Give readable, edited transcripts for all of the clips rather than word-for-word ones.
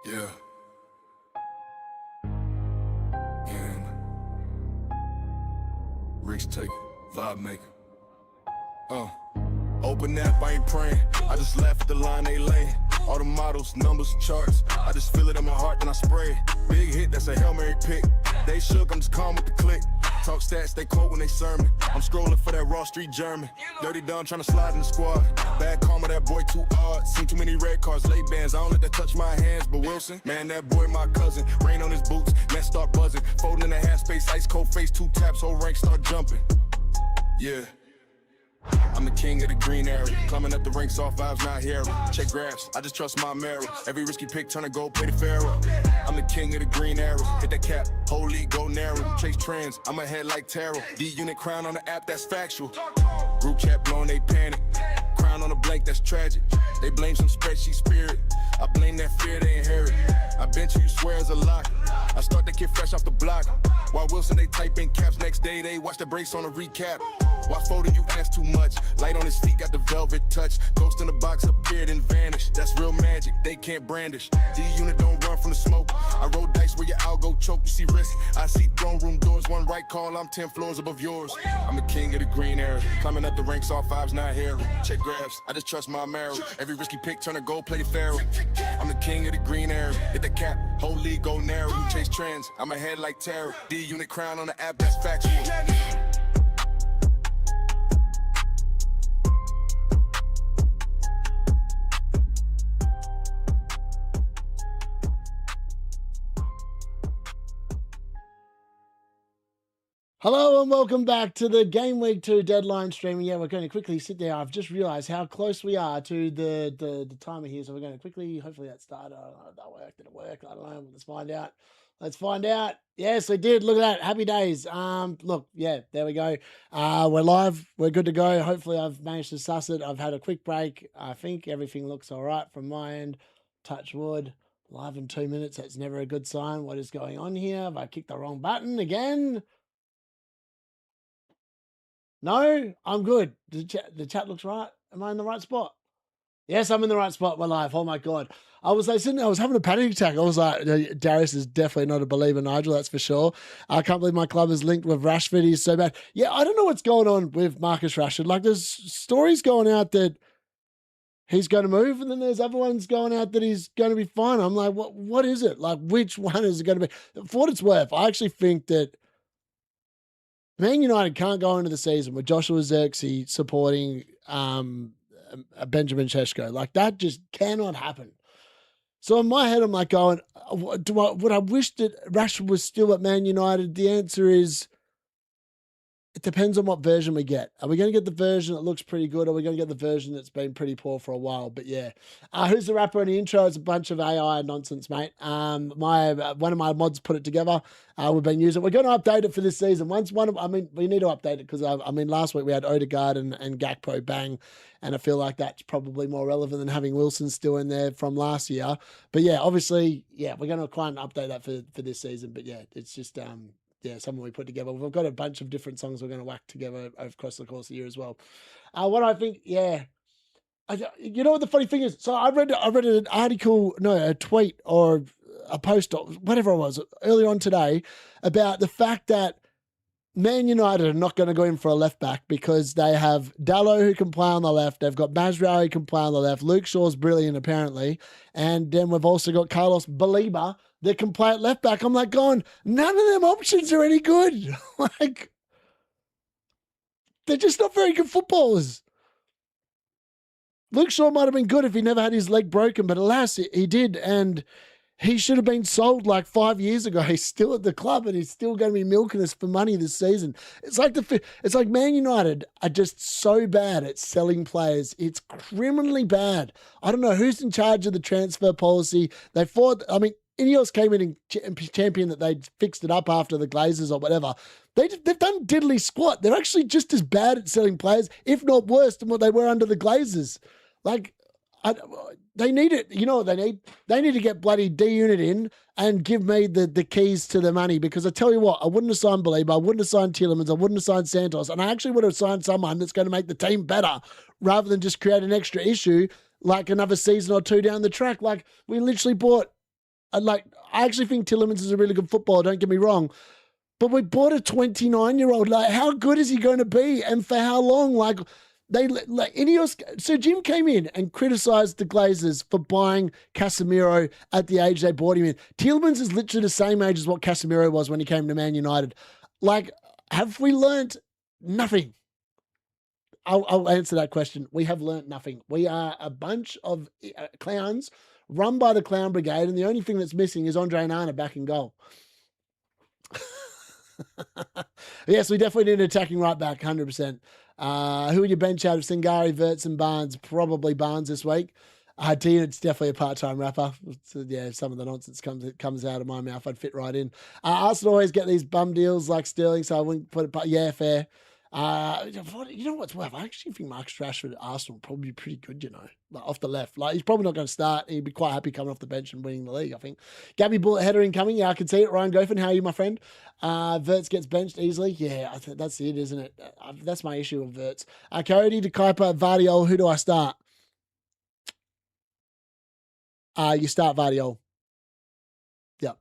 Yeah. And Rick's taking, vibe maker. Open app, I ain't praying. I just left the line they laying. All the models, numbers, charts. I just feel it in my heart, then I spray it. Big hit, that's a Hail Mary pick. They shook, I'm just calm with the click. Talk stats, they quote when they sermon. I'm scrolling for that Raw Street German. Dirty Don trying to slide in the squad. Bad karma, that boy too odd. Seen too many red cards, late bands. I don't let that touch my hands, but Wilson, man, that boy my cousin. Rain on his boots, net start buzzing. Folding in the half space, ice cold face, 2 taps, whole rank start jumping. Yeah. I'm the king of the green area. Climbing up the ranks, all vibes, not hero. Check graphs, I just trust my marrow. Every risky pick, turn to gold, play the pharaoh. I'm the king of the green arrow. Hit that cap, whole league, go narrow. Chase trends, I'm ahead like tarot. D-Unit crown on the app, that's factual. Group chat blowing, they panic. Crown on the blank, that's tragic. They blame some spreadsheet spirit. I blame that fear they inherit. I bet you swear it's a lock. I start the kid fresh off the block. While Wilson, they type in caps. Next day, they watch the brace on a recap. Why folding you ask too much? Light on his feet, got the velvet touch. Ghost in the box appeared and vanished. That's real magic, they can't brandish. D-Unit don't run from the smoke. I roll dice where your algo choke. You see risk, I see throne room doors. One right call, I'm 10 floors above yours. I'm the king of the green area. Climbing up the ranks, all fives, not hero. Check grabs, I just trust my marrow. Every risky pick, turn to gold, play the pharaoh. I'm the king of the green area. Hit the cap, whole league go narrow. You chase trends, I'm ahead like tarot. D-Unit crown on the app, that's factual. Hello and welcome back to the Game Week 2 deadline streaming. Yeah, we're going to quickly sit there. I've just realised how close we are to the timer here, so we're going to quickly, hopefully that started. I don't know if that worked. Did it work? I don't know. Let's find out. Let's find out. Yes, we did. Look at that. Happy days. Look, yeah, there we go. We're live. We're good to go. Hopefully I've managed to suss it. I've had a quick break. I think everything looks all right from my end. Touch wood. Live in 2 minutes. That's never a good sign. What is going on here? Have I kicked the wrong button again? No, I'm good. The chat looks right. Am I in the right spot? Yes, I'm in the right spot. We're live. Oh my God. I was having a panic attack. I was like, Darius is definitely not a believer, Nigel, that's for sure. I can't believe my club is linked with Rashford. He's so bad. Yeah, I don't know what's going on with Marcus Rashford. Like, there's stories going out that he's going to move, and then there's other ones going out that he's going to be fine. I'm like, what is it? Like, which one is it going to be? For what it's worth, I actually think that Man United can't go into the season with Joshua Zirkzee supporting Benjamin Šeško. Like, that just cannot happen. So in my head, I'm like going, would I wish that Rashford was still at Man United? The answer is, it depends on what version we get. Are we going to get the version that looks pretty good, or are we going to get the version that's been pretty poor for a while? But yeah. Who's the rapper in the intro? It's a bunch of AI nonsense, mate. One of my mods put it together. We've been using it. We're going to update it for this season. We need to update it because, last week we had Odegaard and Gakpo bang, and I feel like that's probably more relevant than having Wilson still in there from last year. But yeah, obviously, yeah, we're going to try and update that for this season. But yeah, it's just... something we put together. We've got a bunch of different songs we're going to whack together across the course of the year as well. What I think, you know what the funny thing is? So I read an article, a tweet or a post or whatever it was earlier on today about the fact that Man United are not going to go in for a left back because they have Dallo who can play on the left. They've got Masraoui who can play on the left. Luke Shaw's brilliant apparently. And then we've also got Carlos Baliba that can play at left back. I'm like going, none of them options are any good. Like, they're just not very good footballers. Luke Shaw might have been good if he never had his leg broken, but alas, he did. And he should have been sold like 5 years ago. He's still at the club and he's still going to be milking us for money this season. It's like Man United are just so bad at selling players. It's criminally bad. I don't know who's in charge of the transfer policy. Ineos came in and championed that they'd fixed it up after the Glazers or whatever. They've done diddly squat. They're actually just as bad at selling players, if not worse than what they were under the Glazers. Like, they need it. You know what they need? They need to get bloody D-Unit in and give me the keys to the money, because I tell you what, I wouldn't have signed Baliba, I wouldn't have signed Tielemans, I wouldn't have signed Santos, and I actually would have signed someone that's going to make the team better rather than just create an extra issue like another season or two down the track. Like, we literally bought Like, I actually think Tielemans is a really good footballer, don't get me wrong. But we bought a 29-year-old. Like, how good is he going to be? And for how long? Like, so Jim came in and criticised the Glazers for buying Casemiro at the age they bought him in. Tielemans is literally the same age as what Casemiro was when he came to Man United. Like, have we learnt nothing? I'll answer that question. We have learnt nothing. We are a bunch of clowns run by the Clown Brigade, and the only thing that's missing is Andre Onana back in goal. Yes, we definitely need an attacking right back, 100%. Who would you bench out of Singari, Wirtz, and Barnes? Probably Barnes this week. D-Unit's definitely a part-time rapper. So, yeah, some of the nonsense comes out of my mouth, I'd fit right in. Arsenal always get these bum deals like Sterling, so I wouldn't put it. But yeah, fair. You know what's worth? I actually think Marcus Rashford at Arsenal would probably be pretty good, like off the left. Like, he's probably not going to start. He'd be quite happy coming off the bench and winning the league, I think. Gabby Bullet header incoming. Yeah, I can see it. Ryan Goffin, how are you, my friend? Wirtz gets benched easily. Yeah, that's it, isn't it? That's my issue with Wirtz. Coyote, De Kuiper, Vardiol. Who do I start? You start Vardiol. Yep.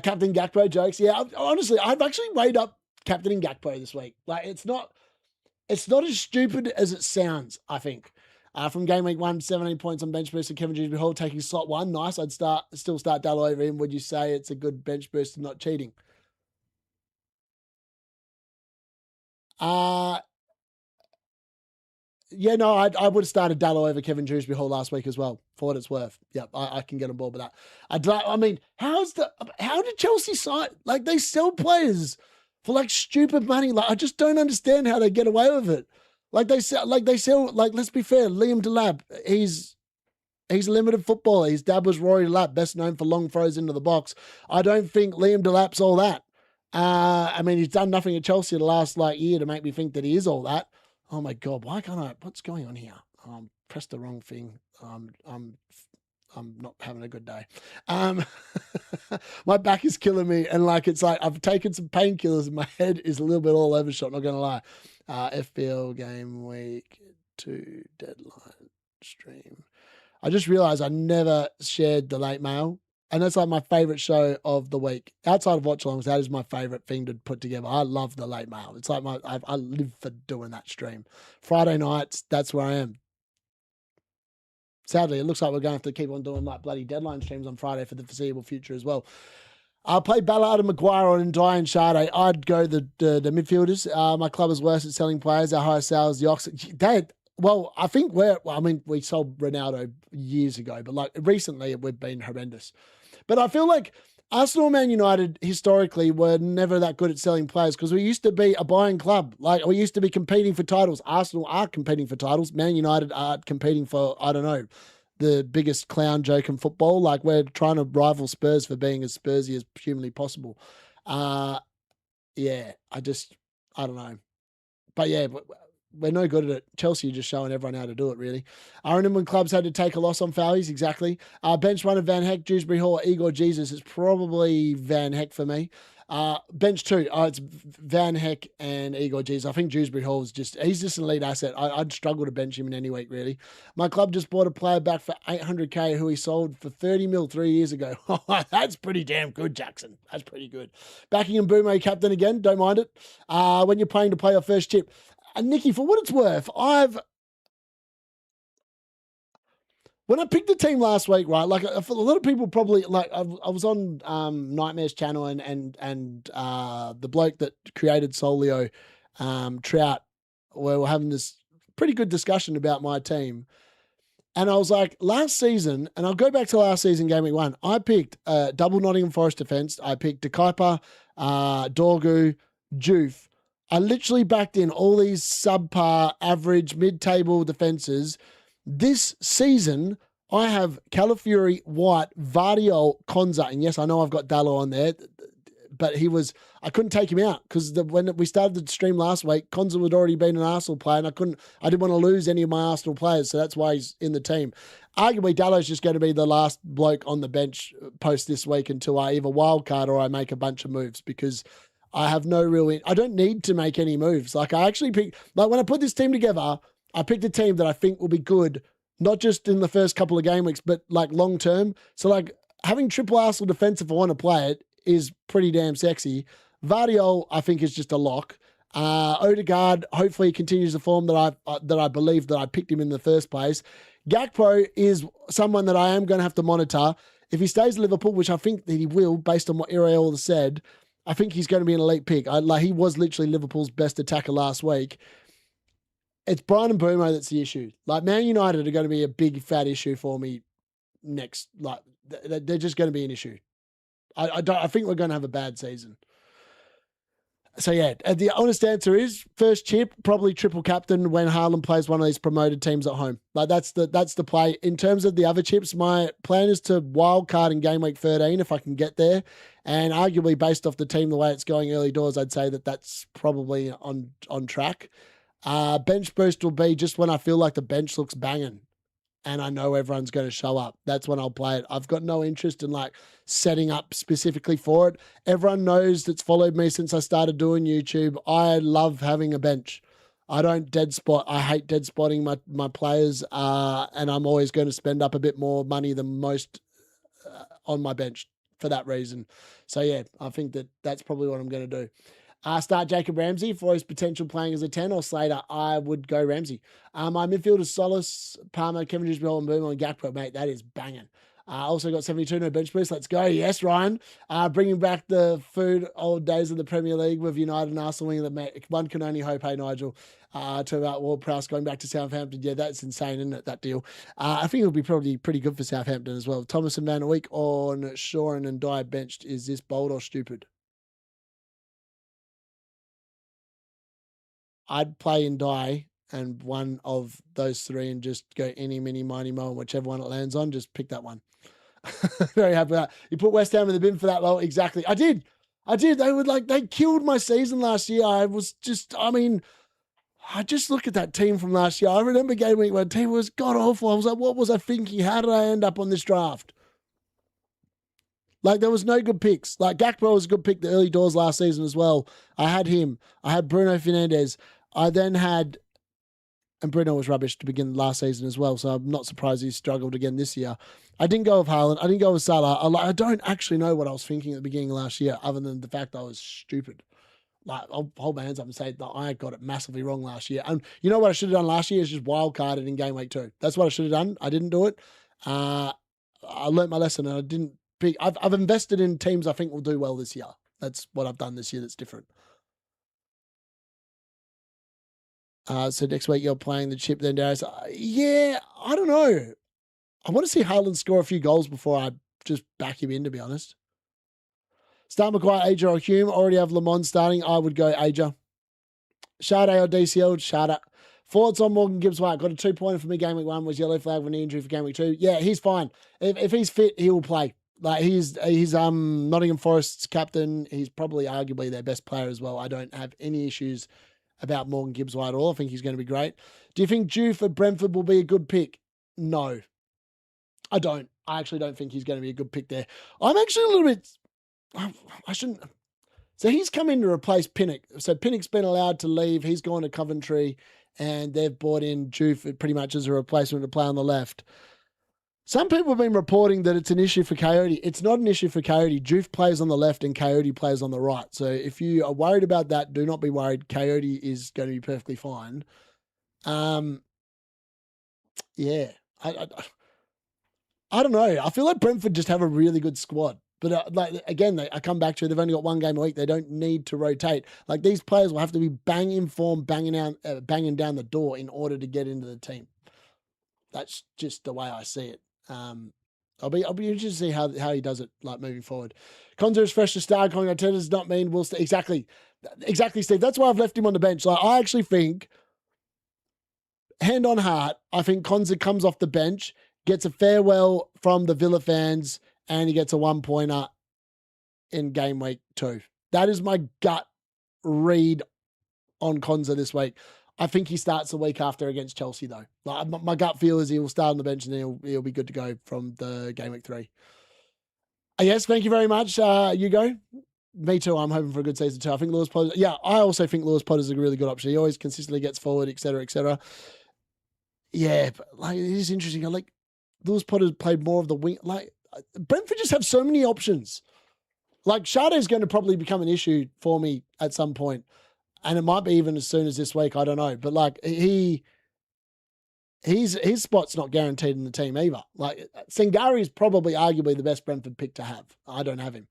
Captain Gakpo jokes. Yeah, honestly, I've actually weighed up captaining Gakpo this week. Like, it's not as stupid as it sounds, I think. From game week 1, 17 points on bench boost and Kevin Dewsbury Hall taking slot 1. Nice. I'd still start Dallo over him. Would you say it's a good bench boost and not cheating? Yeah, no, I would have started Dallo over Kevin Dewsbury Hall last week as well, for what it's worth. Yep, I can get on board with that. I mean, how did Chelsea sign? Like, they sell players for like stupid money. Like, I just don't understand how they get away with it. They sell, let's be fair, Liam Delap, he's a limited footballer. His dad was Rory Delap, best known for long throws into the box. I don't think Liam Delap's all that. I mean, he's done nothing at Chelsea the last year to make me think that he is all that. Oh my God, why can't I? What's going on here? Pressed the wrong thing. I'm not having a good day. My back is killing me, and it's like I've taken some painkillers, and my head is a little bit all overshot. Not gonna lie. FPL game week 2 deadline stream. I just realized I never shared the late mail. And that's like my favorite show of the week. Outside of watch-alongs, that is my favorite thing to put together. I love the late mail. It's like I live for doing that stream. Friday nights, that's where I am. Sadly, it looks like we're going to have to keep on doing bloody deadline streams on Friday for the foreseeable future as well. I'll play Ballard and Maguire on Ndiaye and Sade. I'd go the midfielders. My club is worse at selling players. Our highest sales, the Ox. Well, I think we sold Ronaldo years ago, but recently we've been horrendous. But I feel like Arsenal and Man United historically were never that good at selling players because we used to be a buying club. We used to be competing for titles. Arsenal are competing for titles. Man United are competing for, I don't know, the biggest clown joke in football. We're trying to rival Spurs for being as Spursy as humanly possible. Yeah, I don't know. But yeah, we're no good at it. Chelsea are just showing everyone how to do it, really. When clubs had to take a loss on Fowlies, exactly. Bench one of Van Heck, Dewsbury Hall, Igor Jesus. It's probably Van Heck for me. Bench 2, it's Van Heck and Igor Jesus. I think Dewsbury Hall he's just an elite asset. I'd struggle to bench him in any week, really. My club just bought a player back for 800k who he sold for 30 mil 3 years ago. That's pretty damn good, Jackson. That's pretty good. Backing and Boomo captain again, don't mind it. When you're playing to play your first chip. And Nicky, for what it's worth, when I picked the team last week, right, a lot of people probably, I was on Nightmare's channel and the bloke that created Solio, Trout, where we're having this pretty good discussion about my team. And I was like, last season, and I'll go back to last season, game week 1, I picked double Nottingham Forest defence. I picked De Kuiper, Dorgu, Juve. I literally backed in all these subpar, average, mid-table defences. This season, I have Calafiori, White, Vardiol, Konza. And yes, I know I've got Dallo on there, but I couldn't take him out because when we started the stream last week, Konza had already been an Arsenal player and I didn't want to lose any of my Arsenal players. So that's why he's in the team. Arguably, Dallo's just going to be the last bloke on the bench post this week until I either wildcard or I make a bunch of moves because I have no I don't need to make any moves. I actually picked, when I put this team together, I picked a team that I think will be good, not just in the first couple of game weeks, but long term. So having triple Arsenal defense if I want to play it is pretty damn sexy. Vardiol, I think, is just a lock. Odegaard, hopefully he continues the form that I believe that I picked him in the first place. Gakpo is someone that I am going to have to monitor. If he stays at Liverpool, which I think that he will, based on what Iraola said, I think he's going to be an elite pick. He was literally Liverpool's best attacker last week. It's Brian and Bumo that's the issue. Like, Man United are going to be a big fat issue for me next. Like, they're just going to be an issue. I think we're going to have a bad season. So yeah, the honest answer is first chip, probably triple captain when Haaland plays one of these promoted teams at home. Like that's the play. In terms of the other chips, my plan is to wild card in game week 13 if I can get there. And arguably based off the team, the way it's going early doors, I'd say that that's probably on track. Bench boost will be just when I feel like the bench looks banging and I know everyone's going to show up. That's when I'll play it. I've got no interest in like setting up specifically for it. Everyone knows that's followed me since I started doing YouTube. I love having a bench. I don't dead spot. I hate dead spotting my players, and I'm always going to spend up a bit more money than most on my bench for that reason. So yeah, I think that's probably what I'm going to do. Start Jacob Ramsey for his potential playing as a 10 or Slater. I would go Ramsey. My midfield is Solis, Palmer, Kevin Driscoll, and Boomer and Gakpo. Mate, that is banging. Also got 72, no bench boost. Let's go. Yes, Ryan. Bringing back the food old days of the Premier League with United and Arsenal winning one can only hope, hey, Nigel. To about Ward-Prowse going back to Southampton. Yeah, that's insane, isn't it, that deal? I think it'll be probably pretty good for Southampton as well. Thomas and Van Beek on Shoren and Dyer benched. Is this bold or stupid? I'd play in die and one of those three and just go any, mini, miny, mo, and whichever one it lands on, just pick that one. Very happy with that. You put West Ham in the bin for that, well, exactly. I did. They killed my season last year. I just look at that team from last year. I remember game week one team was god awful. I was like, what was I thinking? How did I end up on this draft? Like, there was no good picks. Like, Gakpo was a good pick the early doors last season as well. I had him. I had Bruno Fernandes. I then had, and Bruno was rubbish to begin last season as well, so I'm not surprised he struggled again this year. I didn't go with Haaland. I didn't go with Salah. I don't actually know what I was thinking at the beginning of last year, other than the fact I was stupid. Like, I'll hold my hands up and say that I got it massively wrong last year. And you know what I should have done last year is just wild-carded in game week 2. That's what I should have done. I didn't do it. I learnt my lesson, and I didn't. I've invested in teams I think will do well this year. That's what I've done this year that's different. So next week you're playing the chip then, Darius. Yeah, I don't know. I want to see Haaland score a few goals before I just back him in, to be honest. Start Maguire, Aja or Hume. Already have Lamont starting. I would go Aja. Sade or DCL, Sade. Thoughts on Morgan Gibbs White? Got a 2-pointer for me. Game week 1 was yellow flag with an injury for game week 2. Yeah, he's fine. If he's fit, he will play. Like, he's Nottingham Forest's captain. He's probably arguably their best player as well. I don't have any issues about Morgan Gibbs White at all. I think he's going to be great. Do you think Juve for Brentford will be a good pick? No, I don't. I actually don't think he's going to be a good pick there. I'm actually a little bit, I shouldn't. So he's come in to replace Pinnock. So Pinnock's been allowed to leave. He's gone to Coventry and they've brought in Juve pretty much as a replacement to play on the left. Some people have been reporting that it's an issue for Coyote. It's not an issue for Coyote. Juve plays on the left and Coyote plays on the right. So if you are worried about that, do not be worried. Coyote is going to be perfectly fine. Yeah. I don't know. I feel like Brentford just have a really good squad. But I come back to it. They've only got one game a week. They don't need to rotate. Like, these players will have to be banging form, banging down the door in order to get into the team. That's just the way I see it. I'll be interested to see how he does it, like, moving forward. Conzer is fresh to start. Congo does not mean we'll stay. Exactly, Steve. That's why I've left him on the bench. Like, I actually think, hand on heart, I think Conzer comes off the bench, gets a farewell from the Villa fans, and he gets a 1-pointer in game week 2. That is my gut read on Conzer this week. I think he starts the week after against Chelsea, though. Like, my gut feel is he will start on the bench and then he'll be good to go from the game week 3. Yes, thank you very much, Hugo. Me too. I'm hoping for a good season too. I think Lewis Potter. Yeah, I also think Lewis Potter's a really good option. He always consistently gets forward, etc., etc. Yeah, but like, it is interesting. Like, Lewis Potter played more of the wing. Like, Brentford just have so many options. Like, Sade is going to probably become an issue for me at some point, and it might be even as soon as this week. I don't know, but like his spot's not guaranteed in the team either. Like, Singari is probably arguably the best Brentford pick to have. I don't have him.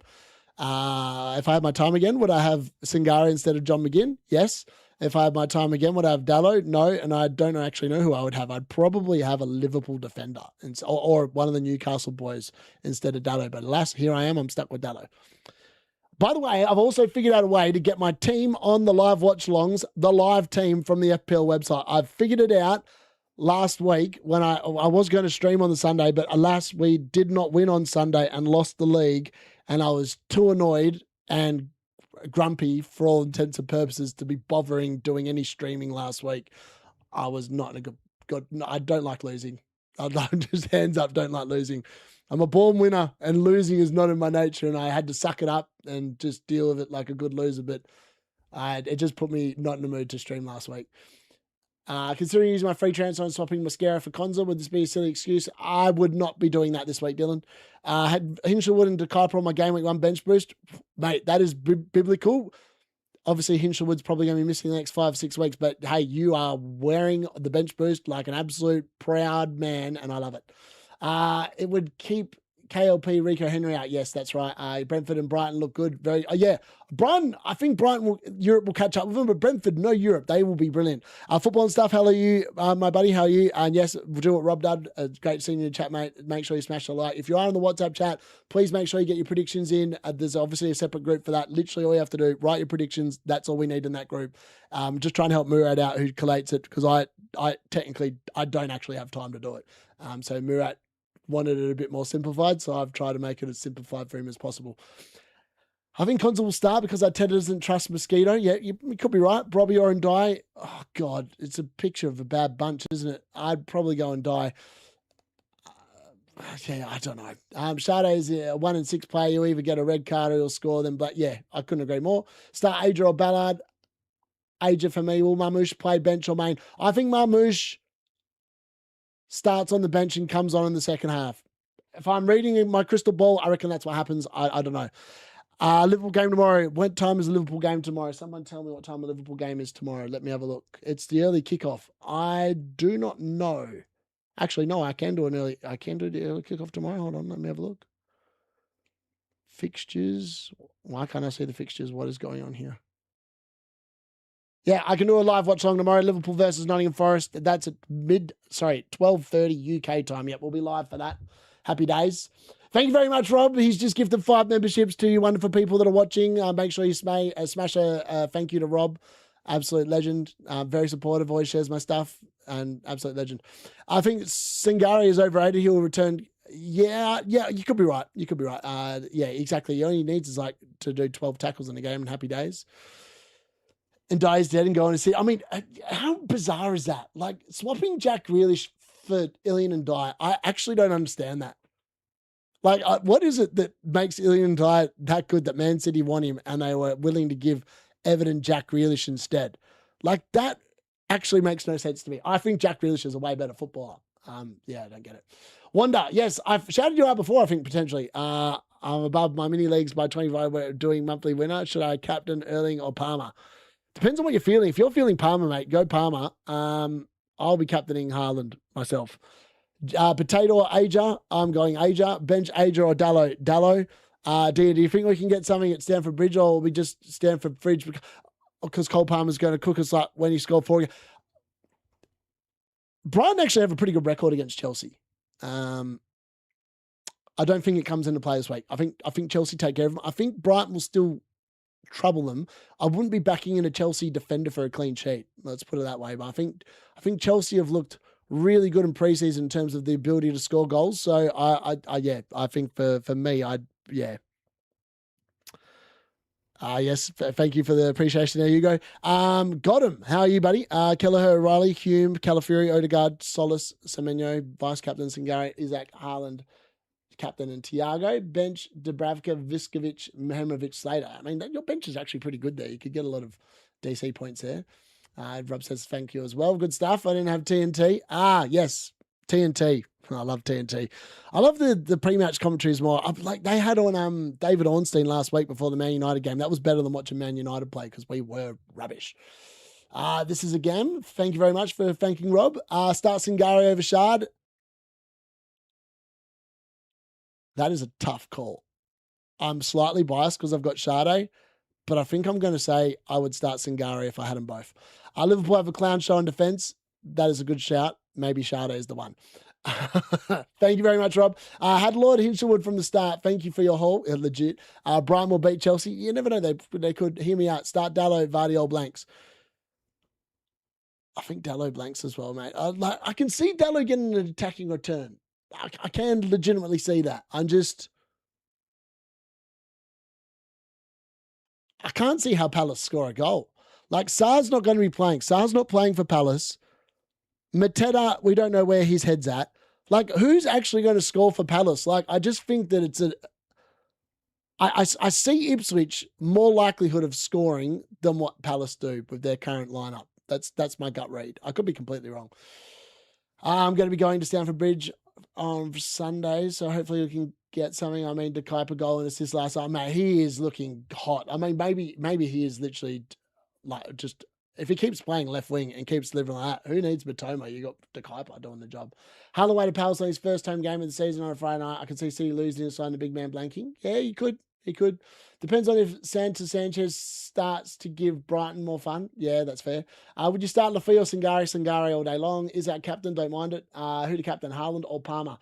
If I had my time again, would I have Singari instead of John McGinn? Yes. If I had my time again, would I have Dallo? No. And I don't actually know who I would have. I'd probably have a Liverpool defender or one of the Newcastle boys instead of Dallo. But alas, here I am. I'm stuck with Dallo. By the way, I've also figured out a way to get my team on the live watch-alongs, the live team from the FPL website. I've figured it out last week when I was going to stream on the Sunday, but alas, we did not win on Sunday and lost the league. And I was too annoyed and grumpy for all intents and purposes to be bothering doing any streaming last week. I was not in a good I don't like losing. Just hands up, don't like losing. I'm a born winner and losing is not in my nature, and I had to suck it up and just deal with it like a good loser, but it just put me not in the mood to stream last week. Considering using my free transfer and swapping Mascara for Konza, would this be a silly excuse? I would not be doing that this week, Dylan. Had Hinshelwood and Gakpo on my game week 1 bench boost. Mate, that is biblical. Obviously, Hinshelwood's probably going to be missing the next 5-6 weeks, but hey, you are wearing the bench boost like an absolute proud man, and I love it. It would keep KLP Rico Henry out. Yes, that's right. Brentford and Brighton look good. Yeah. Brighton, I think Europe will catch up with them, but Brentford, no Europe. They will be brilliant. Football and stuff. How are you, my buddy? How are you? And yes, we'll do what Rob did. It's great seeing you in the chat, mate. Make sure you smash the like. If you are in the WhatsApp chat, please make sure you get your predictions in. There's obviously a separate group for that. Literally all you have to do, write your predictions. That's all we need in that group. Just trying to help Murat out who collates it, because I technically, I don't actually have time to do it. So Murat wanted it a bit more simplified, so I've tried to make it as simplified for him as possible. I think Konza will start because Arteta doesn't trust Mosquito. Yeah, you could be right. Robbie or Ndai. Oh, God, it's a picture of a bad bunch, isn't it? I'd probably go and die. Yeah, I don't know. Sade is a 1 in 6 player. You either get a red card or you'll score them. But yeah, I couldn't agree more. Start Adria or Ballard. Adria for me. Will Marmoush play bench or main? I think Marmoush starts on the bench and comes on in the second half. If I'm reading in my crystal ball, I reckon that's what happens. I don't know. Liverpool game tomorrow. What time is the Liverpool game tomorrow? Someone tell me what time the Liverpool game is tomorrow. Let me have a look. It's the early kickoff. I do not know. Actually, no, I can do the early kickoff tomorrow. Hold on, let me have a look. Fixtures. Why can't I see the fixtures? What is going on here? Yeah, I can do a live watch along tomorrow. Liverpool versus Nottingham Forest. That's at 12:30 UK time. Yep, we'll be live for that. Happy days. Thank you very much, Rob. He's just gifted 5 memberships to you wonderful people that are watching. Make sure you smash a thank you to Rob. Absolute legend. Very supportive. Always shares my stuff. And absolute legend. I think Singari is overrated. He will return. Yeah, you could be right. Yeah, exactly. All he needs is like to do 12 tackles in a game and happy days. And Dye's dead and going to see. I mean, how bizarre is that? Like, swapping Jack Grealish for Ilian and Dye, I actually don't understand that. Like, what is it that makes Ilian and Dye that good that Man City want him and they were willing to give Everton Jack Grealish instead? Like, that actually makes no sense to me. I think Jack Grealish is a way better footballer. Yeah, I don't get it. Wanda, yes, I've shouted you out before, I think, potentially. I'm above my mini leagues by 25. We're doing monthly winner. Should I captain Erling or Palmer? Depends on what you're feeling. If you're feeling Palmer, mate, go Palmer. I'll be captaining Haaland myself. Potato or Aja? I'm going Aja. Bench Aja or Dallo? Dallo. Do you think we can get something at Stamford Bridge, or will we just Stamford Bridge because Cole Palmer's going to cook us up when he scored 4? Brighton actually have a pretty good record against Chelsea. I don't think it comes into play this week. I think Chelsea take care of them. I think Brighton will still trouble them. I wouldn't be backing in a Chelsea defender for a clean sheet. Let's put it that way. But I think Chelsea have looked really good in preseason in terms of the ability to score goals. So I think for me, yes, thank you for the appreciation. There you go. Got him. How are you, buddy? Kelleher, O'Reilly, Hume, Calafiori, Odegaard, Solis, Semenyo, Vice Captain Singari, Isaac, Haaland, Captain and Thiago. Bench, Dubravka, Viskovic, Mihajlovic, Slater. I mean, your bench is actually pretty good there. You could get a lot of DC points there. Rob says thank you as well. Good stuff. I didn't have TNT. Yes, TNT. I love TNT. I love the pre-match commentaries more. Like they had on David Ornstein last week before the Man United game. That was better than watching Man United play because we were rubbish. This is a game. Thank you very much for thanking Rob. Start Singari over Shard. That is a tough call. I'm slightly biased because I've got Sade, but I think I'm going to say I would start Singari if I had them both. Liverpool have a clown show in defence. That is a good shout. Maybe Sade is the one. Thank you very much, Rob. Had Lord Hinchelwood from the start. Thank you for your haul. Legit. Brighton will beat Chelsea. You never know. They could. Hear me out. Start Dallo, Vardiol, blanks. I think Dallo blanks as well, mate. I can see Dallo getting an attacking return. I can legitimately see that. I can't see how Palace score a goal. Like, Sar's not going to be playing. Sar's not playing for Palace. Mateta, we don't know where his head's at. Like, who's actually going to score for Palace? Like, I just think that I see Ipswich more likelihood of scoring than what Palace do with their current lineup. That's my gut read. I could be completely wrong. I'm going to be going to Stamford Bridge on Sunday, so hopefully we can get something. I mean, the Kuiper goal and assist last night, mate, he is looking hot. I mean, maybe he is literally like just, if he keeps playing left wing and keeps delivering like that, who needs Matoma? You got the Kuiper doing the job. Haaland away to Palace on his first home game of the season on a Friday night. I can see City losing and signing the big man blanking. Yeah, he could. Depends on if Sanchez starts to give Brighton more fun. Yeah, that's fair. Would you start Lafille or Singari? Singari all day long. Is that captain? Don't mind it. Who to captain, Haaland or Palmer?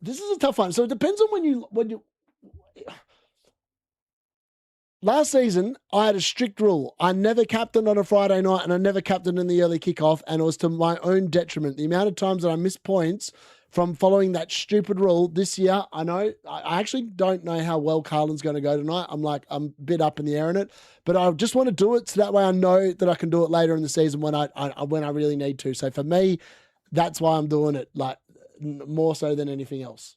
This is a tough one. So it depends on when you. Last season, I had a strict rule. I never captained on a Friday night and I never captained in the early kickoff, and it was to my own detriment. The amount of times that I missed points from following that stupid rule this year, I know. I actually don't know how well Haaland's going to go tonight. I'm a bit up in the air in it, but I just want to do it so that way I know that I can do it later in the season when I really need to. So for me, that's why I'm doing it, like more so than anything else.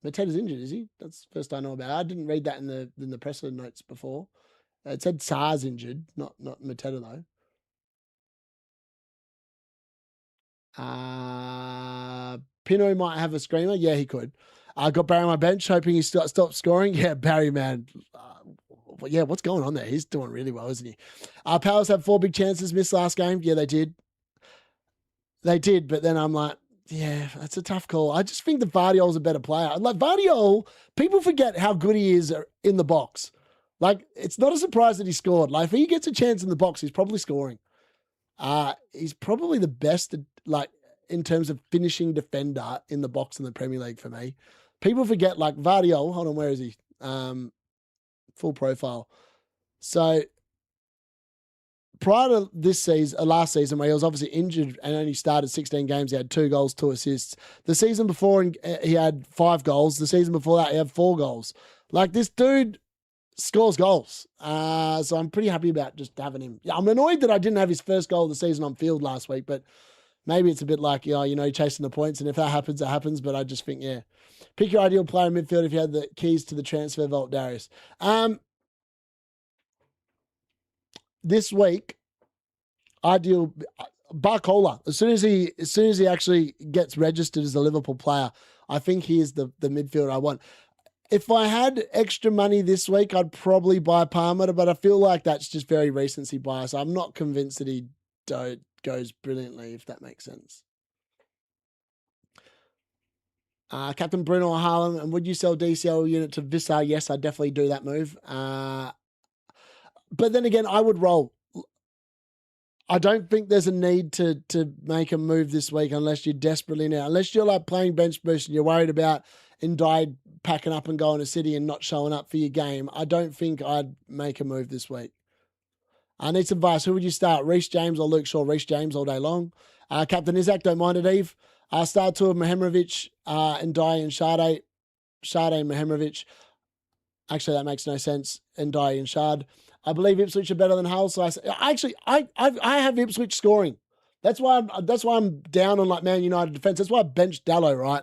Mateta's injured, is he? That's the first I know about it. I didn't read that in the presser notes before. It said Sar's injured, not Mateta though. Pino might have a screamer. Yeah, he could. I got Barry on my bench, hoping he stopped scoring. Yeah, Barry, man. Yeah, what's going on there? He's doing really well, isn't he? Palace had 4 big chances, missed last game. Yeah, they did. But then I'm like, yeah, that's a tough call. I just think that Vardiol's a better player. Like, Vardiol, people forget how good he is in the box. Like, it's not a surprise that he scored. Like, if he gets a chance in the box, he's probably scoring. He's probably the best, like, in terms of finishing defender in the box in the Premier League for me. People forget, like, Vardiol, hold on, where is he? Full profile. So, prior to this season, last season, where he was obviously injured and only started 16 games, he had 2 goals, 2 assists. The season before, he had 5 goals. The season before that, he had 4 goals. Like, this dude scores goals. So I'm pretty happy about just having him. Yeah, I'm annoyed that I didn't have his first goal of the season on field last week, but maybe it's a bit like, chasing the points, and if that happens, it happens. But I just think, yeah. Pick your ideal player in midfield if you had the keys to the transfer vault, Darius. This week, ideal Barcola. As soon as he actually gets registered as a Liverpool player, I think he is the midfielder I want. If I had extra money this week, I'd probably buy Palmer, but I feel like that's just very recency bias. I'm not convinced that he goes brilliantly, if that makes sense. Captain Bruno or Haaland, and would you sell DCL unit to Vissar? Yes, I'd definitely do that move. But then again, I would roll. I don't think there's a need to make a move this week unless you're desperately now. Unless you're like playing bench boost and you're worried about Ndai packing up and going to City and not showing up for your game. I don't think I'd make a move this week. I need some advice. Who would you start? Reece James or Luke Shaw? Reece James all day long. Captain Isaac, don't mind it, Eve. Start 2 of Mehemrovic, Ndai and Sade. Sade and Mehemrovic. Actually, that makes no sense. Ndai and Shard. I believe Ipswich are better than Hull, so I have Ipswich scoring. That's why I'm down on like Man United defense. That's why I benched Dallo, right?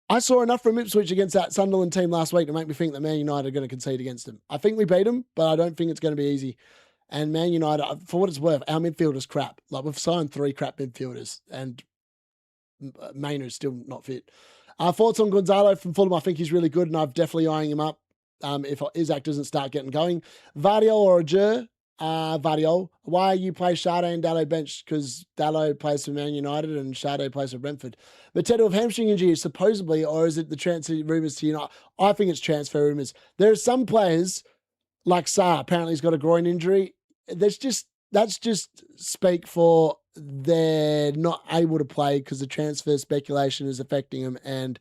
I saw enough from Ipswich against that Sunderland team last week to make me think that Man United are going to concede against them. I think we beat them, but I don't think it's going to be easy. And Man United, for what it's worth, our midfield is crap. Like, we've signed 3 crap midfielders, and Mainoo's still not fit. Thoughts on Gonzalo from Fulham? I think he's really good, and I'm definitely eyeing him up if Isaac doesn't start getting going. Vardiol or Ajur? Vardiol. Why you play Sade and Dallo bench? Because Dallo plays for Man United and Sade plays for Brentford. Mateta of hamstring injury, supposedly, or is it the transfer rumours to United? I think it's transfer rumours. There are some players, like Sarr, apparently he's got a groin injury. That's just speak for they're not able to play because the transfer speculation is affecting them, and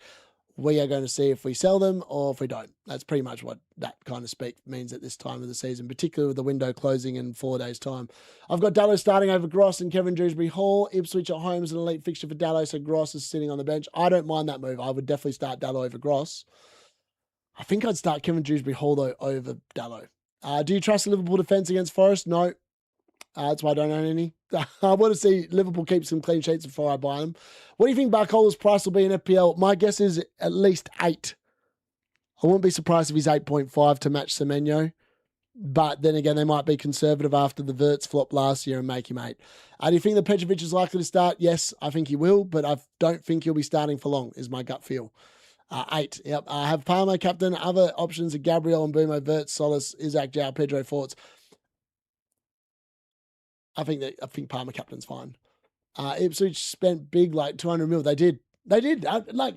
we are going to see if we sell them or if we don't. That's pretty much what that kind of speak means at this time of the season, particularly with the window closing in 4 days' time. I've got Dallo starting over Gross and Kevin Dewsbury Hall. Ipswich at home is an elite fixture for Dallo, so Gross is sitting on the bench. I don't mind that move. I would definitely start Dallo over Gross. I think I'd start Kevin Dewsbury Hall, though, over Dallo. Do you trust the Liverpool defence against Forest? No. That's why I don't own any. I want to see Liverpool keep some clean sheets before I buy them. What do you think Barcola's price will be in FPL? My guess is at least 8. I wouldn't be surprised if he's 8.5 to match Semenyo. But then again, they might be conservative after the Wirtz flop last year and make him 8. Do you think that Petrovic is likely to start? Yes, I think he will, but I don't think he'll be starting for long, is my gut feel. 8. Yep. I have Palmer captain. Other options are Gabriel and Bumo, Wirtz, Solis, Isaac, João, Pedro, Forts. I think Palmer captain's fine. Ipswich spent big, like 200 mil. They did. I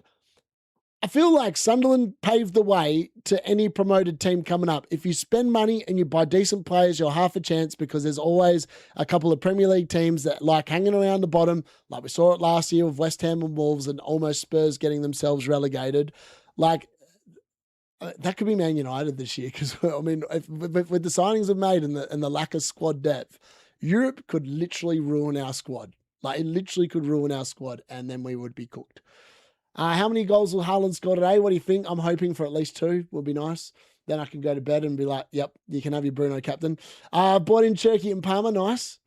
feel like Sunderland paved the way to any promoted team coming up. If you spend money and you buy decent players, you're half a chance, because there's always a couple of Premier League teams that like hanging around the bottom, like we saw it last year with West Ham and Wolves, and almost Spurs getting themselves relegated. Like, that could be Man United this year, because I mean, with the signings we've made and the lack of squad depth, Europe could literally ruin our squad. Like, it literally could ruin our squad, and then we would be cooked. How many goals will Haaland score today? What do you think? I'm hoping for at least 2. Would be nice. Then I can go to bed and be like, yep, you can have your Bruno captain. Bought in Cherky and Palmer. Nice.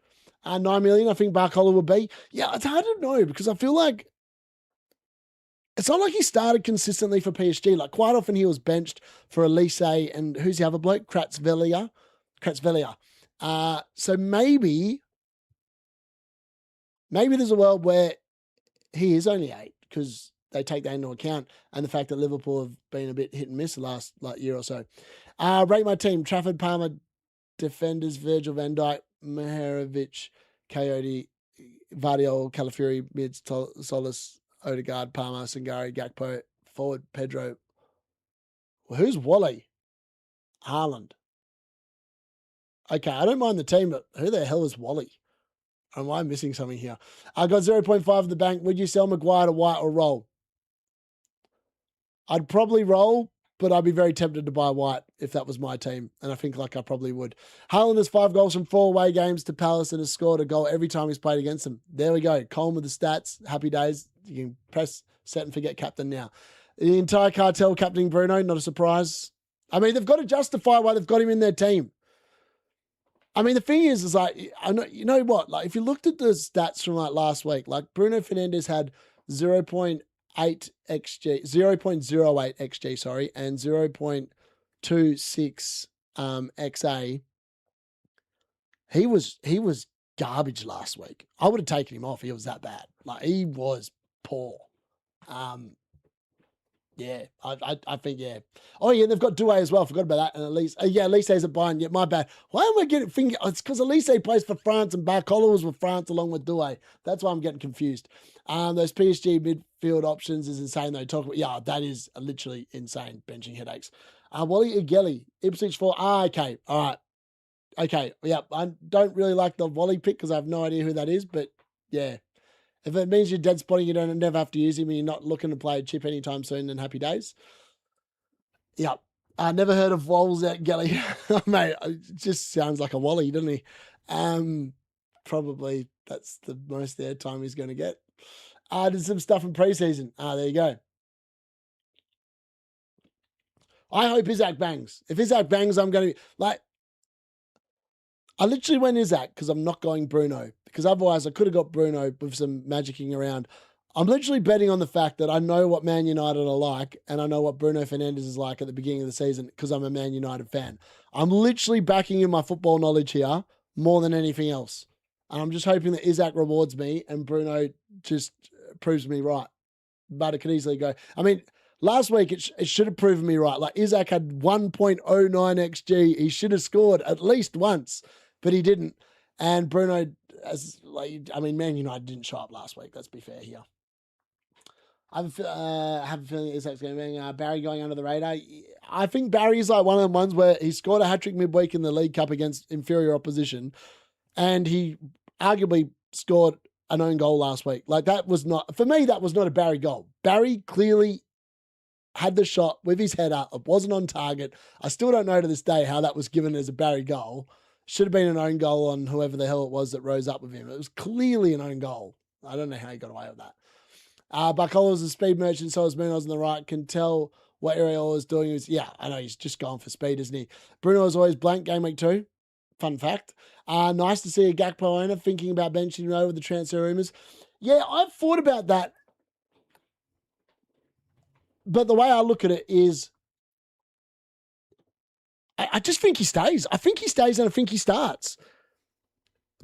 9 million, I think Barcola will be. Yeah, it's hard to know, because I feel like it's not like he started consistently for PSG. Like, quite often he was benched for Elise and who's the other bloke? Kratzvelia. So maybe there's a world where he is only 8, because they take that into account, and the fact that Liverpool have been a bit hit and miss the last year or so. Rate my team: Trafford, Palmer, defenders, Virgil van Dijk, Maharovic, Coyote, Vardiol, Calafiori, mids, Solis, Odegaard, Palmer, Sangari, Gakpo, forward, Pedro. Well, who's Wally? Haaland. Okay, I don't mind the team, but who the hell is Wally? Am I missing something here? I got 0.5 in the bank. Would you sell Maguire to White or roll? I'd probably roll, but I'd be very tempted to buy White if that was my team, and I think I probably would. Haaland has 5 goals from 4 away games to Palace and has scored a goal every time he's played against them. There we go. Colin with the stats. Happy days. You can press set and forget captain now. The entire cartel captaining Bruno, not a surprise. I mean, they've got to justify why they've got him in their team. I mean, the thing is like, I know, you know what? Like, if you looked at the stats from like last week, like Bruno Fernandes had 0.08 XG, sorry, and 0.26 XA. He was garbage last week. I would have taken him off. He was that bad. Like, he was poor. Yeah, I think, yeah. Oh, yeah, they've got Doué as well. Forgot about that. And Elise is at Bayern. Yeah, my bad. Why am I getting finger? It's because Elise plays for France and Barcola was with France along with Doué. That's why I'm getting confused. Those PSG midfield options is insane, though. Yeah, that is literally insane. Benching headaches. Wally Ughelli, Ipswich 4. Okay. All right. Okay. Yeah, I don't really like the Wally pick because I have no idea who that is, but yeah. If it means you're dead spotting, you don't never have to use him and you're not looking to play a chip anytime soon, then happy days. Yep. I never heard of Walls at Gelly. Mate, it just sounds like a Wally, doesn't he? Probably that's the most airtime he's going to get. Did some stuff in preseason. There you go. I hope Isaac bangs. If Isaac bangs, I'm going to like. I literally went Isaac because I'm not going Bruno, because otherwise I could have got Bruno with some magicking around. I'm literally betting on the fact that I know what Man United are like, and I know what Bruno Fernandes is like at the beginning of the season because I'm a Man United fan. I'm literally backing in my football knowledge here more than anything else. And I'm just hoping that Isaac rewards me and Bruno just proves me right. But it could easily go. I mean, last week it should have proven me right. Like Isaac had 1.09 XG. He should have scored at least once, but he didn't. And Bruno, Man United didn't show up last week. Let's be fair here. I have a feeling Isaac's going to be Barry going under the radar. I think Barry's like one of the ones where he scored a hat-trick midweek in the League Cup against inferior opposition, and he arguably scored an own goal last week. Like that was not, for me, that was not a Barry goal. Barry clearly had the shot with his head up. It wasn't on target. I still don't know to this day how that was given as a Barry goal. Should have been an own goal on whoever the hell it was that rose up with him. It was clearly an own goal. I don't know how he got away with that. Buckola was a speed merchant, so as Bruno's on the right. Can tell what Areola is doing. I know he's just going for speed, isn't he? Bruno is always blank game week 2. Fun fact. Nice to see a Gakpo owner thinking about benching him over the transfer rumours. Yeah, I've thought about that. But the way I look at it is, I just think he stays. I think he stays and I think he starts.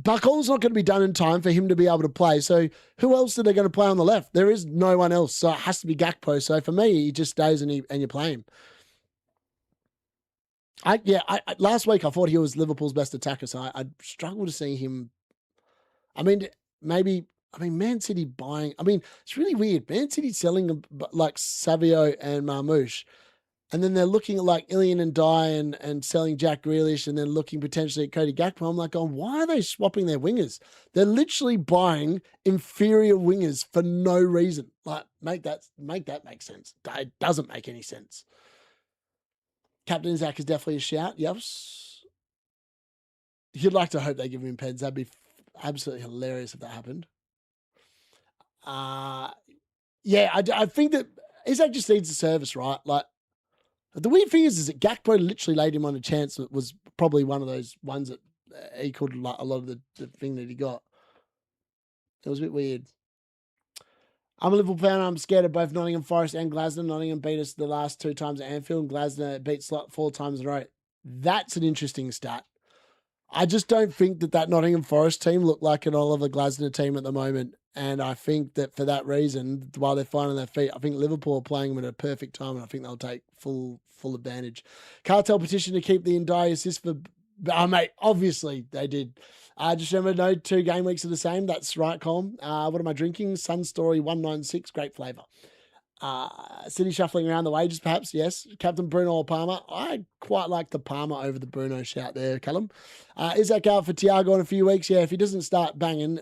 Buckle's not going to be done in time for him to be able to play. So who else are they going to play on the left? There is no one else. So it has to be Gakpo. So for me, he just stays and you play him. Last week I thought he was Liverpool's best attacker. So I struggle to see him. Man City buying. It's really weird. Man City selling like Savio and Marmouche. And then they're looking at like Ilian and Dye and selling Jack Grealish and then looking potentially at Cody Gakpo. I'm like, why are they swapping their wingers? They're literally buying inferior wingers for no reason. Like, make that make sense. It doesn't make any sense. Captain Zach is definitely a shout. Yes. You'd like to hope they give him pens. That'd be absolutely hilarious if that happened. I think that Isaac just needs the service, right? Like, the weird thing is that Gakpo literally laid him on a chance that was probably one of those ones that equaled a lot of the thing that he got. It was a bit weird. I'm a Liverpool fan. I'm scared of both Nottingham Forest and Glasgow. Nottingham beat us the last 2 times at Anfield. Glasgow beat Slot 4 times in a row. That's an interesting stat. I just don't think that Nottingham Forest team looked like an Oliver Glasgow team at the moment. And I think that for that reason, while they're finding their feet, I think Liverpool are playing them at a perfect time, and I think they'll take full advantage. Cartel petition to keep the Ndiaye assist for... mate, obviously they did. Just remember, no 2 game weeks are the same. That's right, Colm. What am I drinking? Sun Story 196, great flavour. City shuffling around the wages, perhaps, yes. Captain Bruno or Palmer. I quite like the Palmer over the Bruno shout there, Callum. Isaac out for Thiago in a few weeks? Yeah, if he doesn't start banging...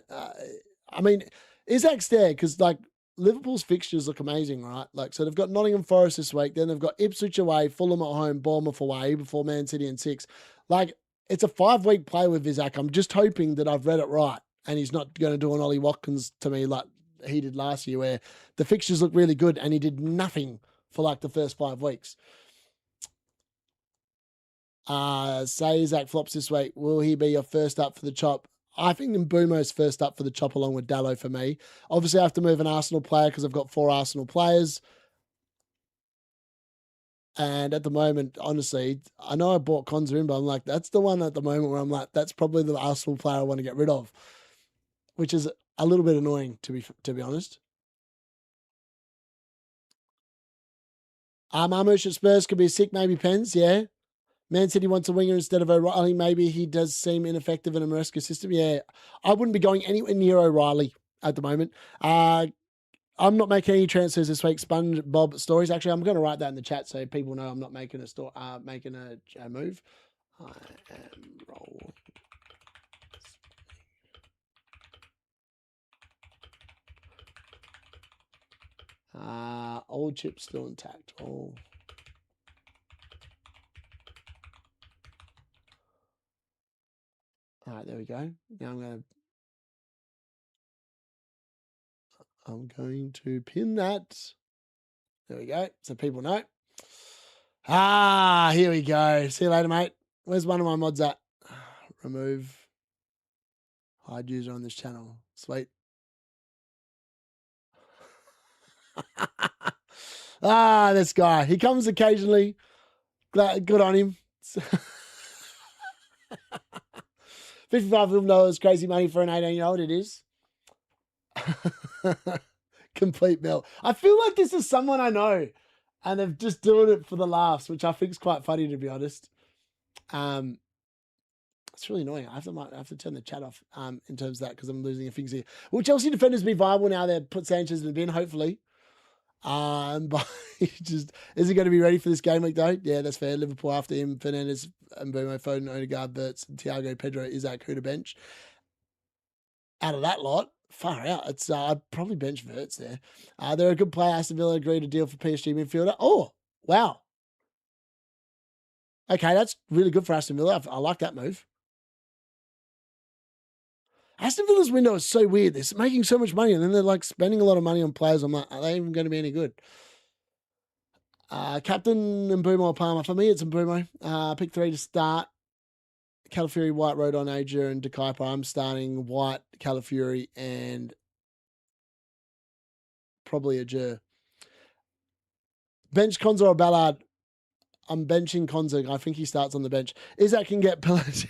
Isaac's there because, like, Liverpool's fixtures look amazing, right? Like, so they've got Nottingham Forest this week, then they've got Ipswich away, Fulham at home, Bournemouth away before Man City in 6. Like, it's a 5-week play with Isaac. I'm just hoping that I've read it right and he's not going to do an Ollie Watkins to me like he did last year, where the fixtures look really good and he did nothing for like the first 5 weeks. Say Isaac flops this week. Will he be your first up for the chop? I think Mbumo's first up for the chop along with Dallo for me. Obviously, I have to move an Arsenal player because I've got 4 Arsenal players. And at the moment, honestly, I know I bought Konza in, but I'm like, that's the one at the moment where I'm like, that's probably the Arsenal player I want to get rid of, which is a little bit annoying, to be honest. Marmouche at Spurs could be sick, maybe Pens, yeah. Man City wants a winger instead of O'Reilly. Maybe he does seem ineffective in a Maresca system. Yeah, I wouldn't be going anywhere near O'Reilly at the moment. I'm not making any transfers this week. SpongeBob stories. Actually, I'm going to write that in the chat so people know I'm not making a move. I am rolling. Old chips still intact. All right, there we go. Now I'm going to pin that. There we go. So people know. Here we go. See you later, mate. Where's one of my mods at? Remove. Hide user on this channel. Sweet. This guy. He comes occasionally. Good on him. $55 million, crazy money for an 18-year-old. It is. complete mill. I feel like this is someone I know, and they've just doing it for the laughs, which I think is quite funny, to be honest. It's really annoying. I have to turn the chat off in terms of that because I'm losing a things here. Will Chelsea defenders be viable now? They've put Sanchez in the bin, hopefully. But just is he going to be ready for this game week though? Yeah, that's fair. Liverpool after him, Fernandes, Mbeumo, Foden, Odegaard, Wirtz, Thiago, Pedro, Isaac, who to bench? Out of that lot, far out. It's I'd probably bench Wirtz there. They're a good player. Aston Villa agreed to deal for PSG midfielder. Oh, wow. Okay, that's really good for Aston Villa. I like that move. Aston Villa's window is so weird. They're making so much money and then they're like spending a lot of money on players. I'm like, are they even going to be any good? Captain Mbeumo or Palmer. For me, it's Mbeumo. Pick 3 to start. Calafiori, White, Rodon, Ager, and Decaipa. I'm starting White, Calafiori, and probably Ager. Bench Konza or Ballard. I'm benching Konza. I think he starts on the bench. Isaac can get penalty.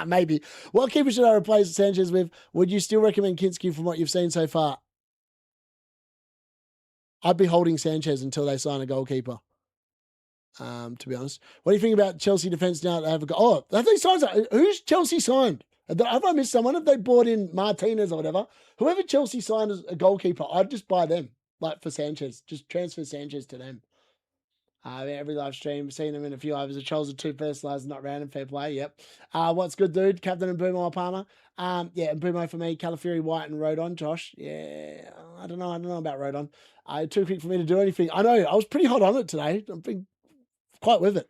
Maybe. What keeper should I replace Sanchez with? Would you still recommend Kinski from what you've seen so far? I'd be holding Sanchez until they sign a goalkeeper. To be honest. What do you think about Chelsea defence now? They have have they signed? Who's Chelsea signed? Have I missed someone? Have they bought in Martinez or whatever? Whoever Chelsea signed as a goalkeeper, I'd just buy them. Like for Sanchez. Just transfer Sanchez to them. Every live stream, seen them in a few overs. The Trolls are too personalised, not random. Fair play. Yep. What's good, dude? Captain Mbeumo or Palmer? Yeah, Mbeumo for me. Calafiori, White, and Rodon. Josh. Yeah, I don't know about Rodon. Too quick for me to do anything. I know. I was pretty hot on it today. I've been quite with it.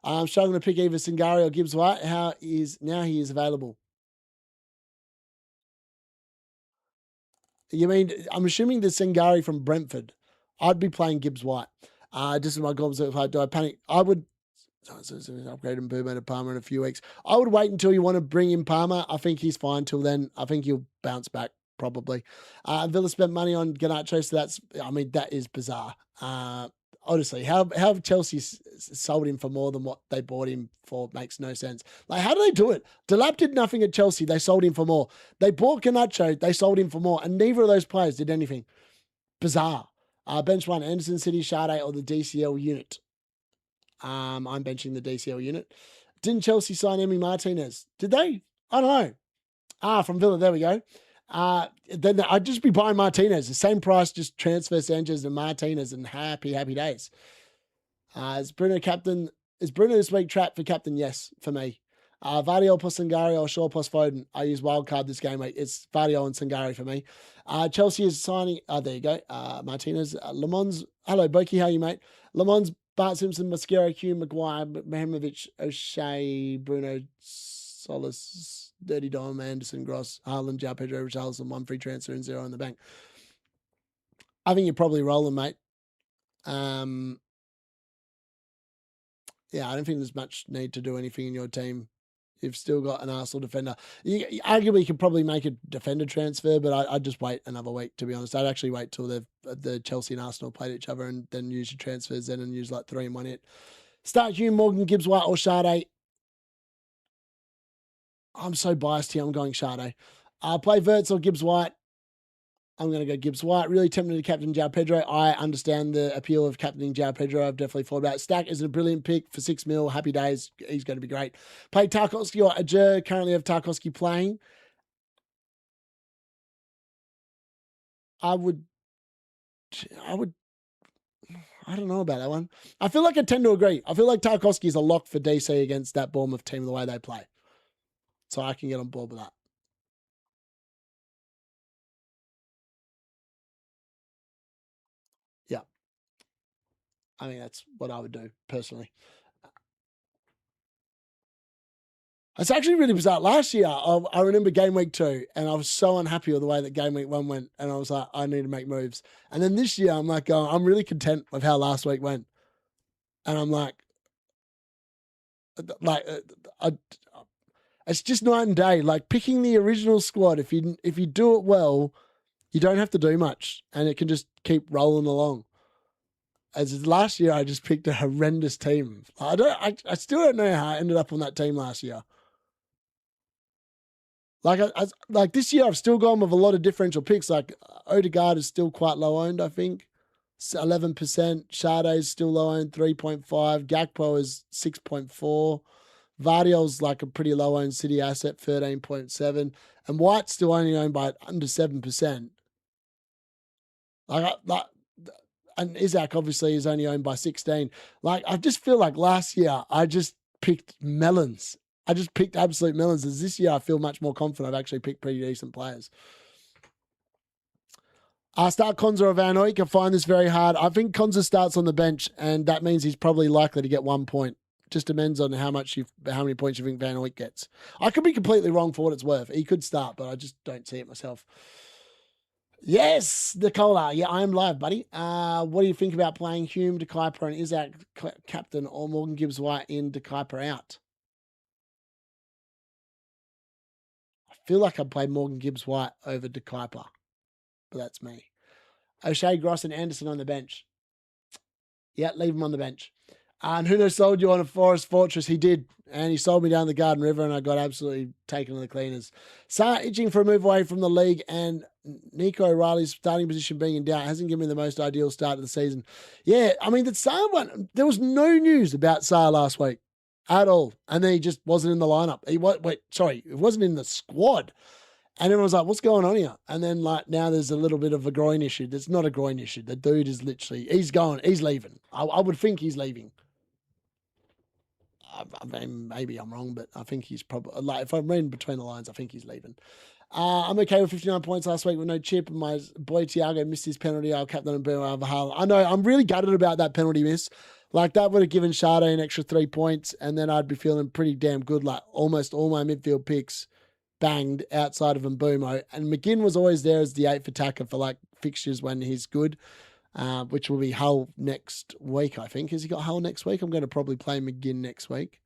I'm struggling to pick either Singari or Gibbs White. Now he is available. You mean I'm assuming the Singari from Brentford? I'd be playing Gibbs White. Just in my gobs, do I panic? I would upgrade Mbeumo to Palmer in a few weeks. I would wait until you want to bring in Palmer. I think he's fine till then. I think he'll bounce back probably. Villa spent money on Garnacho, so that is bizarre. Honestly, how Chelsea sold him for more than what they bought him for makes no sense. Like, how do they do it? Delap did nothing at Chelsea. They sold him for more. They bought Garnacho. They sold him for more. And neither of those players did anything. Bizarre. Bench 1, Anderson, City, Sade, or the DCL unit. I'm benching the DCL unit. Didn't Chelsea sign Emi Martinez? Did they? I don't know. From Villa. There we go. Then I'd just be buying Martinez. The same price, just transfer Sanchez and Martinez and happy days. Is Bruno captain? Is Bruno this week trapped for captain? Yes, for me. Vardio plus Sangari or Shaw plus Foden. I use wildcard this game, mate. It's Vardio and Sangari for me. Chelsea is signing. There you go. Martinez. Le Mans. Hello, Boki. How are you, mate? Le Mans, Bart Simpson, Mascaro, Hugh, Maguire, Mehimovic, O'Shea, Bruno, Solis, Dirty Dom, Anderson, Gross, Haaland, João Pedro, Richarlison, 1 free transfer and 0 in the bank. I think you're probably rolling, mate. Yeah, I don't think there's much need to do anything in your team. You've still got an Arsenal defender. Arguably, you could probably make a defender transfer, but I'd just wait another week, to be honest. I'd actually wait till the Chelsea and Arsenal played each other and then use your transfers then and use like 3 in 1 hit. Start Hugh, Morgan, Gibbs, White, or Sade. I'm so biased here. I'm going Sade. Play Wirtz or Gibbs White. I'm going to go Gibbs White. Really tempted to captain João Pedro. I understand the appeal of captaining João Pedro. I've definitely thought about it. Stack is a brilliant pick for 6 mil. Happy days. He's going to be great. Play Tarkowski or Ajer. Currently have Tarkowski playing. I don't know about that one. I feel like I tend to agree. I feel like Tarkowski is a lock for DC against that Bournemouth team the way they play. So I can get on board with that. Yeah. I mean, that's what I would do personally. It's actually really bizarre. Last year, I remember game week 2, and I was so unhappy with the way that game week 1 went, and I was like, I need to make moves. And then this year, I'm like, I'm really content with how last week went. And I'm like, it's just night and day. Like picking the original squad, if you do it well, you don't have to do much, and it can just keep rolling along. As last year, I just picked a horrendous team. I still don't know how I ended up on that team last year. Like this year, I've still gone with a lot of differential picks. Like Odegaard is still quite low owned, I think. 11%. Sade's still low owned, 3.5. Gakpo is 6.4. Vardiol's like a pretty low owned City asset, 13.7. And White's still only owned by under 7%. And Isaac obviously is only owned by 16. Like, I just feel like last year I just picked melons. I just picked absolute melons. As this year I feel much more confident. I've actually picked pretty decent players. Start Konza or Van Oyk. I find this very hard. I think Konza starts on the bench, and that means he's probably likely to get 1 point. Just depends on how many points you think Van Oyk gets. I could be completely wrong for what it's worth. He could start, but I just don't see it myself. Yes, Nicola. Yeah, I am live, buddy. What do you think about playing Hume, De Kuyper, and Isaac captain, or Morgan Gibbs White in, De Kuyper out? I feel like I'd play Morgan Gibbs White over De Kuyper, but that's me. O'Shea, Gross, and Anderson on the bench. Yeah, leave them on the bench. And Huno sold you on a Forest Fortress. He did. And he sold me down the Garden River, and I got absolutely taken to the cleaners. Sarr itching for a move away from the league, and Nico O'Reilly's starting position being in doubt hasn't given me the most ideal start of the season. Yeah, I mean, the Sarr one, there was no news about Sarr last week at all. And then he just wasn't in the lineup. He wasn't in the squad. And everyone was like, what's going on here? And then, like, now there's a little bit of a groin issue. There's not a groin issue. The dude is literally, he's leaving. I would think he's leaving. I mean, maybe I'm wrong, but I think he's probably, like, if I'm reading between the lines, I think he's leaving. I'm okay with 59 points last week with no chip, and my boy Thiago missed his penalty. I'll captain and boom over Haaland. I know, I'm really gutted about that penalty miss. Like, that would have given Sade an extra 3 points, and then I'd be feeling pretty damn good. Like, almost all my midfield picks banged outside of Mbumo. And McGinn was always there as the 8th attacker for, like, fixtures when he's good. Which will be Hull next week, I think. Has he got Hull next week? I'm going to probably play McGinn next week.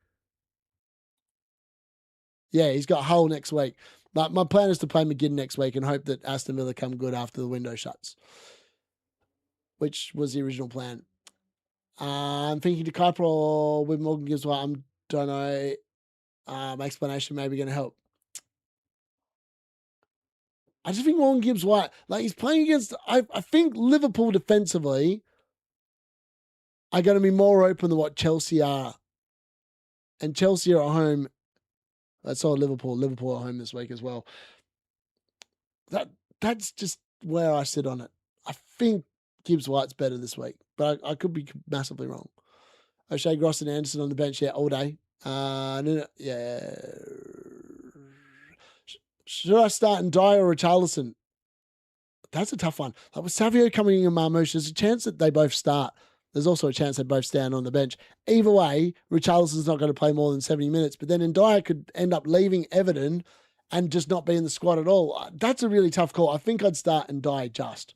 Yeah, he's got Hull next week. But my plan is to play McGinn next week and hope that Aston Villa come good after the window shuts, which was the original plan. I'm thinking to Kuiper with Morgan Gibbs White. I don't know. My explanation may be going to help. I just think Morgan Gibbs White, like, he's playing against, I think Liverpool defensively are going to be more open than what Chelsea are. And Chelsea are at home. I saw Liverpool at home this week as well. That's just where I sit on it. I think Gibbs White's better this week, but I could be massively wrong. O'Shea, Gross, and Anderson on the bench, yeah, all day. Yeah. Should I start in Dyer or Richarlison? That's a tough one. Like, with Savio coming in and Marmoush, there's a chance that they both start. There's also a chance they both stand on the bench. Either way, Richarlison's not going to play more than 70 minutes, but then Ndiaye could end up leaving Everton and just not be in the squad at all. That's a really tough call. I think I'd start Ndiaye just.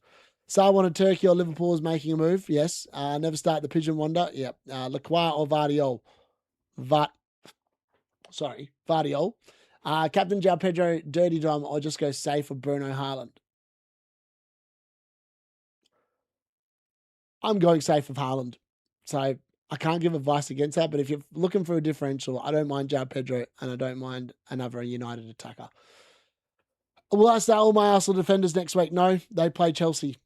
Sarr wanted Turkey or Liverpool is making a move. Yes. Never start the Pigeon Wonder. Yep. Lacroix or Vardiol. Vardiol. Captain João Pedro, Dirty Drum, or just go safe for Bruno Haaland. I'm going safe with Haaland. So I can't give advice against that, but if you're looking for a differential, I don't mind João Pedro and I don't mind another United attacker. Will I start all my Arsenal defenders next week? No, they play Chelsea.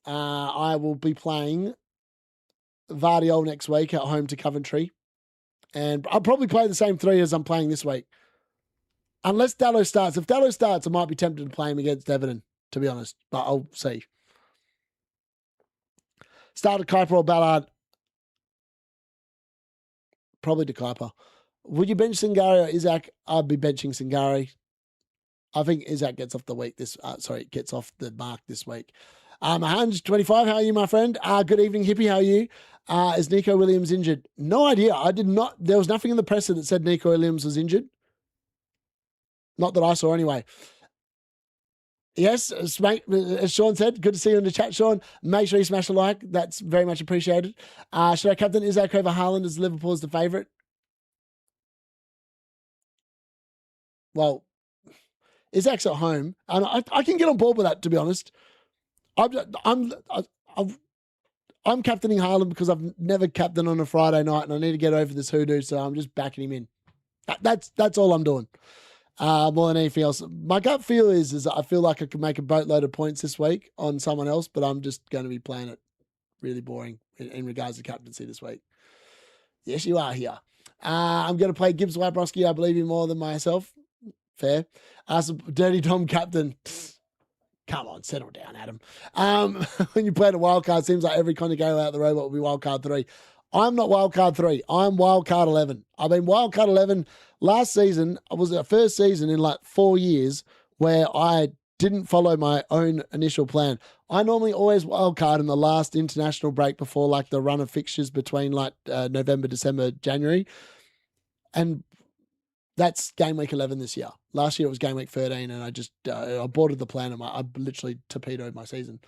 I will be playing Vardiol next week at home to Coventry. And I'll probably play the same 3 as I'm playing this week. Unless Dallo starts. If Dallo starts, I might be tempted to play him against Everton, to be honest. But I'll see. Start at Kuiper or Ballard. Probably to Kuiper. Would you bench Singari or Isaac? I'd be benching Singari. I think Isaac gets off gets off the mark this week. 125, how are you, my friend? Good evening, Hippie, how are you? Is Nico Williams injured? No idea. There was nothing in the presser that said Nico Williams was injured. Not that I saw anyway. Yes, as Sean said, good to see you in the chat, Sean. Make sure you smash a like. That's very much appreciated. Should I captain Isaac over Haaland as Liverpool as the favourite? Well, Isaac's at home, and I can get on board with that, to be honest. I'm captaining Haaland because I've never captained on a Friday night, and I need to get over this hoodoo, so I'm just backing him in. That's all I'm doing. more than anything else. My gut feel is I feel like I could make a boatload of points this week on someone else, but I'm just going to be playing it really boring in regards to captaincy this week. Yes, you are here. I'm going to play Gibbs White-Broski. I believe in more than myself. Fair. Dirty Tom captain. Come on, settle down, Adam. When you play the wildcard, seems like every kind of go out the robot will be wildcard 3. I'm not wildcard 3. I'm wildcard 11. I've been wildcard 11 last season. It was the first season in like 4 years where I didn't follow my own initial plan. I normally always wildcard in the last international break before like the run of fixtures between like November, December, January. And that's game week 11 this year. Last year it was game week 13 and I just aborted the plan and I literally torpedoed my season.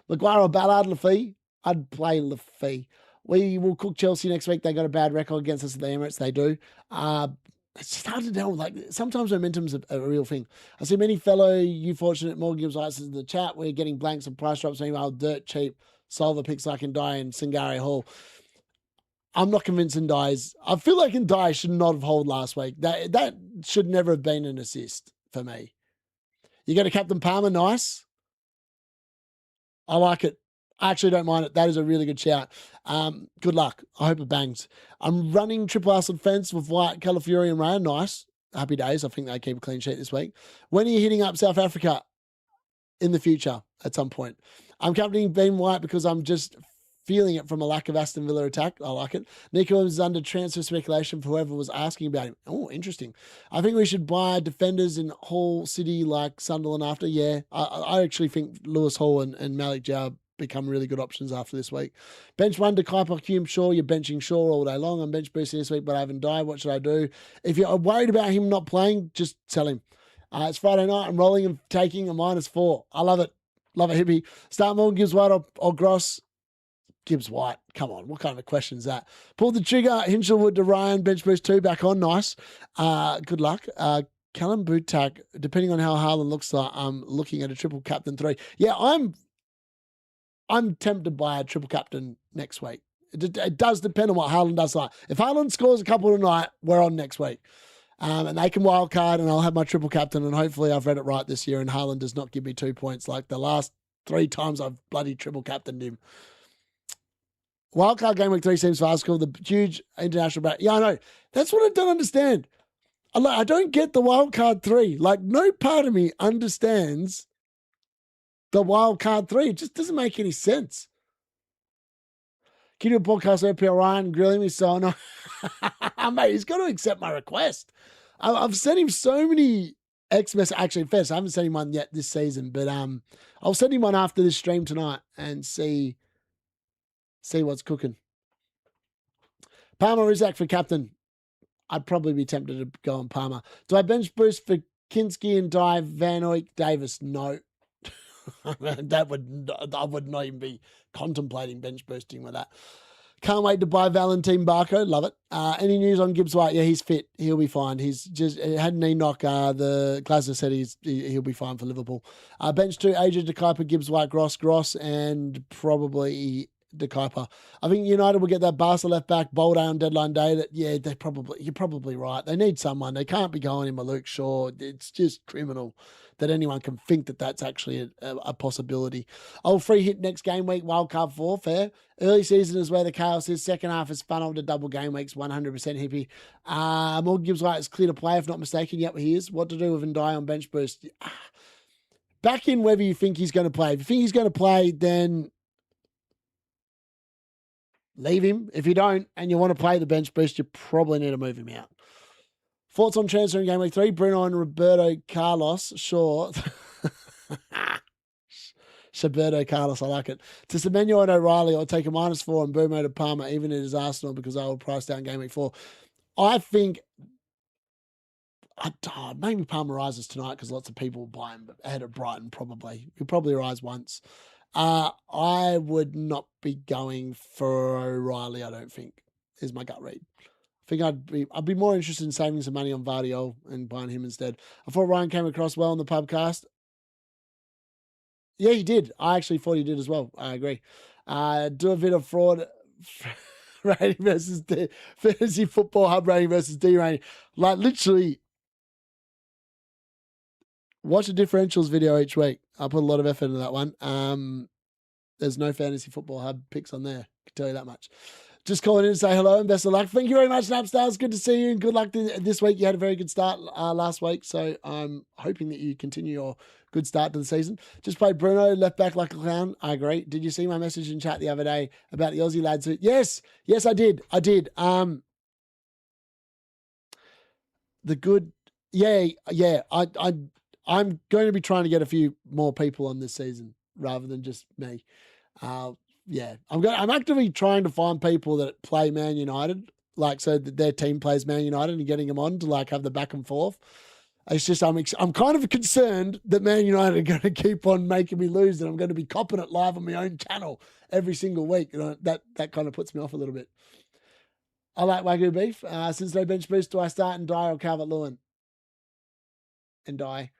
Maguire or Ballard, Lafay? I'd play Lafay. We will cook Chelsea next week. They got a bad record against us at the Emirates. They do. It's just hard to tell. Like sometimes momentum's a real thing. I see many fellow you fortunate Morgan Gibbs likes in the chat. We're getting blanks and price drops. Meanwhile, dirt cheap solver picks like Ndai and Singari Hall. I'm not convinced Ndai's. I feel like Ndai should not have hold last week. That should never have been an assist for me. You got a Captain Palmer, nice. I like it. I actually don't mind it. That is a really good shout. Good luck. I hope it bangs. I'm running triple Arsenal fence with White, Calafury and Ryan. Nice. Happy days. I think they keep a clean sheet this week. When are you hitting up South Africa? In the future, at some point. I'm captaining Ben White because I'm just feeling it from a lack of Aston Villa attack. I like it. Nico is under transfer speculation for whoever was asking about him. Oh, interesting. I think we should buy defenders in Hull City like Sunderland after. Yeah, I actually think Lewis Hall and Malik Jab become really good options after this week. Bench one to Kuiper, Hume, Shaw. You're benching Shaw all day long. I'm bench boosting this week, but I haven't died. What should I do? If you're worried about him not playing, just sell him. It's Friday night. I'm rolling and taking a -4. I love it. Love it, hippie. Start Morgan, Gibbs White or Gross. Gibbs White. Come on. What kind of a question is that? Pull the trigger. Hinchelwood to Ryan. Bench boost 2 back on. Nice. Good luck. Callum Bootak, depending on how Haaland looks like, I'm looking at a triple captain 3. Yeah, I'm tempted by a triple captain next week. It does depend on what Haaland does like. If Haaland scores a couple tonight, we're on next week. And they can wild card and I'll have my triple captain and hopefully I've read it right this year and Haaland does not give me 2 points like the last 3 times I've bloody triple captained him. Wildcard game week 3 seems farcical. The huge international break. Yeah, I know. That's what I don't understand. I don't get the wildcard 3. Like no part of me understands the wildcard 3. It just doesn't make any sense. Can you do a podcast with FPL Ryan grilling me? So no, mate, he's got to accept my request. I've sent him so many X-mess. Actually, first, I haven't sent him one yet this season, but I'll send him one after this stream tonight and see what's cooking. Palmer Rizak for captain. I'd probably be tempted to go on Palmer. Do I bench boost for Kinski and Dive Van Oyck Davis? No. I would not even be contemplating bench boosting with that. Can't wait to buy Valentin Barco. Love it. Any news on Gibbs White? Yeah, he's fit. He'll be fine. He's just had a knee knock. The Glasgow said he'll be fine for Liverpool. Bench 2, AJ De Kuiper, Gibbs White, Gross, and probably De Kuiper. I think United will get that Barca left back Bolday on deadline day. You're probably right. They need someone. They can't be going in with Luke Shaw. It's just criminal that anyone can think that that's actually a possibility. Free hit next game week, wildcard 4, fair. Early season is where the chaos is. Second half is funneled to double game weeks, 100% hippie. Morgan Gibbs White is clear to play, if not mistaken. Yep, he is. What to do with Ndai on bench boost? Back in whether you think he's going to play. If you think he's going to play, then leave him. If you don't, and you want to play the bench boost, you probably need to move him out. Thoughts on transfer in game week 3? Bruno and Roberto Carlos. Sure. Roberto Carlos, I like it. To Semenyo and O'Reilly, I'll take a -4 and Boomo to Palmer, even if it is Arsenal, because I will price down game week 4. I think maybe Palmer rises tonight because lots of people buy him ahead of Brighton, probably. He'll probably rise once. I would not be going for O'Reilly, I don't think, is my gut read. I think I'd be more interested in saving some money on Vardiol and buying him instead. I thought Ryan came across well on the podcast. Yeah, he did. I actually thought he did as well. I agree. Do a bit of fraud rating versus fantasy football hub rating versus D rating. Like literally, Watch a differentials video each week. I put a lot of effort into that one. There's no fantasy football hub picks on there. I can tell you that much. Just calling in to say hello and best of luck. Thank you very much, Napstars. Good to see you and good luck this week. You had a very good start last week, so I'm hoping that you continue your good start to the season. Just played Bruno, left back like a clown. I agree. Did you see my message in chat the other day about the Aussie lads? Yes, I did. The good, yeah. I'm going to be trying to get a few more people on this season rather than just me. I'm actively trying to find people that play Man United, like so that their team plays Man United and getting them on to like have the back and forth. It's just I'm kind of concerned that Man United are going to keep on making me lose, and I'm going to be copping it live on my own channel every single week. That kind of puts me off a little bit. I like Wagyu beef. Since no bench boost, do I start and die or Calvert-Lewin? And die.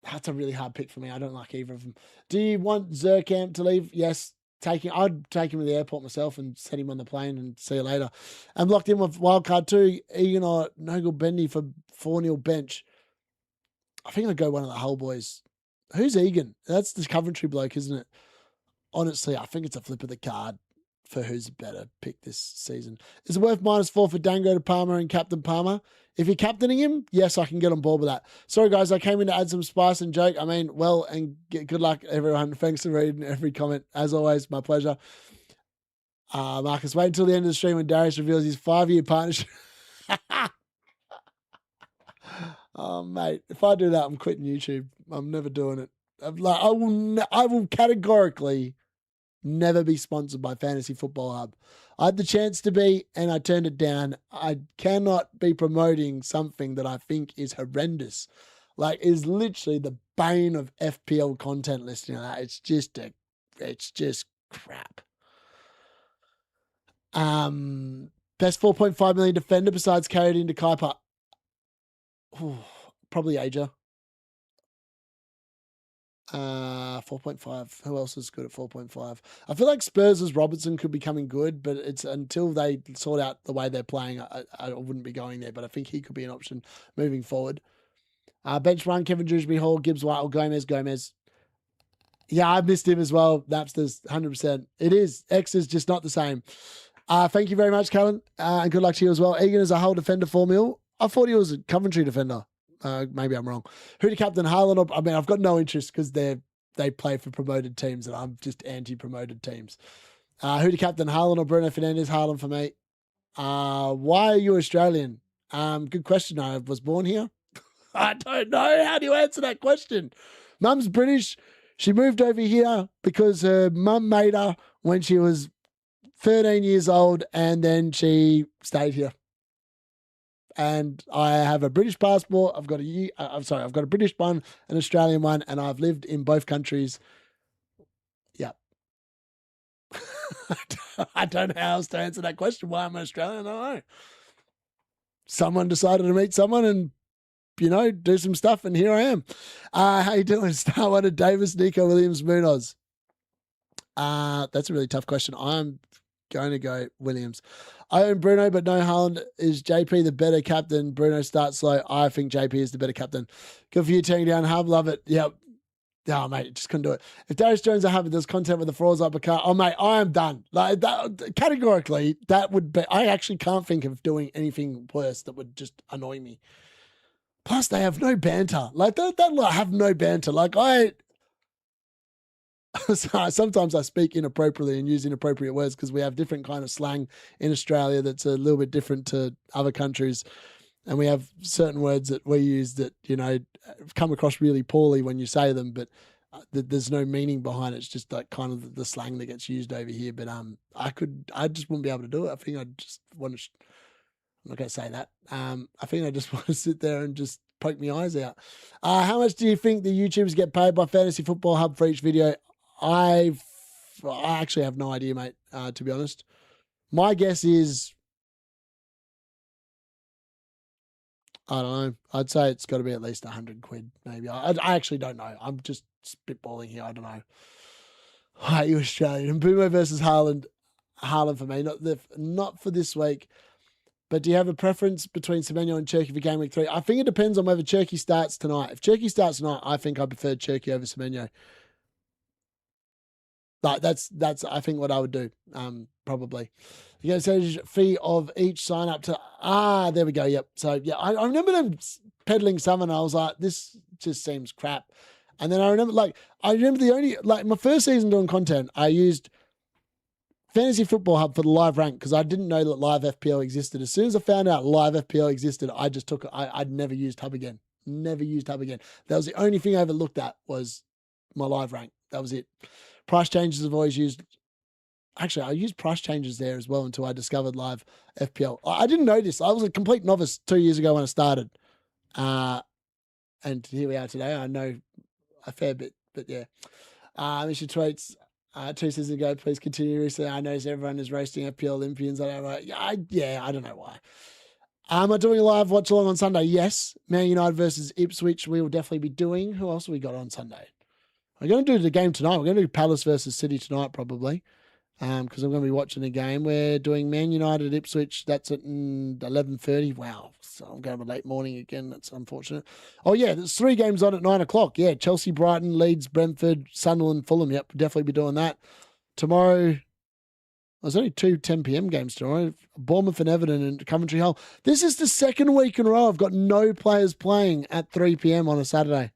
That's a really hard pick for me. I don't like either of them. Do you want Zerkamp to leave? Yes. I'd take him to the airport myself and set him on the plane and see you later. I'm locked in with wildcard 2. Egan or Nogel Bendy for 4-0 bench. I think I'd go one of the Hull boys. Who's Egan? That's the Coventry bloke, isn't it? Honestly, I think it's a flip of the card for who's a better pick this season. Is it worth -4 for Dango to Palmer and Captain Palmer? If you're captaining him, yes, I can get on board with that. Sorry, guys, I came in to add some spice and joke. I mean, well, and good luck, everyone. Thanks for reading every comment. As always, my pleasure. Marcus, wait until the end of the stream when Darius reveals his 5-year partnership. Oh, mate, if I do that, I'm quitting YouTube. I'm never doing it. I will categorically never be sponsored by Fantasy Football Hub. I had the chance to be, and I turned it down. I cannot be promoting something that I think is horrendous. Like, is literally the bane of FPL content listing. It's just crap. Best 4.5 million defender besides carried into Kuiper. Probably Aja. 4.5. Who else is good at 4.5? I feel like Spurs' Robertson could be coming good, but it's until they sort out the way they're playing, I wouldn't be going there, but I think he could be an option moving forward. Bench 1, Kevin Dewsbury Hall, Gibbs White, or Gomez. Yeah, I missed him as well. Napsters, 100%. It is. X is just not the same. Thank you very much, Callan, and good luck to you as well. Egan is a whole defender 4 mil. I thought he was a Coventry defender. Maybe I'm wrong. Who to captain, Haaland? I mean, I've got no interest because they play for promoted teams and I'm just anti-promoted teams. Who to captain, Haaland or Bruno Fernandes? Haaland for me. Why are you Australian? Good question. I was born here. I don't know. How do you answer that question? Mum's British. She moved over here because her mum made her when she was 13 years old, and then she stayed here. And I have a British passport. I've got a British one, an Australian one, and I've lived in both countries. Yeah. I don't know how else to answer that question. Why I'm an Australian, I don't know. Someone decided to meet someone and, do some stuff, and here I am. How you doing? Star one of Davis, Nico Williams, Munoz. That's a really tough question. I'm going to go Williams. I own Bruno, but no Haaland. Is JP the better captain? Bruno starts slow. I think JP is the better captain. Good for you tearing down Hub. Love it. Yep. Oh, mate, just couldn't do it. If Darius Jones are happy, there's content with the frauds like Bakar. Oh, mate, I am done. Like that, categorically, that would be. I actually can't think of doing anything worse that would just annoy me. Plus, they have no banter. Like they have no banter. Like sometimes I speak inappropriately and use inappropriate words because we have different kind of slang in Australia that's a little bit different to other countries. And we have certain words that we use that, come across really poorly when you say them, but there's no meaning behind it. It's just like kind of the slang that gets used over here. But I just wouldn't be able to do it. I think I just want to, I'm not going to say that. I think I just want to sit there and just poke my eyes out. How much do you think the YouTubers get paid by Fantasy Football Hub for each video? I actually have no idea, mate, to be honest. My guess is, I don't know. I'd say it's got to be at least 100 quid, maybe. I actually don't know. I'm just spitballing here. I don't know. Are you Australian? Boomo versus Haaland. Haaland for me. Not for this week. But do you have a preference between Semenyo and Cherky for game week 3? I think it depends on whether Cherky starts tonight. If Cherky starts tonight, I think I prefer Cherky over Semenyo. Like that's I think what I would do. Probably. You get a percentage fee of each sign up to there we go. Yep. So yeah, I remember them peddling some and I was like, this just seems crap. And then I remember my first season doing content, I used Fantasy Football Hub for the live rank because I didn't know that live FPL existed. As soon as I found out live FPL existed, I just took it. I'd never used Hub again. Never used Hub again. That was the only thing I ever looked at was my live rank. That was it. Price changes I've always used. Actually, I used price changes there as well until I discovered live FPL. I didn't know this. I was a complete novice 2 years ago when I started. And here we are today. I know a fair bit, but yeah. Mr. Tweets, 2 seasons ago, please continue recently. I notice everyone is roasting FPL Olympians. I don't know. I don't know why. Am I doing a live watch along on Sunday? Yes. Man United versus Ipswich, we will definitely be doing. Who else have we got on Sunday? We're going to do the game tonight. We're going to do Palace versus City tonight, probably. Because I'm going to be watching the game. We're doing Man United Ipswich. That's at 11:30. Wow. So I'm going to late morning again. That's unfortunate. Oh, yeah. There's 3 games on at 9 o'clock. Yeah. Chelsea, Brighton, Leeds, Brentford, Sunderland, Fulham. Yep. Definitely be doing that. Tomorrow, there's only 2 10 p.m. games tomorrow. Bournemouth and Everton and Coventry Hull. This is the second week in a row I've got no players playing at 3 p.m. on a Saturday.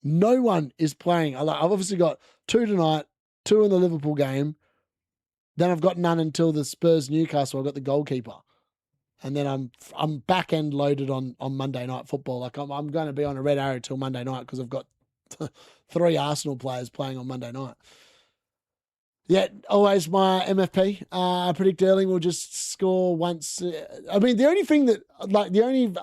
No one is playing. I've obviously got 2 tonight, 2 in the Liverpool game. Then I've got none until the Spurs Newcastle. I've got the goalkeeper. And then I'm back end loaded on Monday Night Football. Like I'm going to be on a red arrow till Monday night because I've got 3 Arsenal players playing on Monday night. Yeah, always my MFP. I predict Erling will just score once. I mean, the only thing that, like, the only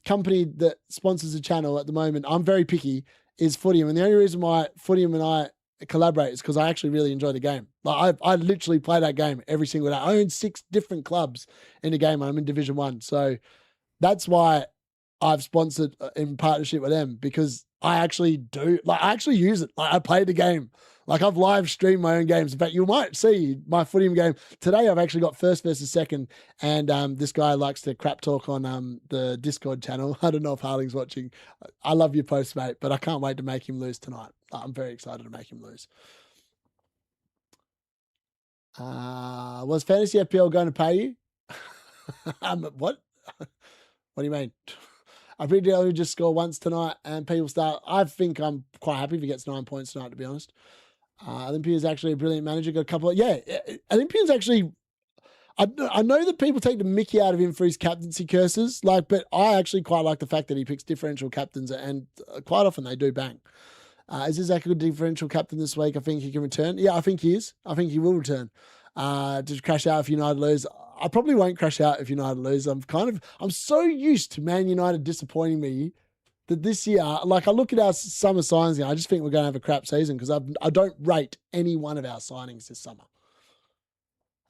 company that sponsors the channel at the moment, I'm very picky, is Footium. And the only reason why Footium and I collaborate is because I actually really enjoy the game. Like I literally play that game every single day. I own 6 different clubs in the game. I'm in Division 1. So that's why I've sponsored in partnership with them, because I actually use it. Like I play the game. Like I've live streamed my own games. In fact, you might see my Footium game. Today I've actually got first versus second, and this guy likes to crap talk on the Discord channel. I don't know if Harling's watching. I love your post, mate, but I can't wait to make him lose tonight. I'm very excited to make him lose. Was Fantasy FPL going to pay you? What? What do you mean? I predict he'll just score once tonight and people start. I think I'm quite happy if he gets 9 points tonight, to be honest. Olympia's actually a brilliant manager. Got a couple of, Olympia's actually, I know that people take the mickey out of him for his captaincy curses, but I actually quite like the fact that he picks differential captains, and quite often they do bang. Is this a good differential captain this week? I think he can return. Yeah, I think he is. I think he will return. Just crash out if United lose. I probably won't crash out if United lose. I'm so used to Man United disappointing me that this year, like I look at our summer signings, I just think we're going to have a crap season because I don't rate any one of our signings this summer.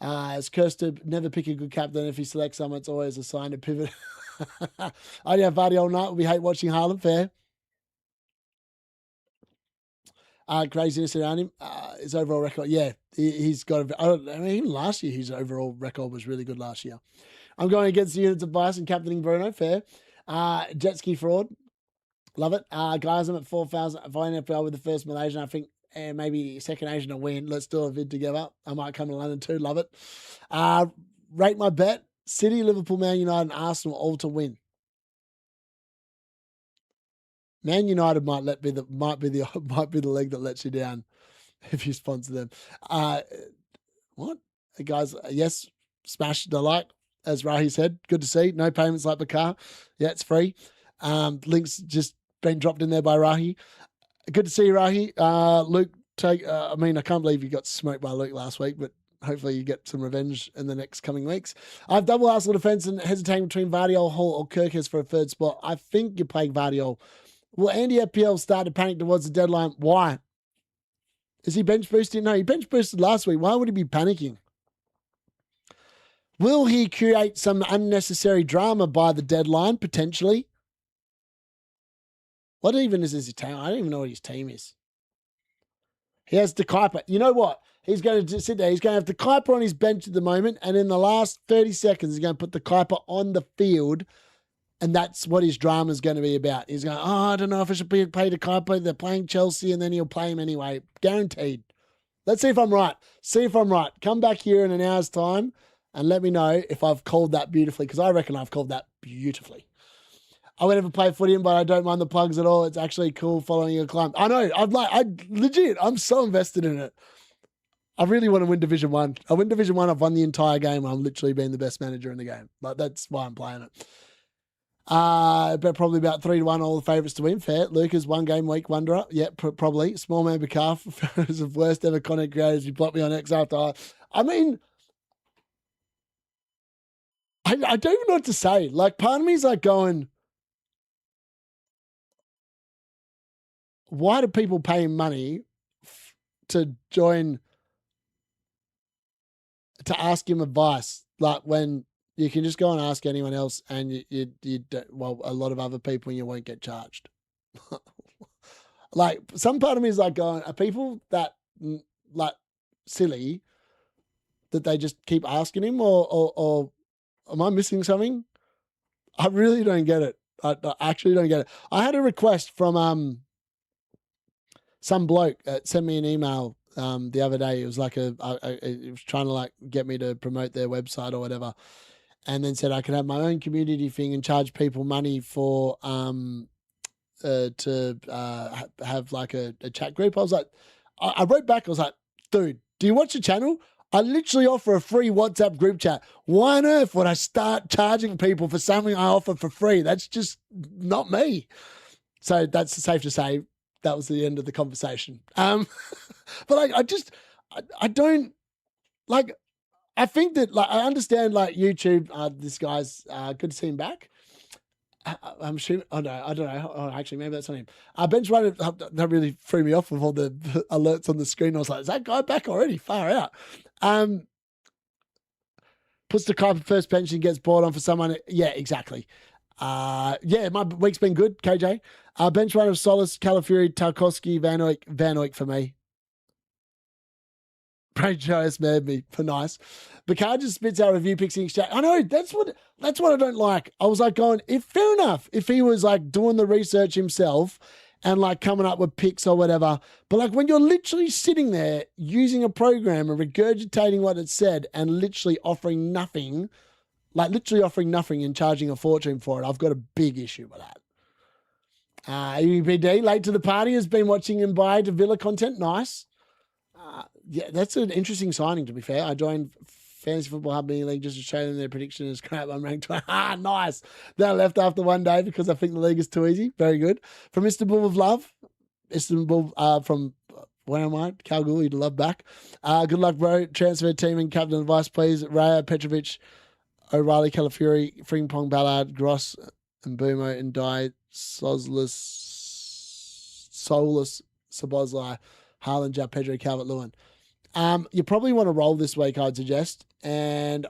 It's cursed to never pick a good captain. If he selects someone, it's always a sign to pivot. I do have Vardy all night. We hate watching Haaland. Fair. Craziness around him. His overall record, yeah, he's got. Even last year, his overall record was really good last year. I'm going against the unit's advice and captaining Bruno. Fair. Jet ski fraud. Love it. Guys, I'm at 4,000. If I end up with the first Malaysian, I think maybe second Asian to win. Let's do a vid together. I might come to London too. Love it. Rate my bet. City, Liverpool, Man United, and Arsenal all to win. Man United might be the leg that lets you down if you sponsor them. What? Guys, yes, smash the like, as Rahi said. Good to see. No payments like the car. Yeah, it's free. Links just been dropped in there by Rahi. Good to see you, Rahi. Luke, I can't believe you got smoked by Luke last week, but hopefully you get some revenge in the next coming weeks. I have double Arsenal defence and hesitating between Vardiol, Hall, or Kirkes for a third spot. I think you're playing Vardiol. Will Andy FPL start to panic towards the deadline? Why? Is he bench boosting? No, he bench boosted last week. Why would he be panicking? Will he create some unnecessary drama by the deadline, potentially? What even is his team? I don't even know what his team is. He has the Kuiper. You know what? He's going to sit there. He's going to have the Kuiper on his bench at the moment, and in the last 30 seconds, he's going to put the Kuiper on the field, and that's what his drama is going to be about. He's going, I don't know if I should pay the Kuiper. They're playing Chelsea, and then he'll play him anyway. Guaranteed. Let's see if I'm right. See if I'm right. Come back here in an hour's time and let me know if I've called that beautifully, because I reckon I've called that beautifully. I would never play footium, but I don't mind the plugs at all. It's actually cool following your climb. I know. I'm so invested in it. I really want to win Division 1. I win Division 1, I've won the entire game. I've literally been the best manager in the game. Like, that's why I'm playing it. But probably about 3-1, all the favourites to win. Fair. Lucas, one game week wonderer. Yeah, probably. Small man Bacaf is the worst ever content creators. You blocked me on X after. I mean, I don't even know what to say. Like, part of me is like going, why do people pay money to join, to ask him advice? Like, when you can just go and ask anyone else, and you don't, well, a lot of other people, and you won't get charged. Like, some part of me is like going, are people that like silly that they just keep asking him, or am I missing something? I really don't get it. I actually don't get it. I had a request from some bloke sent me an email the other day. It was like it was trying to like get me to promote their website or whatever, and then said I could have my own community thing and charge people money for to have like a chat group. I was like, I wrote back. I was like, dude, do you watch the channel? I literally offer a free WhatsApp group chat. Why on earth would I start charging people for something I offer for free? That's just not me. So that's safe to say that was the end of the conversation. But like, I don't like, I think that like, I understand like YouTube, this guy's good to see him back. I'm assuming, oh no, I don't know. Oh, actually, maybe that's not him. Bench runner, that really threw me off with all the alerts on the screen. I was like, is that guy back already? Far out. Puts the Kuiper first bench and gets brought on for someone. Yeah, exactly. Yeah, my week's been good, KJ. Bench runner of Solace, Calafiori, Tarkovsky, Van Oyck for me. Brain Joyce made me for nice. Bacard just spits out review picks in exchange. I know, that's what I don't like. I was like going, fair enough, if he was like doing the research himself and like coming up with picks or whatever. But like when you're literally sitting there using a program and regurgitating what it said and literally offering nothing, and charging a fortune for it, I've got a big issue with that. EBD, late to the party, has been watching him buy to Villa content. Nice. Yeah, that's an interesting signing, to be fair. I joined Fantasy Football Hub Mini League just to show them their prediction is crap. I'm ranked 20. Nice. They left after one day because I think the league is too easy. Very good. From Istanbul of Love. Istanbul from, where am I? Kalgoorlie to love back. Good luck, bro. Transfer team and captain advice, please. Raya, Petrovic, O'Reilly, Calafiori, Frimpong, Ballard, Gross, and Boomo, and Die, Solus, Sabozlai, Haaland, Jap, Pedro, Calvert-Lewin. You probably want to roll this week, I'd suggest, and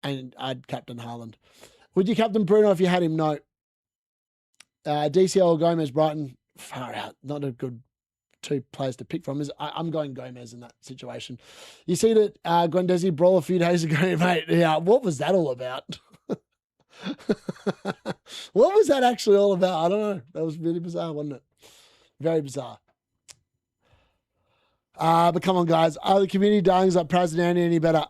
I'd captain Haaland. Would you captain Bruno if you had him? No. DCL or Gomez, Brighton, far out. Not a good two players to pick from. I'm going Gomez in that situation. You see that Guendesi brawl a few days ago, mate. Yeah, what was that all about? What was that actually all about? I don't know. That was really bizarre, wasn't it? Very bizarre. But come on, guys. Are the community darlings like Praz and Andy any better?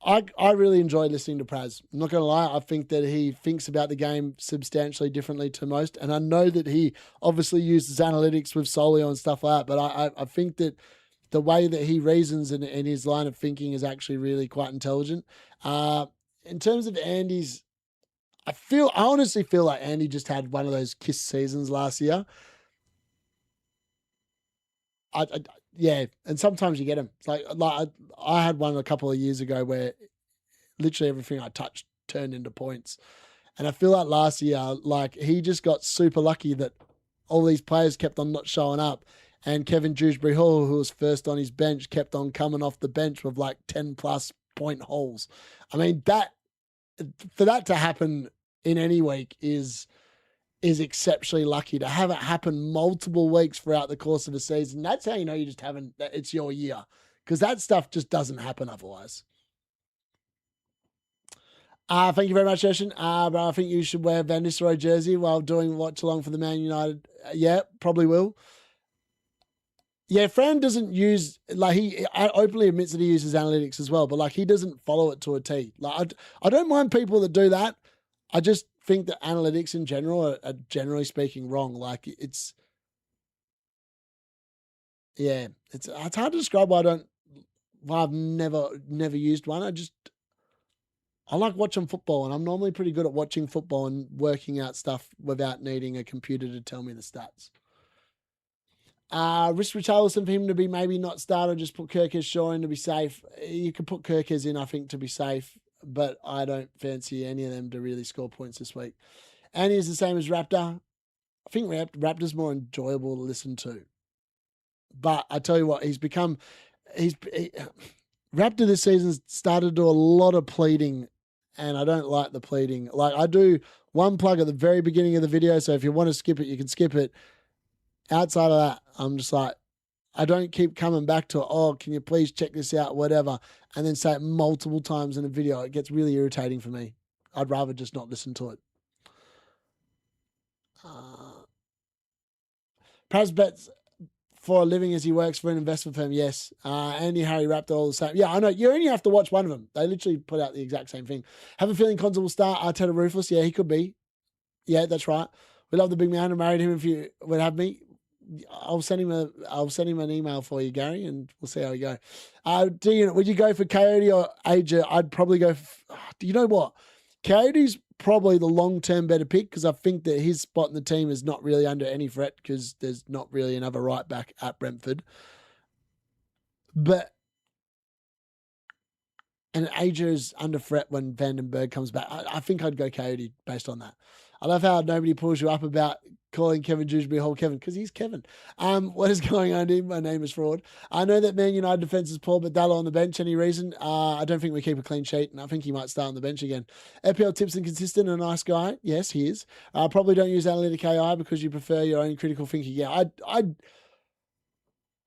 I really enjoy listening to Praz. I'm not going to lie. I think that he thinks about the game substantially differently to most. And I know that he obviously uses analytics with Solio and stuff like that. But I think that the way that he reasons in his line of thinking is actually really quite intelligent. In terms of Andy's, I honestly feel like Andy just had one of those kiss seasons last year. Yeah, and sometimes you get him. It's like I had one a couple of years ago where literally everything I touched turned into points. And I feel like last year, like he just got super lucky that all these players kept on not showing up. And Kevin Dewsbury Hall, who was first on his bench, kept on coming off the bench with like 10 plus point holes. I mean, that for that to happen in any week is exceptionally lucky. To have it happen multiple weeks throughout the course of a season, that's how you know you just haven't, it's your year, because that stuff just doesn't happen otherwise. Thank you very much, Session. But I think you should wear Van Nistelrooy jersey while doing watch along for the Man United. Yeah, probably will. Yeah, Fran doesn't use, like, he openly admits that he uses analytics as well, but like he doesn't follow it to a T. Like I don't mind people that do that. I just think that analytics in general are generally speaking wrong. Like it's hard to describe why I've never used one. I like watching football, and I'm normally pretty good at watching football and working out stuff without needing a computer to tell me the stats. Risk Richarlison for him to be maybe not start, or just put Kirkes Shaw in to be safe. You could put Kirkes in, I think, to be safe, but I don't fancy any of them to really score points this week. And he's the same as Raptor. I think Raptor's more enjoyable to listen to. But I tell you what, Raptor this season started to do a lot of pleading, and I don't like the pleading. Like, I do one plug at the very beginning of the video, so if you want to skip it, you can skip it. Outside of that, I'm just like, I don't keep coming back to, oh, can you please check this out, whatever, and then say it multiple times in a video. It gets really irritating for me. I'd rather just not listen to it. Praz bets for a living as he works for an investment firm. Yes. Andy, Harry, Raptor, all the same. Yeah, I know. You only have to watch one of them. They literally put out the exact same thing. Have a feeling Conza will start. Arteta ruthless. Yeah, he could be. Yeah, that's right. We love the big man. I married him if you would have me. I'll send him an email for you, Gary, and we'll see how we go. D-Unit, would you go for Coyote or Aja? I'd probably go do you know what? Coyote's probably the long-term better pick, because I think that his spot in the team is not really under any threat, because there's not really another right back at Brentford. And Aja is under threat when Vandenberg comes back. I think I'd go Coyote based on that. I love how nobody pulls you up about calling Kevin Dewsbury Hall Kevin, because he's Kevin. What is going on, dude? My name is Fraud. I know that Man United defence is poor, but Dallo on the bench, any reason? I don't think we keep a clean sheet, and I think he might start on the bench again. FPL tips and consistent, a nice guy. Yes, he is. Probably don't use analytic AI because you prefer your own critical thinking. Yeah,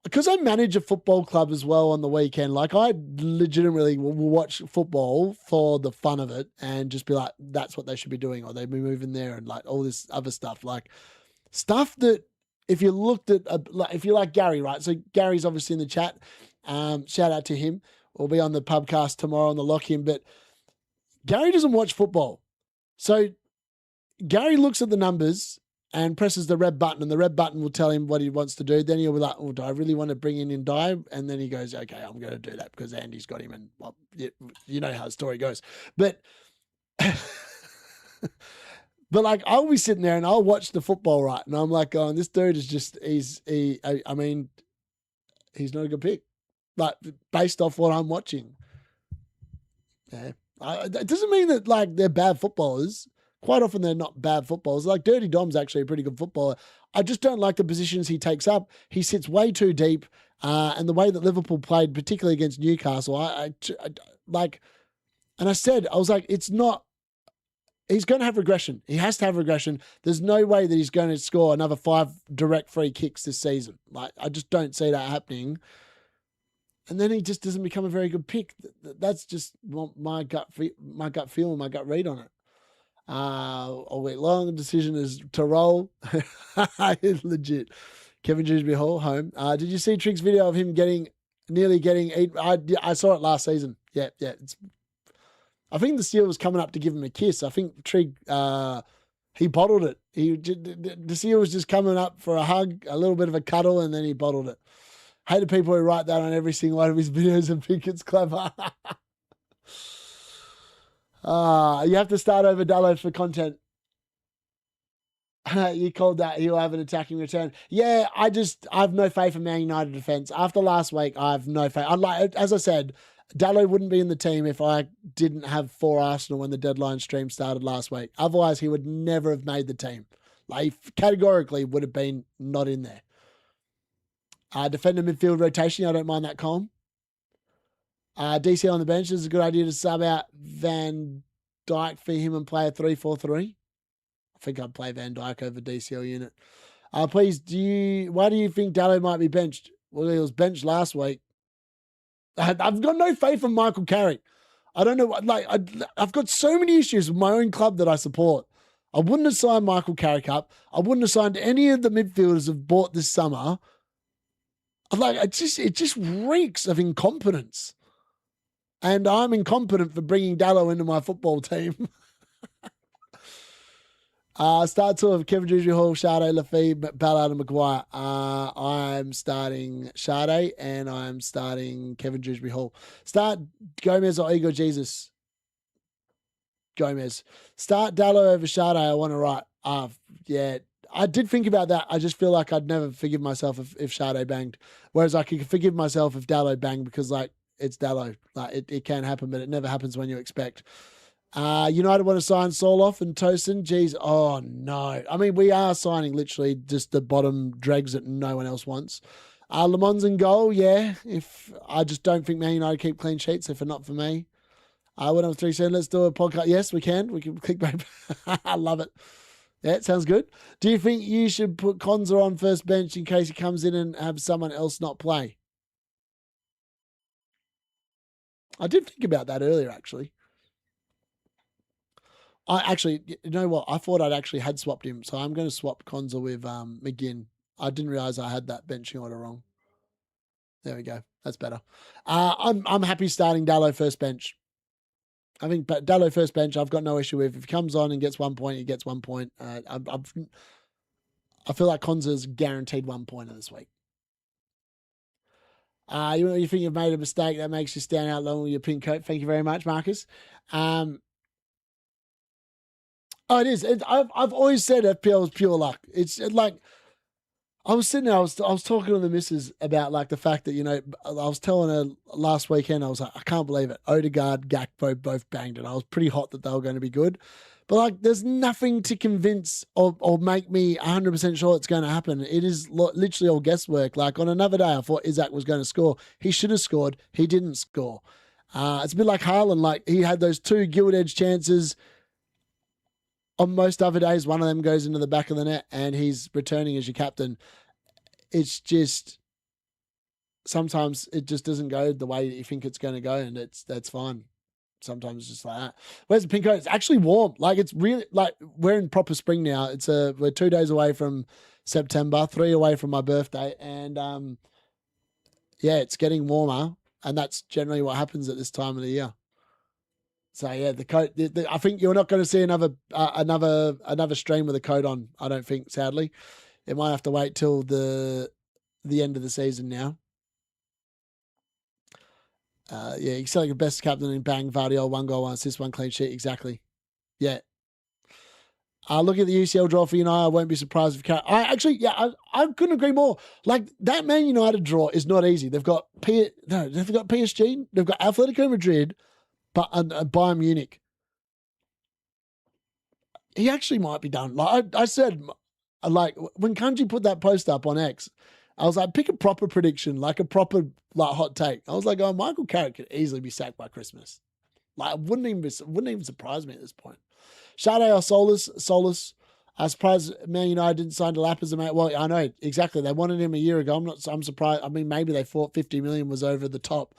because I manage a football club as well on the weekend, like I legitimately will watch football for the fun of it and just be like, that's what they should be doing, or they'd be moving there, and like all this other stuff, like stuff that if you looked at, if you like Gary, right? So Gary's obviously in the chat. Shout out to him. We'll be on the pubcast tomorrow on the lock-in, but Gary doesn't watch football. So Gary looks at the numbers and presses the red button, and the red button will tell him what he wants to do. Then he'll be like, oh, do I really want to bring in Dye? And then he goes, okay, I'm going to do that because Andy's got him, and well, you know how the story goes. But but like, I'll be sitting there and I'll watch the football, right? And I'm like, this dude is just, he's not a good pick. Like, based off what I'm watching. Yeah. It doesn't mean that like they're bad footballers. Quite often they're not bad footballers. Like Dirty Dom's actually a pretty good footballer. I just don't like the positions he takes up. He sits way too deep. And the way that Liverpool played, particularly against Newcastle, I like, and I was like, it's not, he's going to have regression. He has to have regression. There's no way that he's going to score another 5 direct free kicks this season. Like, I just don't see that happening. And then he just doesn't become a very good pick. That's just my gut feel and my gut read on it. All week long, the decision is to roll. Legit. Kevin Dewsbury Hall, home. Did you see Trig's video of him nearly getting eaten? I saw it last season. Yeah. I think the seal was coming up to give him a kiss. I think Trig, he bottled it. The seal was just coming up for a hug, a little bit of a cuddle, and then he bottled it. Hate the people who write that on every single one of his videos and think it's clever. You have to start over Dallo for content. You called that. He'll have an attacking return. Yeah, I have no faith in Man United defense. After last week, I have no faith. As I said, Dallo wouldn't be in the team if I didn't have 4 Arsenal when the deadline stream started last week. Otherwise, he would never have made the team. Like, categorically would have been not in there. Defender midfield rotation. I don't mind that, Colm. DC on the bench is a good idea to sub out Van Dijk for him and play a 3-4-3? I think I'd play Van Dijk over DCL unit. Please, why do you think Dallo might be benched? Well, he was benched last week. I've got no faith in Michael Carrick. I don't know what, I've got so many issues with my own club that I support. I wouldn't have signed Michael Carrick up. I wouldn't have signed any of the midfielders I've bought this summer. It just reeks of incompetence. And I'm incompetent for bringing Dallo into my football team. Start two of Kevin Dewsbury Hall, Sade, Lafayette, Ballard, and Maguire. I'm starting Sade and I'm starting Kevin Dewsbury Hall. Start Gomez or Igor Jesus. Gomez. Start Dallo over Sade. I want to write. Yeah, I did think about that. I just feel like I'd never forgive myself if Sade banged. Whereas I could forgive myself if Dallo banged because it's Dallo. It can happen, but it never happens when you expect. United want to sign Soloff and Tosin. Geez, oh no. I mean, we are signing literally just the bottom dregs that no one else wants. Le Mans in goal, yeah. If I just don't think Man United keep clean sheets, if not for me. We're on 3 soon. Let's do a podcast. Yes, we can. We can click back. I love it. Yeah, it sounds good. Do you think you should put Konza on first bench in case he comes in and have someone else not play? I did think about that earlier, actually. You know what? I thought I'd actually had swapped him, so I'm going to swap Konza with McGinn. I didn't realize I had that benching order wrong. There we go. That's better. I'm happy starting Dallo first bench. I think Dallo first bench, I've got no issue with. If he comes on and gets 1 point, he gets 1 point. I feel like Konza's guaranteed 1 pointer this week. You think you've made a mistake that makes you stand out long with your pink coat. Thank you very much, Marcus. Oh, it is. I've always said FPL is pure luck. It's like I was sitting there. I was talking to the missus about the fact that I was telling her last weekend. I was like, I can't believe it. Odegaard, Gakpo both banged it. I was pretty hot that they were going to be good, but there's nothing to convince or make me 100% sure it's going to happen. It is literally all guesswork. On another day, I thought Isaac was going to score. He should have scored. He didn't score. It's a bit like Haaland. He had those 2 gilt edge chances. On most other days, one of them goes into the back of the net and he's returning as your captain. It's just, sometimes it just doesn't go the way that you think it's going to go, and that's fine. Sometimes it's just like that. Where's the pink coat? It's actually warm. It's really, we're in proper spring now. We're 2 days away from September, 3 away from my birthday, and yeah, it's getting warmer, and that's generally what happens at this time of the year. So yeah, the coat. I think you're not going to see another stream with a coat on. I don't think, sadly, it might have to wait till the end of the season now. Yeah, you selling your best captain in bang Vardio, 1 goal, 1 assist, 1 clean sheet. Exactly. Yeah. Look at the UCL draw for United. I won't be surprised if I couldn't agree more. That Man United draw is not easy. They've got PSG. They've got Atletico Madrid. But Bayern Munich, he actually might be done. I said, when Kanji put that post up on X, I was like, pick a proper prediction, a proper hot take. I was like, oh, Michael Carrick could easily be sacked by Christmas. It wouldn't even surprise me at this point. Sade or Solus. I was surprised Man United didn't sign to Lap as a mate. Well, I know exactly. They wanted him a year ago. I'm surprised. I mean, maybe they thought 50 million was over the top.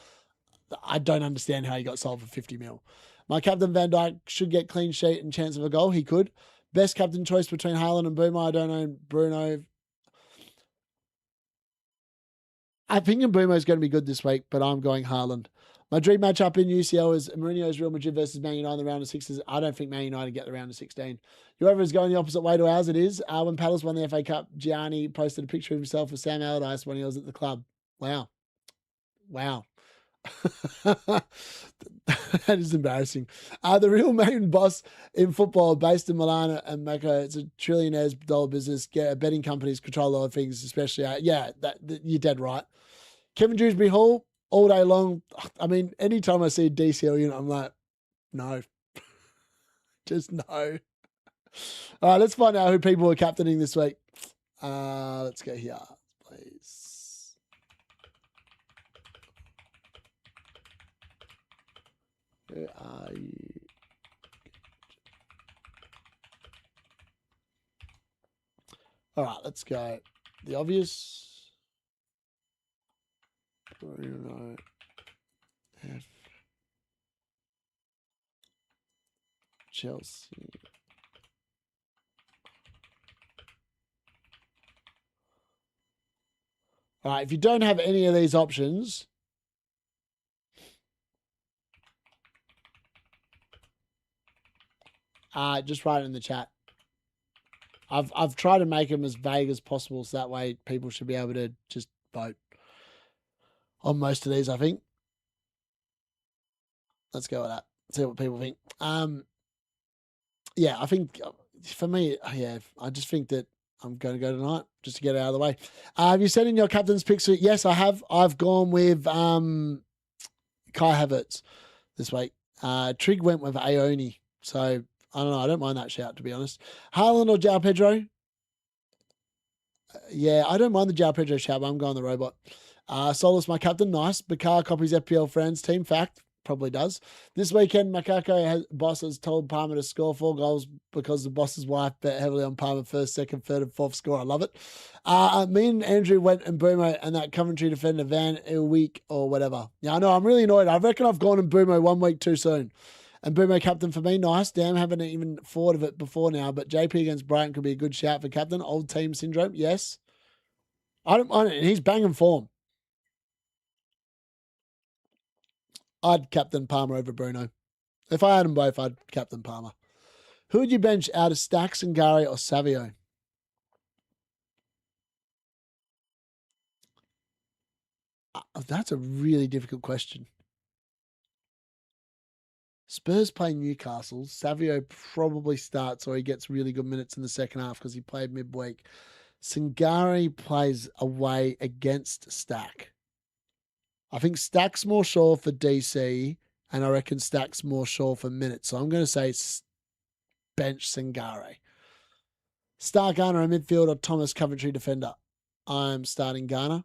I don't understand how he got sold for 50 mil. My captain Van Dijk should get clean sheet and chance of a goal. He could. Best captain choice between Haaland and Boomer. I don't know Bruno. I think Mbeumo is going to be good this week, but I'm going Haaland. My dream matchup in UCL is Mourinho's Real Madrid versus Man United in the round of 16. I don't think Man United get the round of 16. Whoever is going the opposite way to ours, it is. When Palace won the FA Cup, Gianni posted a picture of himself with Sam Allardyce when he was at the club. Wow. That is embarrassing. The real main boss in football, based in Milan and Mecca, it's a trillionaires dollar business. Betting companies control a lot of things, especially. That you're dead right. Kevin Dewsbury Hall all day long. I mean, anytime I see DCL unit, I'm like, no, just no. All right, let's find out who people are captaining this week. Let's go here, please. Who are you All right, let's go. The obvious. Bruno. F. Chelsea. All right, if you don't have any of these options, just write it in the chat. I've tried to make them as vague as possible, so that way people should be able to just vote on most of these, I think. Let's go with that. See what people think. Yeah, I think for me, yeah, I just think that I'm going to go tonight just to get it out of the way. Have you said in your captain's picks? Yes, I have. I've gone with Kai Havertz this week. Trig went with Aoni. So, I don't know. I don't mind that shout, to be honest. Haaland or João Pedro? Yeah, I don't mind the João Pedro shout, but I'm going the robot. Solus, my captain. Nice. Bakar copies FPL friends. Team fact. Probably does. This weekend, boss has told Palmer to score 4 goals because the boss's wife bet heavily on Palmer first, second, third, and fourth score. I love it. Me and Andrew went and Boomo and that Coventry defender Van Week or whatever. Yeah, I know. I'm really annoyed. I reckon I've gone and Boomo 1 week too soon. And Boomo captain for me. Nice. Damn, haven't even thought of it before now. But JP against Brighton could be a good shout for captain. Old team syndrome. Yes. I don't mind it. He's banging form. I'd captain Palmer over Bruno. If I had them both, I'd captain Palmer. Who would you bench out of Stacks and Gary or Savio? That's a really difficult question. Spurs play Newcastle. Savio probably starts or he gets really good minutes in the second half because he played midweek. Singari plays away against Stack. I think Stack's more sure for DC, and I reckon Stack's more sure for minutes. So I'm going to say bench Singare. Start Garner in midfield or Thomas Coventry defender. I'm starting Garner.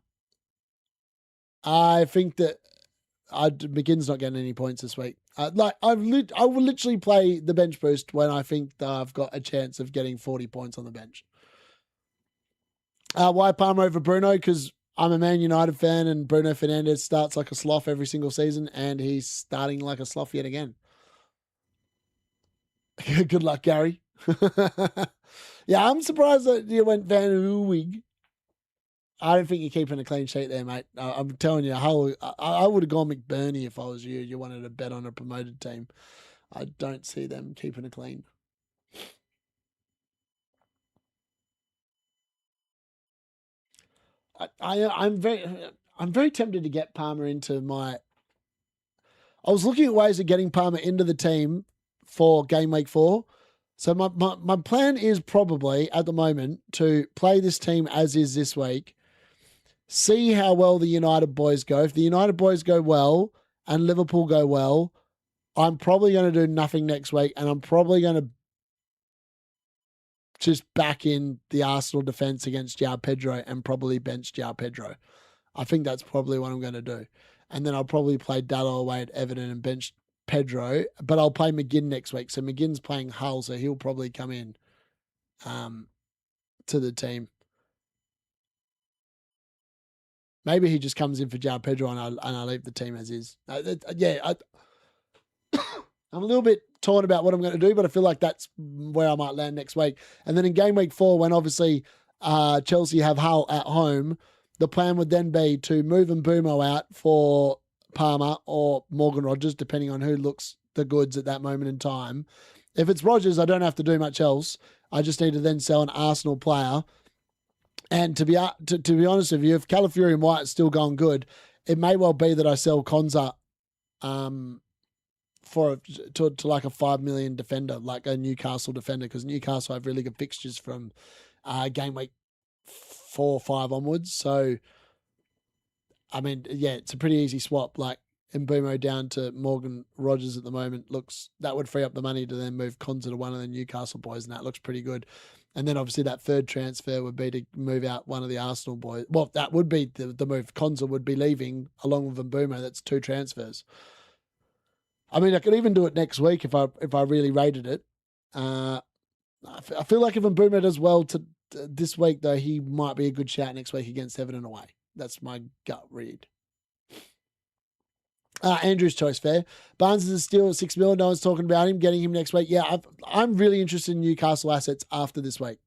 I think that McGinn's not getting any points this week. I will literally play the bench boost when I think that I've got a chance of getting 40 points on the bench. Why Palmer over Bruno? Because I'm a Man United fan and Bruno Fernandes starts like a sloth every single season and he's starting like a sloth yet again. Good luck, Gary. Yeah, I'm surprised that you went Van Uwig. I don't think you're keeping a clean sheet there, mate. I'm telling you, I would have gone McBurney if I was you. You wanted to bet on a promoted team. I don't see them keeping a clean. I'm very tempted to get Palmer into my. I was looking at ways of getting Palmer into the team for game week 4. So my plan is probably at the moment to play this team as is this week, see how well the United boys go. If the United boys go well and Liverpool go well, I'm probably going to do nothing next week and I'm probably going to just back in the Arsenal defence against João Pedro and probably bench João Pedro. I think that's probably what I'm going to do. And then I'll probably play Dallo away at Everton and bench Pedro, but I'll play McGinn next week. So McGinn's playing Hull, so he'll probably come in to the team. Maybe he just comes in for João Pedro and I leave the team as is. I'm a little bit torn about what I'm going to do, but I feel like that's where I might land next week. And then in game week 4, when obviously Chelsea have Hull at home, the plan would then be to move Mbumo out for Palmer or Morgan Rogers, depending on who looks the goods at that moment in time. If it's Rogers, I don't have to do much else. I just need to then sell an Arsenal player. And to be honest with you, if Calafiori and White is still going good, it may well be that I sell Konza to like a 5 million defender, like a Newcastle defender, because Newcastle have really good fixtures from game week 4 or 5 onwards. So, I mean, yeah, it's a pretty easy swap. Like Mbumo down to Morgan Rogers at the moment that would free up the money to then move Konza to one of the Newcastle boys, and that looks pretty good. And then obviously that third transfer would be to move out one of the Arsenal boys. Well, that would be the move. Konza would be leaving along with Mbumo. That's 2 transfers. I mean, I could even do it next week if I really rated it. I feel like if Mbumo does well this week, though, he might be a good shout next week against Everton away. That's my gut read. Andrew's choice, fair. Barnes is still at 6 million. No one's talking about him. Getting him next week. Yeah, I'm really interested in Newcastle assets after this week.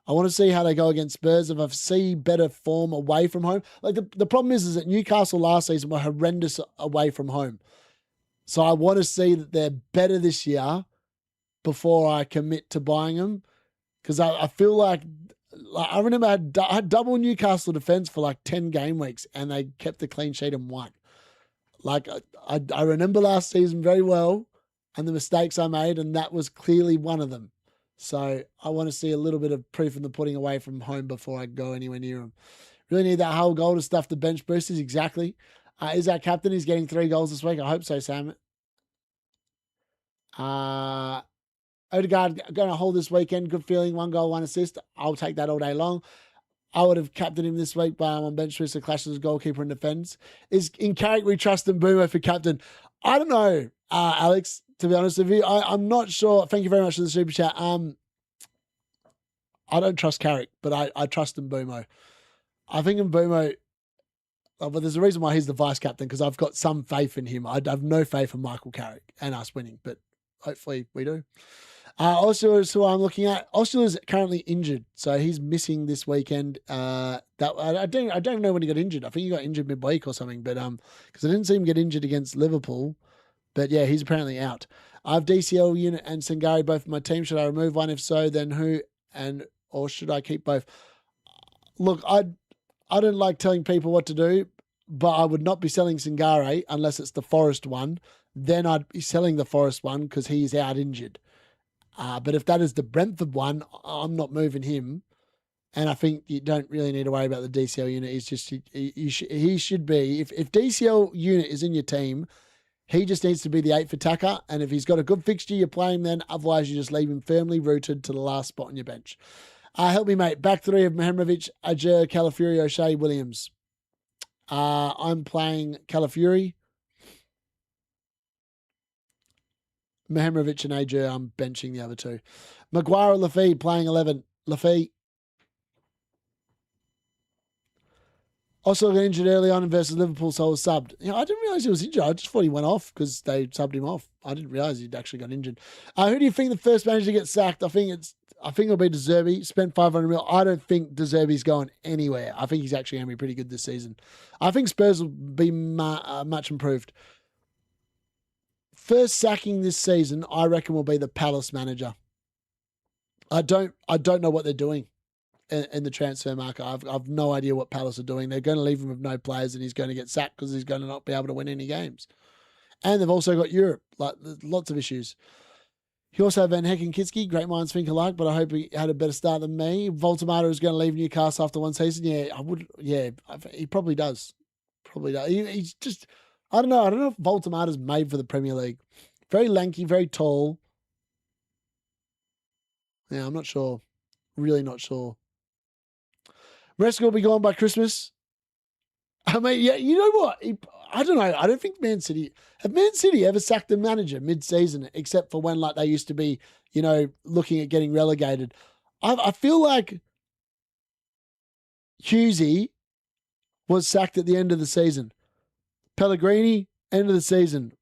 I want to see how they go against Spurs. If I see better form away from home. Like the problem is that Newcastle last season were horrendous away from home. So I want to see that they're better this year before I commit to buying them. Because I feel like I remember I had double Newcastle defense for like 10 game weeks and they kept the clean sheet and won. Like I remember last season very well and the mistakes I made, and that was clearly one of them. So I want to see a little bit of proof in the pudding away from home before I go anywhere near them. Really need that whole goal to stuff the bench boosters. Exactly. Is our captain? He's getting 3 goals this week. I hope so, Sam. Odegaard going to hold this weekend. Good feeling. 1 goal, 1 assist. I'll take that all day long. I would have captained him this week, but I'm on bench booster, clashes with goalkeeper and defence. Is in Carrick we trust and Boomer for captain? I don't know, Alex, to be honest with you. I'm not sure. Thank you very much for the super chat. I don't trust Carrick, but I trust Mbumo. I think Mbumo, but there's a reason why he's the vice captain, because I've got some faith in him. I have no faith in Michael Carrick and us winning, but hopefully we do. Osula is who I'm looking at. Osula is currently injured, so he's missing this weekend. I don't know when he got injured. I think he got injured midweek or something, but because I didn't see him get injured against Liverpool. But yeah, he's apparently out. I have DCL Unit and Sangari both in my team. Should I remove one? If so, then who? Or should I keep both? Look, I don't like telling people what to do, but I would not be selling Sangare unless it's the Forest one. Then I'd be selling the Forest one because he's out injured. But if that is the Brentford one, I'm not moving him. And I think you don't really need to worry about the DCL Unit. He's just he should be. If DCL Unit is in your team, he just needs to be the 8th attacker. And if he's got a good fixture, you play him then. Otherwise, you just leave him firmly rooted to the last spot on your bench. Help me, mate. Back 3 of Mehramovic, Ajer, Calafiori, O'Shea, Williams. I'm playing Calafiori. Mehramovic and Ajer, I'm benching the other 2. Maguire or Lafay playing 11. Lafay. Also got injured early on versus Liverpool, so I was subbed. I didn't realise he was injured. I just thought he went off because they subbed him off. I didn't realise he'd actually got injured. Who do you think the first manager to get sacked? I think it'll be De Zerbi. Spent 500 mil. I don't think De Zerbi's going anywhere. I think he's actually going to be pretty good this season. I think Spurs will be much improved. First sacking this season, I reckon, will be the Palace manager. I don't know what they're doing in the transfer market. I've no idea what Palace are doing. They're going to leave him with no players, and he's going to get sacked because he's going to not be able to win any games. And they've also got Europe. Like, there's lots of issues. He also had Van Heck and Kitski. Great minds think alike, but I hope he had a better start than me. Voltemata is going to leave Newcastle after 1 season. He probably does. He's just... I don't know. I don't know if Voltemata's made for the Premier League. Very lanky, very tall. Yeah, I'm not sure. Really not sure. Maresca will be gone by Christmas. I mean, yeah, you know what? I don't know. I don't think Man City... Have Man City ever sacked a manager mid-season, except for when like they used to be, looking at getting relegated? I feel like Hughesy was sacked at the end of the season. Pellegrini, end of the season.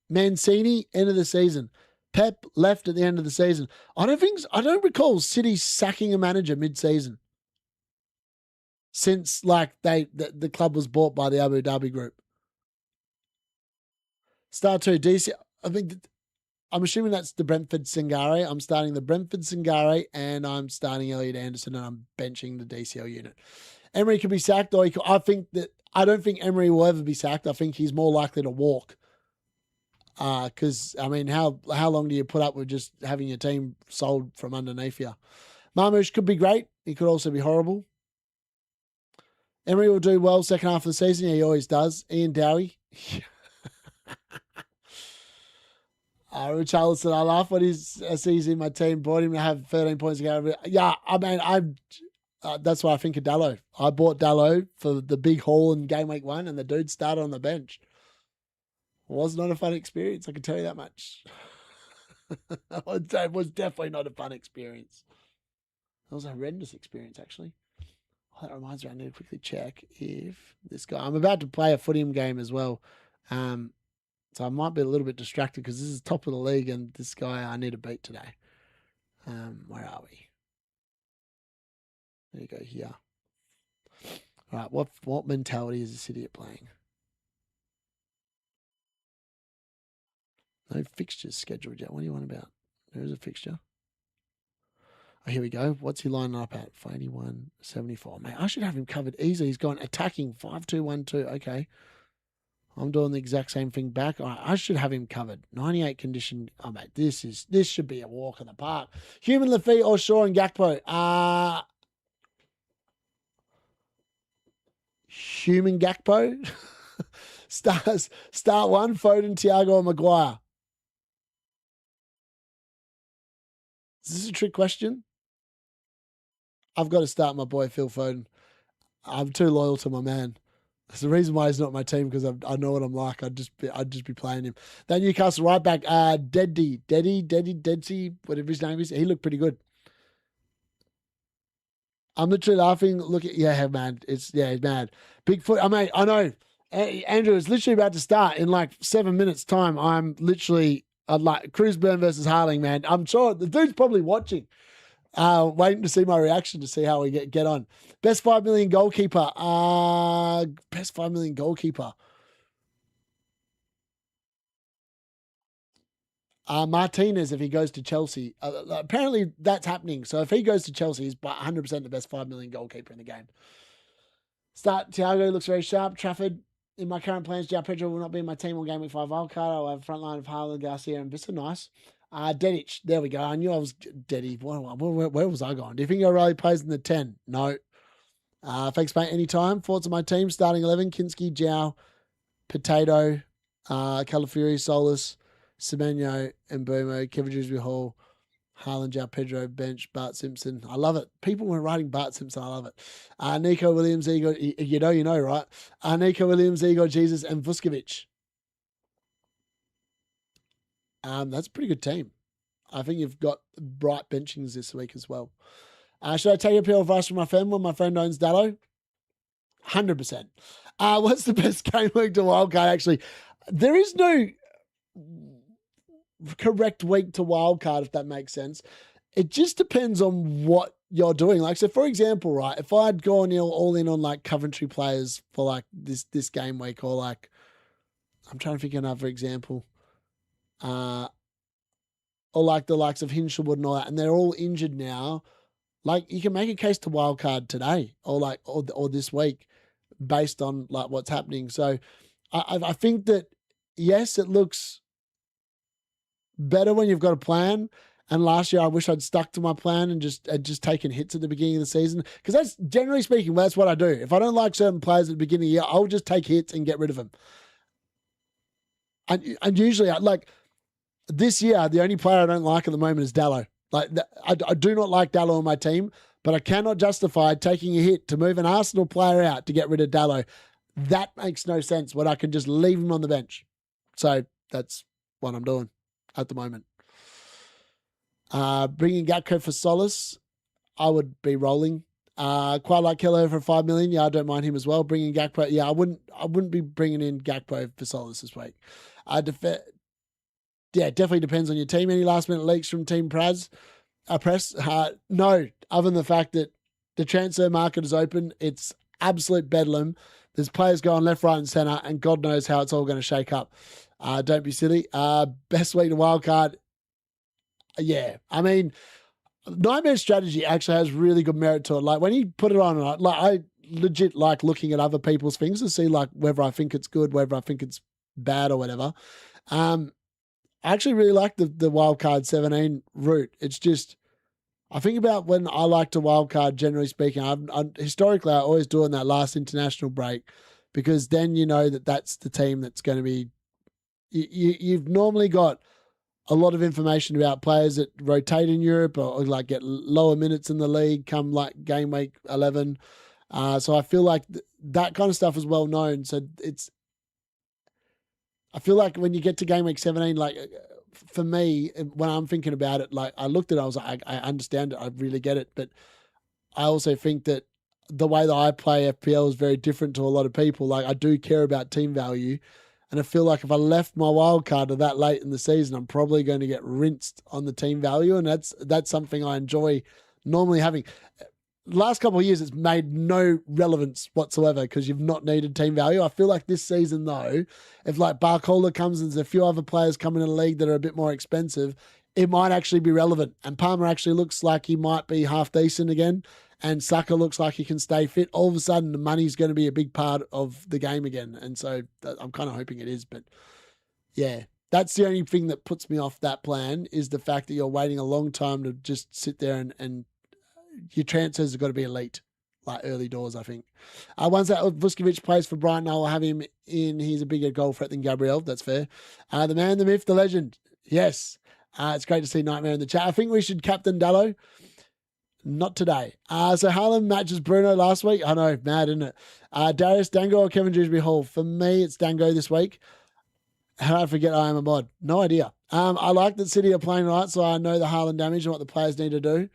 Mancini, end of the season. Pep left at the end of the season. I don't recall City sacking a manager mid-season since like the club was bought by the Abu Dhabi group. Start 2 DC. I'm assuming that's the Brentford Sangare. I'm starting the Brentford Sangare and I'm starting Elliot Anderson and I'm benching the DCL Unit. Emery could be sacked, or I don't think Emery will ever be sacked. I think he's more likely to walk. Because I mean, how long do you put up with just having your team sold from underneath you? Marmoush could be great. He could also be horrible. Emery will do well second half of the season. Yeah, he always does. Ian Dowie. Richarlison, I laugh when I see he's in my team. Brought him to have 13 points ago. Yeah, I mean, that's why I think of Dallo. I bought Dallo for the big haul in game week 1, and the dude started on the bench. Was not a fun experience, I can tell you that much. It was definitely not a fun experience. It was a horrendous experience, actually. Oh, that reminds me, I need to quickly check if this guy. I'm about to play a footium game as well. So I might be a little bit distracted because this is top of the league and this guy I need to beat today. Where are we? There you go, here. All right, what mentality is this idiot playing? No fixtures scheduled yet. What do you want about? There is a fixture. Oh, here we go. What's he lining up at? 81, 74. Mate, I should have him covered easily. He's gone attacking 5-2-1-2. Okay. I'm doing the exact same thing back. All right, I should have him covered. 98 condition. Oh, mate, this should be a walk in the park. Human Lafitte or Shaw and Gakpo. Human Gakpo. Start one, Foden, Thiago, or Maguire. Is this a trick question? I've got to start my boy Phil Foden. I'm too loyal to my man. That's the reason why he's not my team, because I know what I'm like. I'd just be playing him. That Newcastle right back, Dedsy, whatever his name is. He looked pretty good. I'm literally laughing. Look at man. He's mad. Bigfoot. I know. Andrew is literally about to start in like 7 minutes time. I'm literally like Cruzburn versus Haaland, man. I'm sure the dude's probably watching. Waiting to see my reaction to see how we get on. Best 5 million goalkeeper. Best 5 million goalkeeper. Martinez, if he goes to Chelsea. Apparently that's happening. So if he goes to Chelsea, he's 100% the best 5 million goalkeeper in the game. Start, Thiago looks very sharp. Trafford, in my current plans, João Pedro will not be in my team on Game Week 5 wildcard. I'll have a front line of Haaland, Garcia, and Vista. Nice. Dedic, there we go. I knew I was Deddy. Where was I going? Do you think O'Reilly plays in the 10? No. Thanks, mate. Anytime. Thoughts on my team. Starting 11, Kinski, Jow, Potato, Calafiori, Solus, Semenyo, Mbumo, Kevin Dewsbury Hall, Haaland, João Pedro, bench, Bart Simpson. I love it. People were writing Bart Simpson. I love it. Nico Williams, Igor, you know, right? Nico Williams, Igor Jesus, and Vuskovic. That's a pretty good team. I think you've got bright benchings this week as well. Should I take a pill advice from my friend when my friend owns Dallo? 100%. What's the best game week to wildcard? Actually, there is no correct week to wildcard, if that makes sense. It just depends on what you're doing. Like, so for example, right, if I'd gone all in on like Coventry players for like this game week, or like, I'm trying to think of another example. Or like the likes of Hinshelwood and all that, and they're all injured now. Like, you can make a case to wildcard today, or this week, based on like what's happening. So, I think that yes, it looks better when you've got a plan. And last year, I wish I'd stuck to my plan and just taken hits at the beginning of the season, because that's generally speaking, that's what I do. If I don't like certain players at the beginning of the year, I'll just take hits and get rid of them. And usually, this year, the only player I don't like at the moment is Dallo. Like, I do not like Dallo on my team, but I cannot justify taking a hit to move an Arsenal player out to get rid of Dallo. That makes no sense when I can just leave him on the bench. So that's what I'm doing at the moment. Bringing Gakpo for solace, I would be rolling. Quite like Kello for 5 million. Yeah, I don't mind him as well. Bringing Gakpo, yeah, I wouldn't be bringing in Gakpo for solace this week. Yeah, it definitely depends on your team. Any last minute leaks from Team Press? No, other than the fact that the transfer market is open. It's absolute bedlam. There's players going left, right, and centre, and God knows how it's all going to shake up. Don't be silly. Best week to wildcard. Yeah, I mean, Nightmare Strategy actually has really good merit to it. Like, when you put it on, like, I legit like looking at other people's things to see like whether I think it's good, whether I think it's bad or whatever. I actually really like the wildcard 17 route. It's just, I think about when I like to wildcard, generally speaking, historically, I always do on that last international break, because then you know that that's the team that's going to be, you've normally got a lot of information about players that rotate in Europe, or like get lower minutes in the league come like game week 11. So I feel like that kind of stuff is well known. So I feel like when you get to game week 17, like for me, when I'm thinking about it, like I looked at it, I was like, I understand it. I really get it. But I also think that the way that I play FPL is very different to a lot of people. Like I do care about team value. And I feel like if I left my wild card to that late in the season, I'm probably going to get rinsed on the team value. And that's something I enjoy normally having. Last couple of years, it's made no relevance whatsoever because you've not needed team value. I feel like this season, though, if like Barcola comes and there's a few other players coming in the league that are a bit more expensive, it might actually be relevant. And Palmer actually looks like he might be half decent again. And Saka looks like he can stay fit. All of a sudden, the money's going to be a big part of the game again. And so I'm kind of hoping it is. But yeah, that's the only thing that puts me off that plan is the fact that you're waiting a long time to just sit there and your transfers have got to be elite, like early doors, I think. Once that Vuskovic plays for Brighton, I will have him in. He's a bigger goal threat than Gabriel. That's fair. The man, the myth, the legend. Yes. It's great to see Nightmare in the chat. I think we should captain Dallo. Not today. So Haaland matches Bruno last week. I know, mad, isn't it? Darius, Dango or Kevin Dewsbury Hall? For me, it's Dango this week. How did I forget I am a mod? No idea. I like that City are playing right, so I know the Haaland damage and what the players need to do.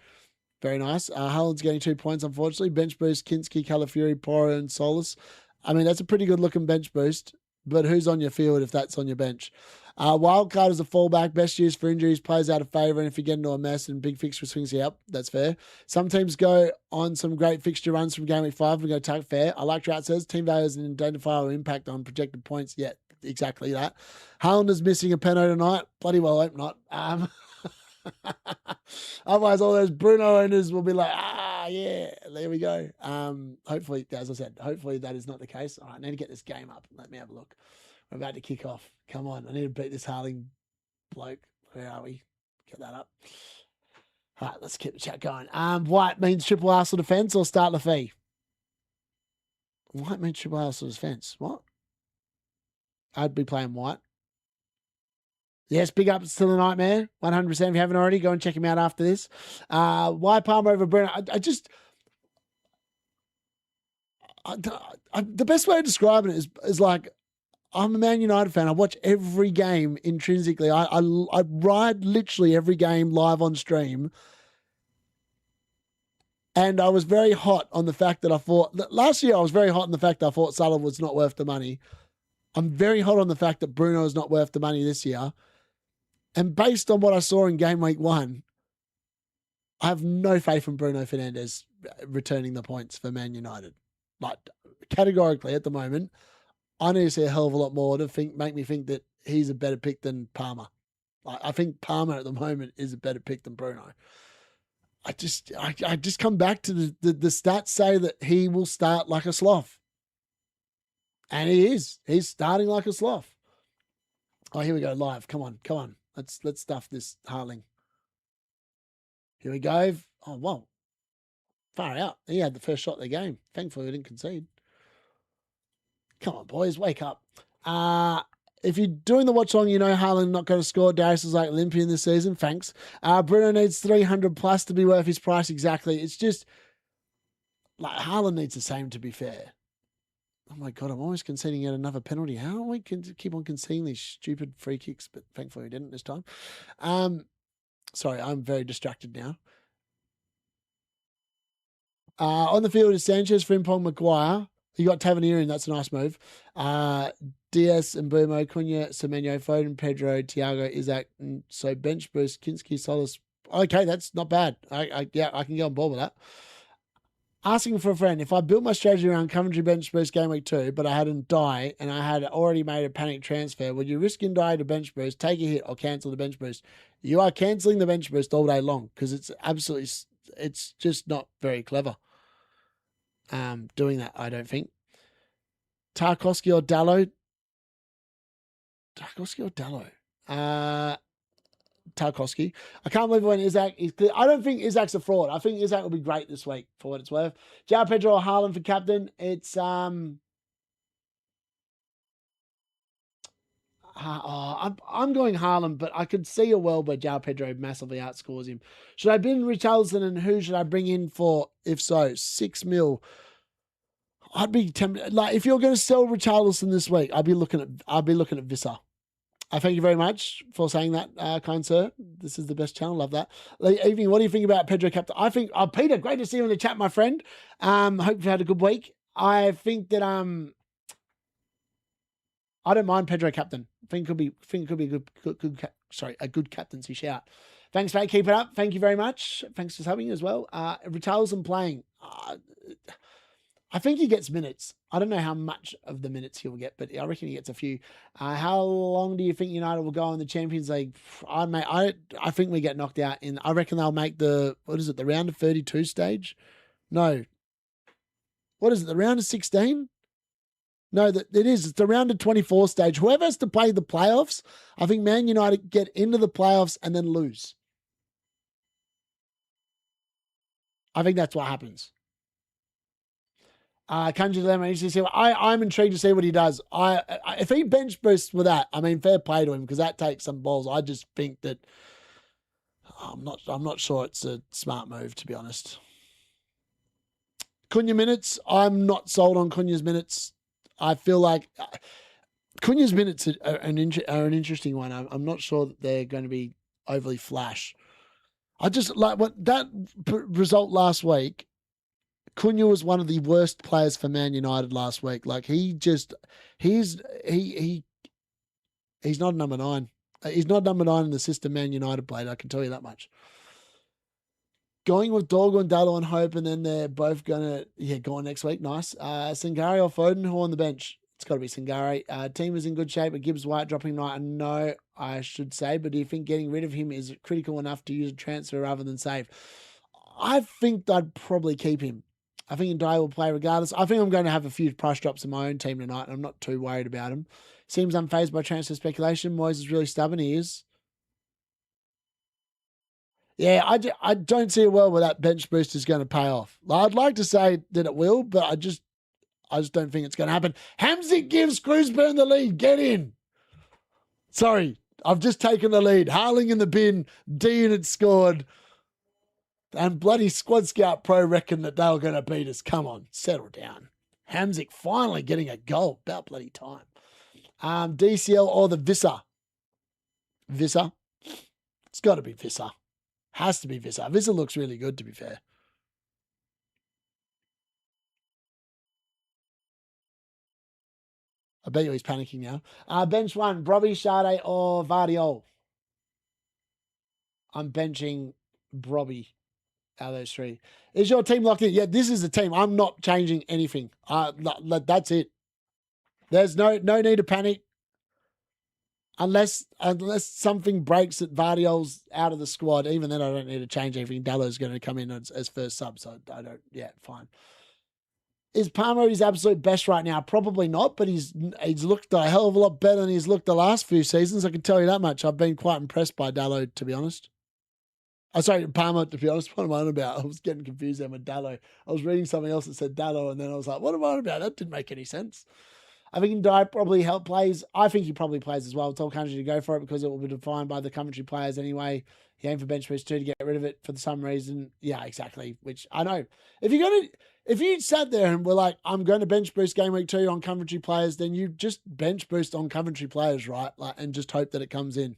Very nice. Haaland's getting 2 points, unfortunately. Bench boost, Kinski, Calafiori, Poro, and Solus. I mean, that's a pretty good-looking bench boost, but who's on your field if that's on your bench? Wildcard is a fallback. Best use for injuries, plays out of favour, and if you get into a mess and big fixture swings you up, that's fair. Some teams go on some great fixture runs from game week 5 and go take fair. I like Trout says, team value has an identifiable impact on projected points. Yeah, exactly that. Haaland is missing a penalty tonight. Bloody well hope not. Otherwise, all those Bruno owners will be like, yeah, there we go. Hopefully, as I said, hopefully that is not the case. All right, I need to get this game up. Let me have a look. We're about to kick off. Come on, I need to beat this Haaland bloke. Where are we? Get that up. All right, let's keep the chat going. White means triple Arsenal defence or start Lafay? White means triple Arsenal defence. What? I'd be playing white. Yes, big ups to the Nightmare. 100%. If you haven't already, go and check him out after this. Why Palmer over Bruno? The best way of describing it is like, I'm a Man United fan. I watch every game intrinsically. I ride literally every game live on stream. And I was very hot on the fact that I thought, last year I was very hot on the fact that I thought Salah was not worth the money. I'm very hot on the fact that Bruno is not worth the money this year. And based on what I saw in game week 1, I have no faith in Bruno Fernandes returning the points for Man United. Like, categorically at the moment, I need to see a hell of a lot more to make me think that he's a better pick than Palmer. Like, I think Palmer at the moment is a better pick than Bruno. I just come back to the stats say that he will start like a sloth. And he is. He's starting like a sloth. Oh, here we go, live. Come on. Let's stuff this Haaland. Here we go. Oh, wow. Far out. He had the first shot of the game. Thankfully, we didn't concede. Come on, boys. Wake up. If you're doing the watch along, you know Haaland not going to score. Darius is like Olympian this season. Thanks. Bruno needs 300 plus to be worth his price. Exactly. It's just like Haaland needs the same, to be fair. Oh my God, I'm always conceding yet another penalty. How do we keep on conceding these stupid free kicks? But thankfully we didn't this time. Sorry, I'm very distracted now. On the field is Sanchez, Frimpong, Maguire. You got Tavernier in, that's a nice move. Diaz and Mbumo, Cunha, Semenyo, Foden, Pedro, Thiago, Isaac. So bench boost, Kinski, Solis. Okay, that's not bad. I can get on board with that. Asking for a friend, if I built my strategy around Coventry bench boost game week 2, but I hadn't die and I had already made a panic transfer, would you risk in die to bench boost, take a hit, or cancel the bench boost? You are cancelling the bench boost all day long because it's just not very clever. Doing that, I don't think. Tarkowski or Dallo? Tarkowski. I can't believe when Isaac is clear. I don't think Isaac's a fraud. I think Isaac will be great this week for what it's worth. João Pedro or Haaland for captain. It's I'm going Haaland, but I could see a world where João Pedro massively outscores him. Should I bring Richarlison, and who should I bring in for, if so, 6 mil? I'd be tempted. Like, if you're going to sell Richarlison this week, I'd be looking at Visser. Thank you very much for saying that, kind sir. This is the best channel. Love that. Evening, what do you think about Pedro Captain? I think, Peter, great to see you in the chat, my friend. Hope you've had a good week. I think that I don't mind Pedro Captain. I think it could be a good captaincy shout. Thanks, mate. Keep it up. Thank you very much. Thanks for subbing as well. Richarlison playing. I think he gets minutes. I don't know how much of the minutes he'll get, but I reckon he gets a few. How long do you think United will go in the Champions League? I think we get knocked out I reckon they'll make the round of 32 stage? No. What is it, the round of 16? No, it's the round of 24 stage. Whoever has to play the playoffs, I think Man United get into the playoffs and then lose. I think that's what happens. Kanji Lemon, I'm intrigued to see what he does. If he bench boosts with that, I mean, fair play to him because that takes some balls. I just think that I'm not sure it's a smart move, to be honest. Cunha minutes, I'm not sold on Cunha's minutes. I feel like Cunha's minutes are an interesting one. I'm not sure that they're going to be overly flash. I just like that result last week. Cunha was one of the worst players for Man United last week. Like he's not number 9. He's not number 9 in the system Man United played. I can tell you that much. Going with Dorgo and Dallo and Hope, and then they're both gonna go on next week. Nice. Sangare or Foden, who on the bench? It's got to be Sangare. Team is in good shape, but Gibbs White dropping night. No, I should say. But do you think getting rid of him is critical enough to use a transfer rather than save? I think I'd probably keep him. I think Ndiaye will play regardless. I think I'm going to have a few price drops in my own team tonight, and I'm not too worried about him. Seems unfazed by transfer speculation. Moyes is really stubborn. He is. Yeah, I don't see a world where that bench boost is going to pay off. I'd like to say that it will, but I just don't think it's going to happen. Hamzik gives Cruzburn the lead. Get in. Sorry, I've just taken the lead. Haaland in the bin. D-Unit scored. And bloody Squad Scout Pro reckon that they were going to beat us. Come on, settle down. Hamzik finally getting a goal. About bloody time. DCL or the Visser? Visser? It's got to be Visser. Has to be Visser. Visser looks really good, to be fair. I bet you he's panicking now. Bench 1, Brobby, Sade, or Vardiol? I'm benching Brobby out of those 3. Is your team locked in? Yeah, this is the team. I'm not changing anything. That's it. There's no need to panic. Unless something breaks that Vardiol's out of the squad, even then I don't need to change anything. Dallo's going to come in as first sub, so I don't. Yeah, fine. Is Palmer his absolute best right now? Probably not, but he's looked a hell of a lot better than he's looked the last few seasons. I can tell you that much. I've been quite impressed by Dallo, to be honest. Sorry, Palmer, to be honest. What am I on about? I was getting confused there with Dallo. I was reading something else that said Dallo, and then I was like, what am I on about? That didn't make any sense. I think Ndiaye probably plays. I think he probably plays as well. Tell Country to go for it because it will be defined by the Coventry players anyway. He aimed for bench boost 2 to get rid of it for some reason. Yeah, exactly. Which I know. If you sat there and were like, I'm going to bench boost game week 2 on Coventry players, then you just bench boost on Coventry players, right? And just hope that it comes in.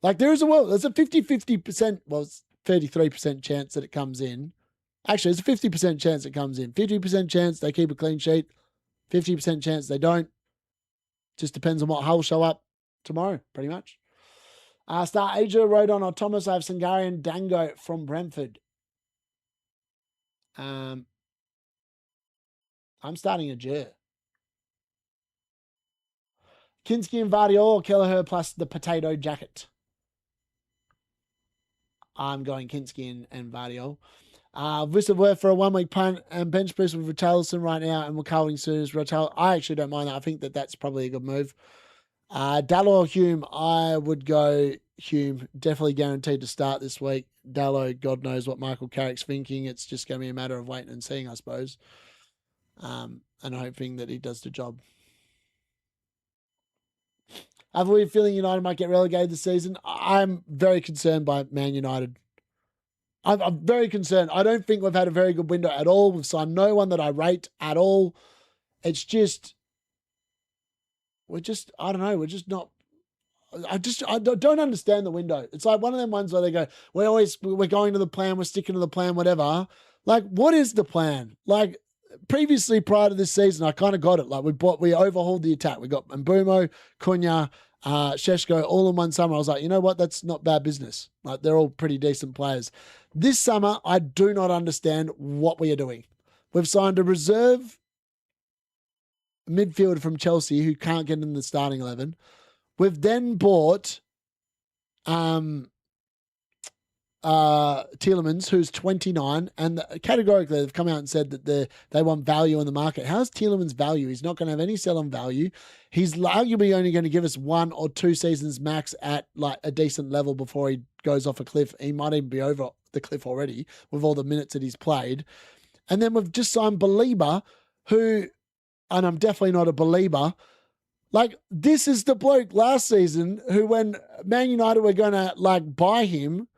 There's a 50%, well, it's 33% chance that it comes in. Actually, it's a 50% chance it comes in. 50% chance they keep a clean sheet. 50% chance they don't. Just depends on what Hull show up tomorrow, pretty much. Start Asia, Rodon or Thomas. I have Sangarian Dango from Brentford. I'm starting a Jer. Kinski and Vardiol or Kelleher plus the potato jacket. I'm going Kinski and Vardiol. Vista worth for a 1-week punt and bench boost with Richarlison right now and we're calling soon as Richarlison. I actually don't mind that. I think that's probably a good move. Dallo or Hume, I would go Hume. Definitely guaranteed to start this week. Dallo, God knows what Michael Carrick's thinking. It's just going to be a matter of waiting and seeing, I suppose. And hoping that he does the job. Have we feeling United might get relegated this season? I'm very concerned by Man United. I'm very concerned. I don't think we've had a very good window at all. We've signed no one that I rate at all. It's just, I don't know, we're just not, I don't understand the window. It's like one of them ones where they go, we're going to the plan, we're sticking to the plan, whatever. Like, what is the plan? Like, previously prior to this season, I kind of got it. Like, we overhauled the attack. We got Mbumo, Cunha, Sheshko all in one summer. I was like, you know what? That's not bad business. Like, they're all pretty decent players. This summer, I do not understand what we are doing. We've signed a reserve midfielder from Chelsea who can't get in the starting 11. We've then bought Tielemans, who's 29, and categorically they've come out and said that they want value on the market. How's Tielemans value? He's not going to have any sell-on value. He's arguably only going to give us 1 or 2 seasons max at like a decent level before he goes off a cliff. He might even be over the cliff already with all the minutes that he's played. And then we've just signed Belieber, who, and I'm definitely not a believer, like, this is the bloke last season who, when Man United were going to, like, buy him,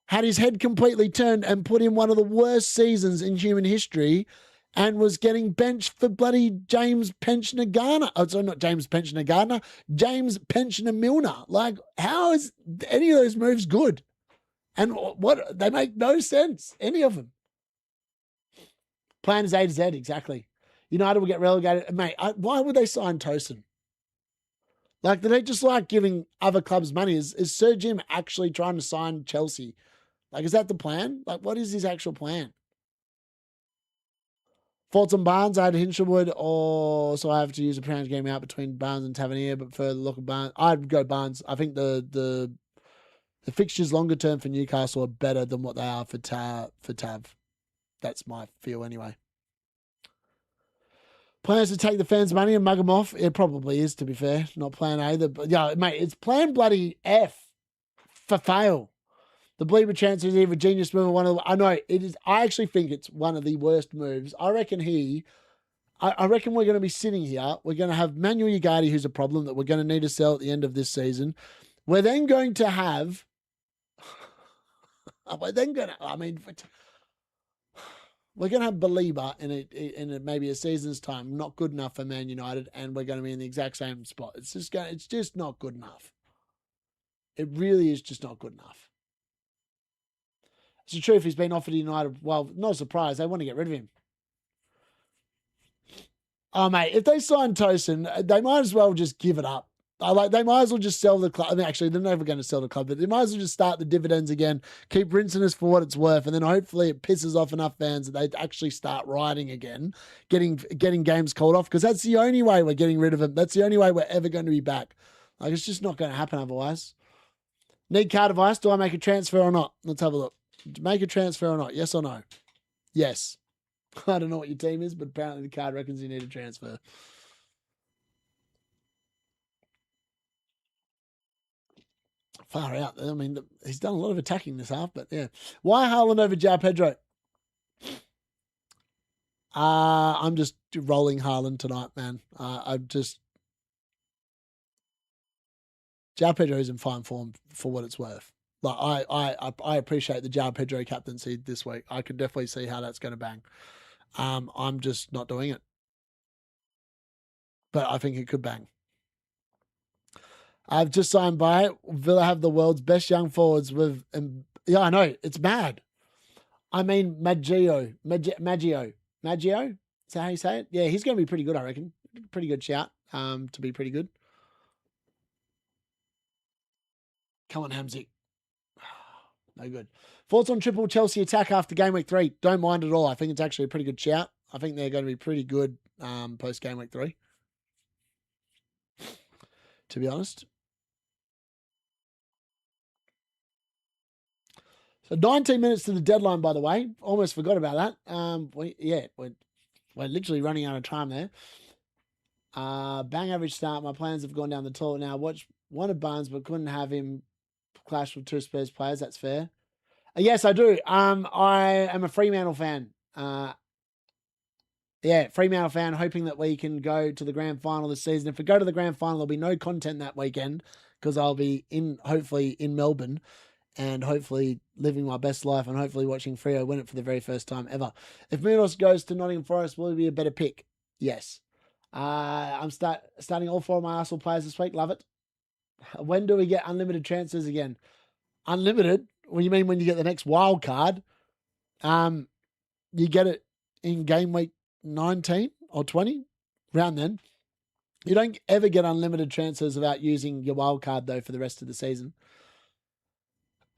had his head completely turned and put in one of the worst seasons in human history and was getting benched for bloody James Pensioner Garner. Oh, sorry, not James Pensioner Gardner, James Pensioner Milner. Like, how is any of those moves good? And what? They make no sense, any of them. Plan is A to Z, exactly. United will get relegated. Mate, why would they sign Tosin? Like, do they just like giving other clubs money? Is Sir Jim actually trying to sign Chelsea? Like, is that the plan? Like, what is his actual plan? Thoughts on Barnes? I had Hinshelwood, or so I have to use a pound game out between Barnes and Tavernier, but for the look of Barnes, I'd go Barnes. I think the fixtures longer term for Newcastle are better than what they are for Tav. That's my feel anyway. Plans to take the fans' money and mug them off? It probably is, to be fair. Not plan A. But yeah, mate, it's plan bloody F for fail. The Belieber transfer is either a genius move or one of the... I know, it is. I actually think it's one of the worst moves. I reckon we're going to be sitting here. We're going to have Manuel Ugarte, who's a problem that we're going to need to sell at the end of this season. We're then going to have... we're going to have Belieber in maybe a season's time, not good enough for Man United, and we're going to be in the exact same spot. It's just not good enough. It really is just not good enough. It's the truth. He's been offered to United. Well, no surprise. They want to get rid of him. Oh, mate, if they sign Tosin, they might as well just give it up. They might as well just sell the club. I mean, actually, they're never going to sell the club, but they might as well just start the dividends again, keep rinsing us for what it's worth, and then hopefully it pisses off enough fans that they actually start riding again, getting games called off, because that's the only way we're getting rid of him. That's the only way we're ever going to be back. Like, it's just not going to happen otherwise. Need card advice. Do I make a transfer or not? Let's have a look. Make a transfer or not? Yes or no? Yes. I don't know what your team is, but apparently the card reckons you need a transfer. Far out. I mean, he's done a lot of attacking this half, but yeah. Why Haaland over João Pedro? I'm just rolling Haaland tonight, man. I'm just... João Pedro is in fine form for what it's worth. Like, I appreciate the João Pedro captaincy this week. I can definitely see how that's going to bang. I'm just not doing it. But I think it could bang. I've just signed by it. Villa have the world's best young forwards with... yeah, I know. It's mad. I mean, Maggio. Is that how you say it? Yeah, he's going to be pretty good, I reckon. Pretty good shout to be pretty good. Come on, Hamzik. No good. Thoughts on triple Chelsea attack after game week 3? Don't mind at all. I think it's actually a pretty good shout. I think they're going to be pretty good post game week 3. To be honest. So 19 minutes to the deadline, by the way. Almost forgot about that. We're literally running out of time there. Bang average start. My plans have gone down the toilet now. Wanted Barnes, but couldn't have him clash with 2 Spurs players. That's fair. Yes, I do. I am a Fremantle fan. Fremantle fan, hoping that we can go to the grand final this season. If we go to the grand final, there'll be no content that weekend because I'll be hopefully in Melbourne and hopefully living my best life and hopefully watching Freo win it for the very first time ever. If Munoz goes to Nottingham Forest, will he be a better pick? Yes. I'm starting all 4 of my Arsenal players this week. Love it. When do we get unlimited transfers again? Unlimited? What do you mean when you get the next wild card? You get it in game week 19 or 20, around then. You don't ever get unlimited transfers without using your wild card, though, for the rest of the season.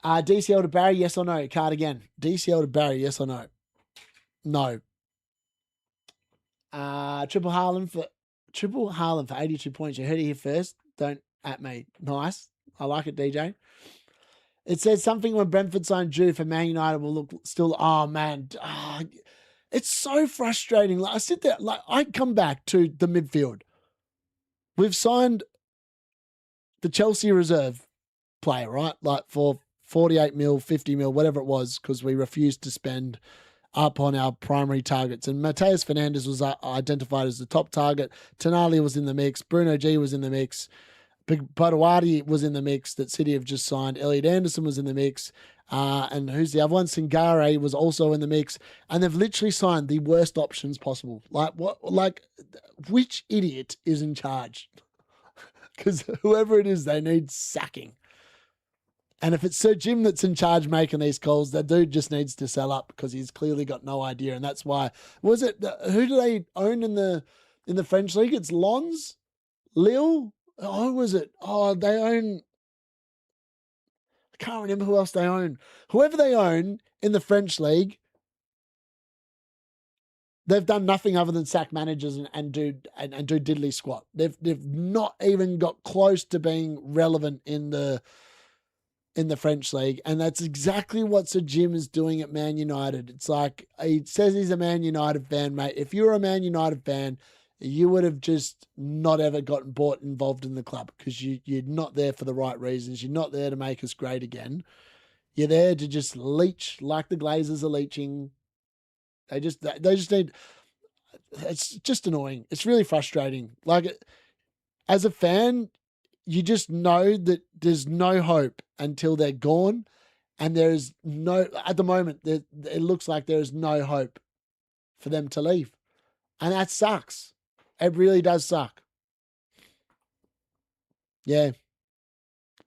DCL to Barry, yes or no? Card again. DCL to Barry, yes or no? No. Triple Haaland for 82 points. You heard it here first. Don't at me. Nice. I like it, DJ. It says something when Brentford signed Jude for Man United will look still. Oh man, it's so frustrating. Like I sit there, like I come back to the midfield. We've signed the Chelsea reserve player, right? Like for 48 mil, 50 mil, whatever it was, because we refused to spend up on our primary targets. And Mateus Fernandes was identified as the top target. Tonali was in the mix. Bruno G was in the mix. Badawadi was in the mix that City have just signed. Elliot Anderson was in the mix. And who's the other one? Singare was also in the mix. And they've literally signed the worst options possible. Like what? Like which idiot is in charge? Because whoever it is, they need sacking. And if it's Sir Jim that's in charge making these calls, that dude just needs to sell up because he's clearly got no idea. And that's why. Was it who do they own in the French league? It's Lens, Lille. Oh, who was it? Oh, they own. I can't remember who else they own. Whoever they own in the French league, they've done nothing other than sack managers and do diddly squat. They've not even got close to being relevant in the French league, and that's exactly what Sir Jim is doing at Man United. It's like he says he's a Man United fan, mate. If you're a Man United fan, you would have just not ever gotten involved in the club because you're not there for the right reasons. You're not there to make us great again. You're there to just leech like the Glazers are leeching. They just need. It's just annoying. It's really frustrating. Like as a fan, you just know that there's no hope until they're gone, and there is no. At the moment, it looks like there is no hope for them to leave, and that sucks. It really does suck. Yeah.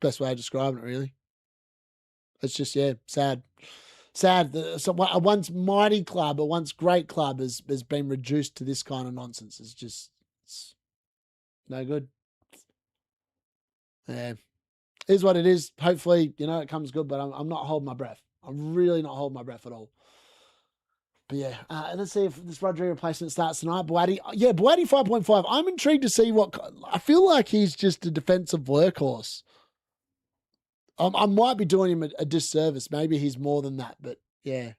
Best way of describing it, really. It's just, yeah, sad. Sad. So a once mighty club, a once great club has been reduced to this kind of nonsense. It's no good. Yeah. Is what it is. Hopefully, it comes good, but I'm not holding my breath. I'm really not holding my breath at all. But yeah, let's see if this Rodri replacement starts tonight. Boadi 5.5. I'm intrigued to see I feel like he's just a defensive workhorse. I might be doing him a disservice. Maybe he's more than that, but yeah.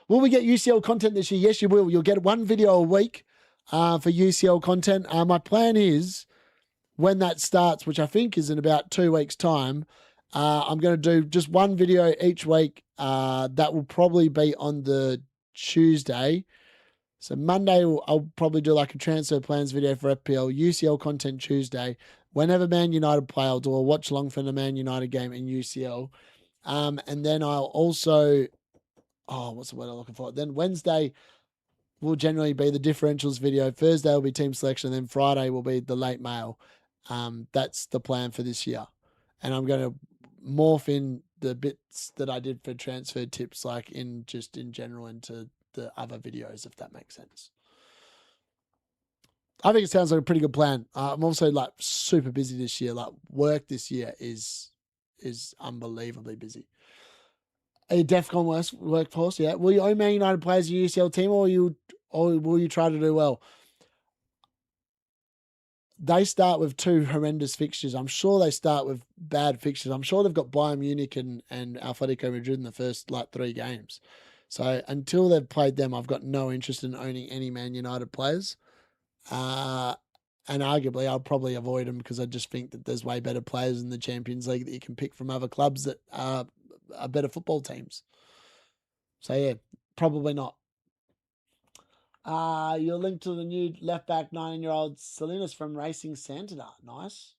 Will we get UCL content this year? Yes, you will. You'll get one video a week for UCL content. My plan is when that starts, which I think is in about 2 weeks' time, I'm going to do just one video each week. That will probably be on the Tuesday. So Monday, I'll probably do like a transfer plans video for FPL, UCL content Tuesday. Whenever Man United play, I'll do a watch along for the Man United game in UCL. And then I'll also, what's the word I'm looking for? Then Wednesday will generally be the differentials video. Thursday will be team selection. And then Friday will be the late mail. That's the plan for this year. And I'm going to morph in the bits that I did for transfer tips, like in general into the other videos, if that makes sense. I think it sounds like a pretty good plan. I'm also like super busy this year. Like work this year is unbelievably busy. A DEFCON workforce, yeah. Will you own Man United players in your UCL team, or will you try to do well? They start with 2 horrendous fixtures. I'm sure they start with bad fixtures. I'm sure they've got Bayern Munich and Atletico Madrid in the first 3 games. So until they've played them, I've got no interest in owning any Man United players. And arguably, I'll probably avoid them because I just think that there's way better players in the Champions League that you can pick from other clubs that are better football teams. So yeah, probably not. You're linked to the new left back 19-year-old Salinas from Racing Santander. Nice.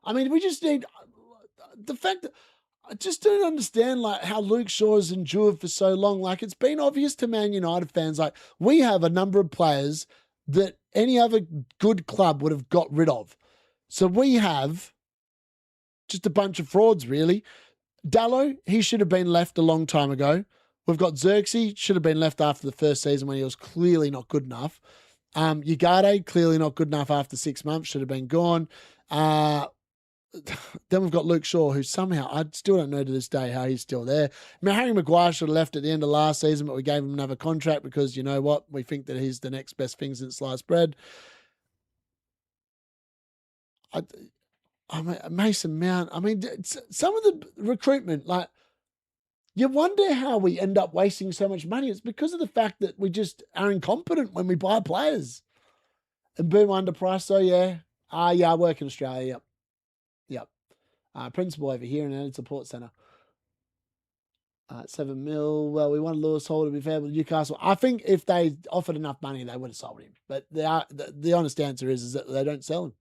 I mean, we just need the fact that I just don't understand like how Luke Shaw has endured for so long. Like it's been obvious to Man United fans, like we have a number of players that any other good club would have got rid of. So we have just a bunch of frauds, really. Dallo, he should have been left a long time ago. We've got Xerxes, should have been left after the first season when he was clearly not good enough. Ugarte, clearly not good enough after 6 months, should have been gone. Then we've got Luke Shaw, who somehow, I still don't know to this day how he's still there. I mean, Harry Maguire should have left at the end of last season, but we gave him another contract because, you know what, we think that he's the next best thing since sliced bread. I mean, Mason Mount, I mean, some of the recruitment, like, you wonder how we end up wasting so much money. It's because of the fact that we just are incompetent when we buy players. And boom, underpriced, so yeah. I work in Australia, yep. Principal over here in an support centre. 7 mil. Well, we wanted Lewis Hall to be fair with Newcastle. I think if they offered enough money, they would have sold him. But the honest answer is that they don't sell him.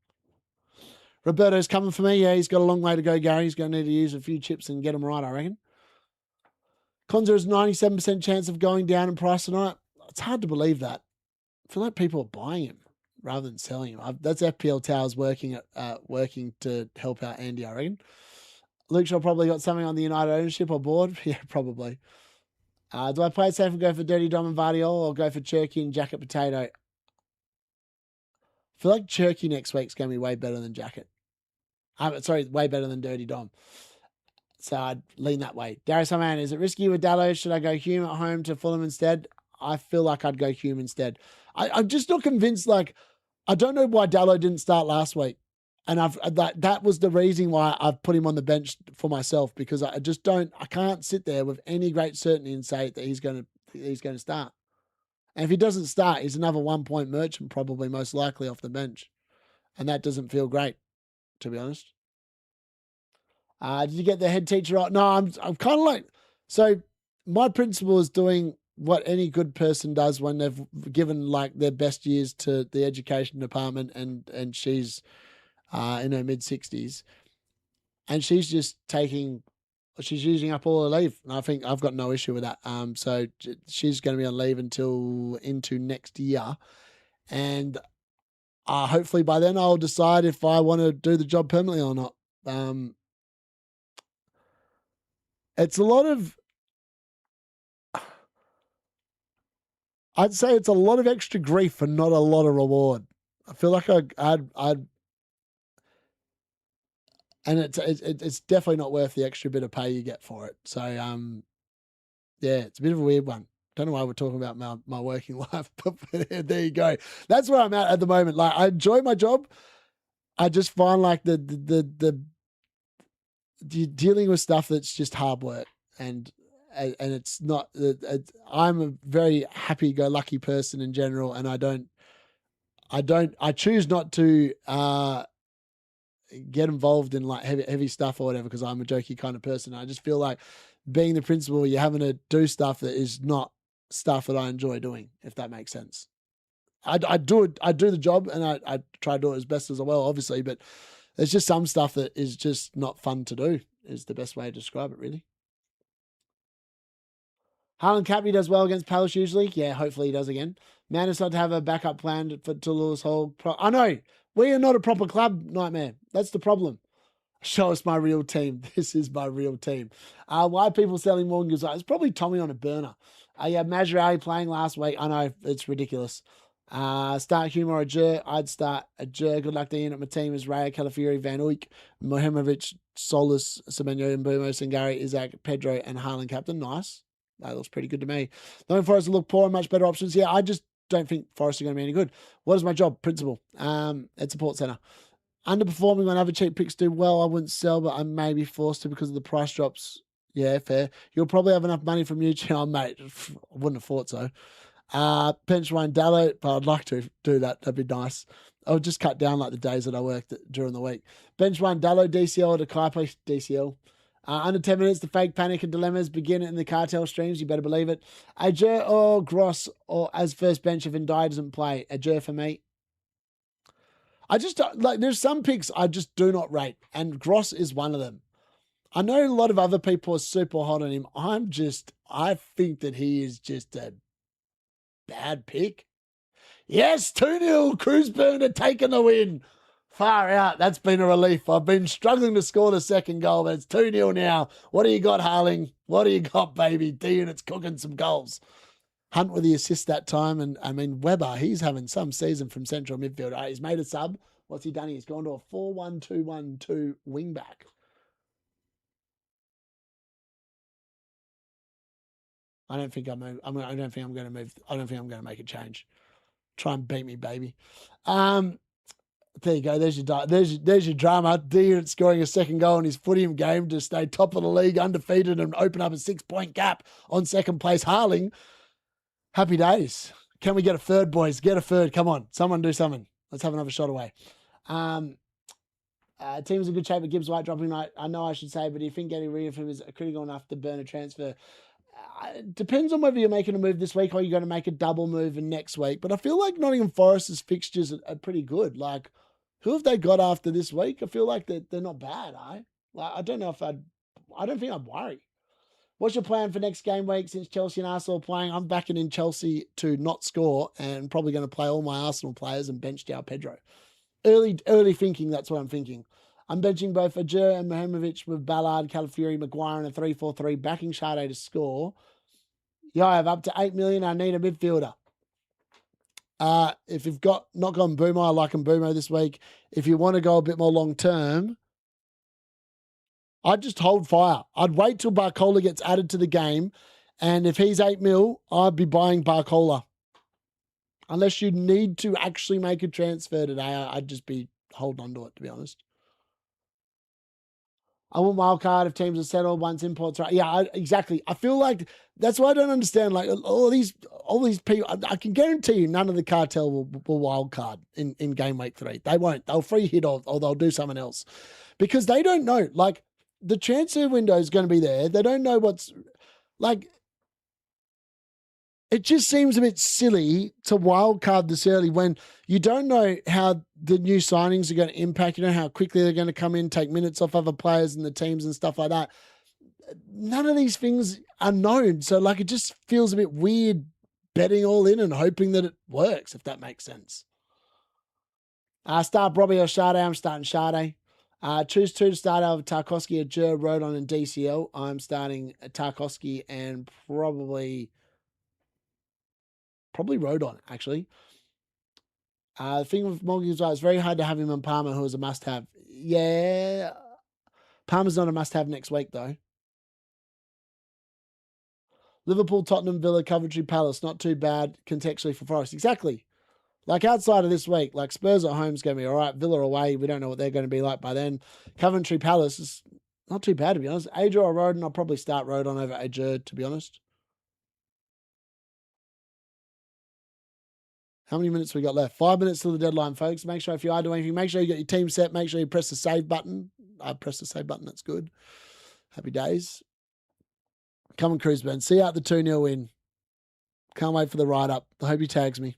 Roberto's coming for me. Yeah, he's got a long way to go, Gary. He's going to need to use a few chips and get him right, I reckon. Conzer has 97% chance of going down in price tonight. It's hard to believe that. I feel like people are buying him rather than selling him. That's FPL Towers working to help out Andy, I reckon. Luke Shaw probably got something on the United ownership or board. Yeah, probably. Do I play it safe and go for Dirty Dom and Vardiol or go for Cherky and Jacket Potato? I feel like Cherky next week's going to be way better than Jacket. Way better than Dirty Dom. So I'd lean that way. Darius Haman, is it risky with Dallo? Should I go Hume at home to Fulham instead? I feel like I'd go Hume instead. I'm just not convinced. Like, I don't know why Dallo didn't start last week. And that was the reason why I've put him on the bench for myself, because I can't sit there with any great certainty and say that he's going to start. And if he doesn't start, he's another 1 point merchant, probably most likely off the bench. And that doesn't feel great, to be honest. Did you get the head teacher right? No, I'm kind of like, so my principal is doing what any good person does when they've given like their best years to the education department, and she's in her mid-60s, and she's using up all her leave, and I think I've got no issue with that. So she's going to be on leave until into next year, and hopefully by then I'll decide if I want to do the job permanently or not. It's a lot of, I'd say it's a lot of extra grief for not a lot of reward. I feel like I'd and it's definitely not worth the extra bit of pay you get for it. So yeah, it's a bit of a weird one. Don't know why we're talking about my working life, but there you go. That's where I'm at the moment. Like, I enjoy my job. I just find like the dealing with stuff that's just hard work, and it's not. I'm a very happy-go-lucky person in general, and I choose not to get involved in like heavy stuff or whatever, because I'm a jokey kind of person. I just feel like being the principal, you're having to do stuff that is not stuff that I enjoy doing, if that makes sense. I do the job, and I try to do it as best as I will, obviously, but there's just some stuff that is just not fun to do, is the best way to describe it, really. Haaland Cappy does well against Palace usually. Yeah, hopefully he does again. Man is not to have a backup plan to Lewis Hall. I know. We are not a proper club, Nightmare. That's the problem. Show us my real team. This is my real team. Why are people selling Morgan? It's probably Tommy on a burner. Yeah, Mazraoui playing last week. I know, it's ridiculous. Start Hume or Ajur. I'd start Ajur. Good luck to Ian at my team is Raya, Calafiori, Van Uyk, Mohimovic, Solis, Semenyo, Mbumo, Sangari, Isaac, Pedro, and Haaland captain. Nice. That looks pretty good to me. Knowing Forest to look poor and much better options. Yeah, I just don't think Forest are going to be any good. What is my job? Principal. At support centre. Underperforming when other cheap picks do well. I wouldn't sell, but I may be forced to because of the price drops. Yeah, fair. You'll probably have enough money from YouTube. Oh, mate, I wouldn't have thought so. Bench Wayne Dallo, but I'd like to do that. That'd be nice. I would just cut down like the days that I worked during the week. Bench Wayne Dallo, DCL or the Kaipa, DCL. Under 10 minutes, the fake panic and dilemmas begin in the cartel streams. You better believe it. Ajur or Gross or as first bench if Ndai doesn't play. Ajur for me. I just like, there's some picks I just do not rate, and Gross is one of them. I know a lot of other people are super hot on him. I think that he is just a bad pick. Yes, 2-0, Cruzburner taking the win. Far out. That's been a relief. I've been struggling to score the second goal, but it's 2-0 now. What do you got, Haaland? What do you got, baby? D-Unit's cooking some goals. Hunt with the assist that time. And, I mean, Weber, he's having some season from central midfield. He's made a sub. What's he done? He's gone to a 4-1-2-1-2 wing back. I don't think I'm going to move. I don't think I'm going to make a change. Try and beat me, baby. There you go. There's your drama. D-Unit scoring a second goal in his footium game to stay top of the league, undefeated, and open up a 6-point gap on second place. Haaland. Happy days. Can we get a third, boys? Get a third. Come on. Someone do something. Let's have another shot away. Team's in good shape, but Gibbs White dropping. I know I should say, but do you think getting rid of him is critical enough to burn a transfer? It depends on whether you're making a move this week or you're going to make a double move in next week. But I feel like Nottingham Forest's fixtures are pretty good. Like, who have they got after this week? I feel like they're not bad, Like, I don't know if I don't think I'd worry. What's your plan for next game week since Chelsea and Arsenal are playing? I'm backing in Chelsea to not score and probably going to play all my Arsenal players and bench João Pedro. Early thinking, that's what I'm thinking. I'm benching both Ajur and Mihajlovic with Ballard, Calafiori, Maguire in a 3-4-3, backing Sade to score. Yeah, I have up to 8 million. I need a midfielder. If you've not gone Boomo, I like Boomo this week. If you want to go a bit more long term, I'd just hold fire. I'd wait till Barcola gets added to the game, and if he's 8 mil, I'd be buying Barcola. Unless you need to actually make a transfer today, I'd just be holding on to it, to be honest. I want wildcard if teams are settled once imports right. Yeah, exactly. I feel like that's why I don't understand. Like all these people, I can guarantee you none of the cartel will wildcard in game week 3. They won't. They'll free hit or they'll do something else because they don't know. Like the transfer window is going to be there. They don't know what's like. It just seems a bit silly to wildcard this early when you don't know how the new signings are going to impact. You know how quickly they're going to come in, take minutes off other players and the teams and stuff like that. None of these things are known. So, like, it just feels a bit weird betting all in and hoping that it works, if that makes sense. Start Robbie or Sade. I'm starting Sade. Choose 2 to start out of Tarkowski, Ajur, Rodon, and DCL. I'm starting Tarkowski and probably Rodon, actually. The thing with Morgan is it's very hard to have him on Palmer, who is a must-have. Yeah. Palmer's not a must-have next week, though. Liverpool, Tottenham, Villa, Coventry, Palace. Not too bad contextually for Forest. Exactly. Like outside of this week, like Spurs at home is going to be all right. Villa away, we don't know what they're going to be like by then. Coventry, Palace is not too bad, to be honest. Ajur or Rodon, I'll probably start Rodon over Ajur, to be honest. How many minutes we got left? 5 minutes till the deadline, folks. Make sure if you are doing anything, make sure you get your team set. Make sure you press the save button. I press the save button. That's good. Happy days. Come on, Cruzburn. See you out the 2-0 win. Can't wait for the write-up. I hope he tags me.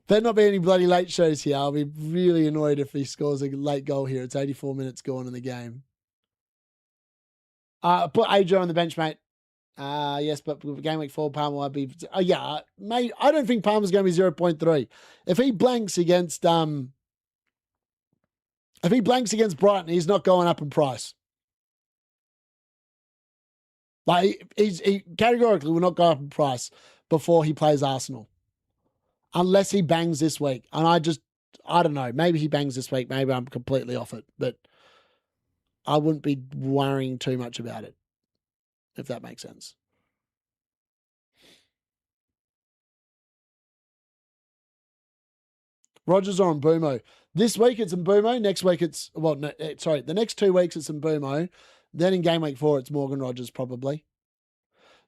Better not be any bloody late shows here. I'll be really annoyed if he scores a late goal here. It's 84 minutes gone in the game. Put Ajur on the bench, mate. Yes, but game week 4, Palmer will be. Yeah, mate. I don't think Palmer's going to be 0.3. If he blanks against Brighton, he's not going up in price. Like he categorically will not go up in price before he plays Arsenal, unless he bangs this week. And I don't know. Maybe he bangs this week. Maybe I'm completely off it, but I wouldn't be worrying too much about it, if that makes sense. Rodgers or Mbumo. This week it's Mbumo. Next week it's, the next 2 weeks it's Mbumo. Then in game week 4 it's Morgan Rodgers probably.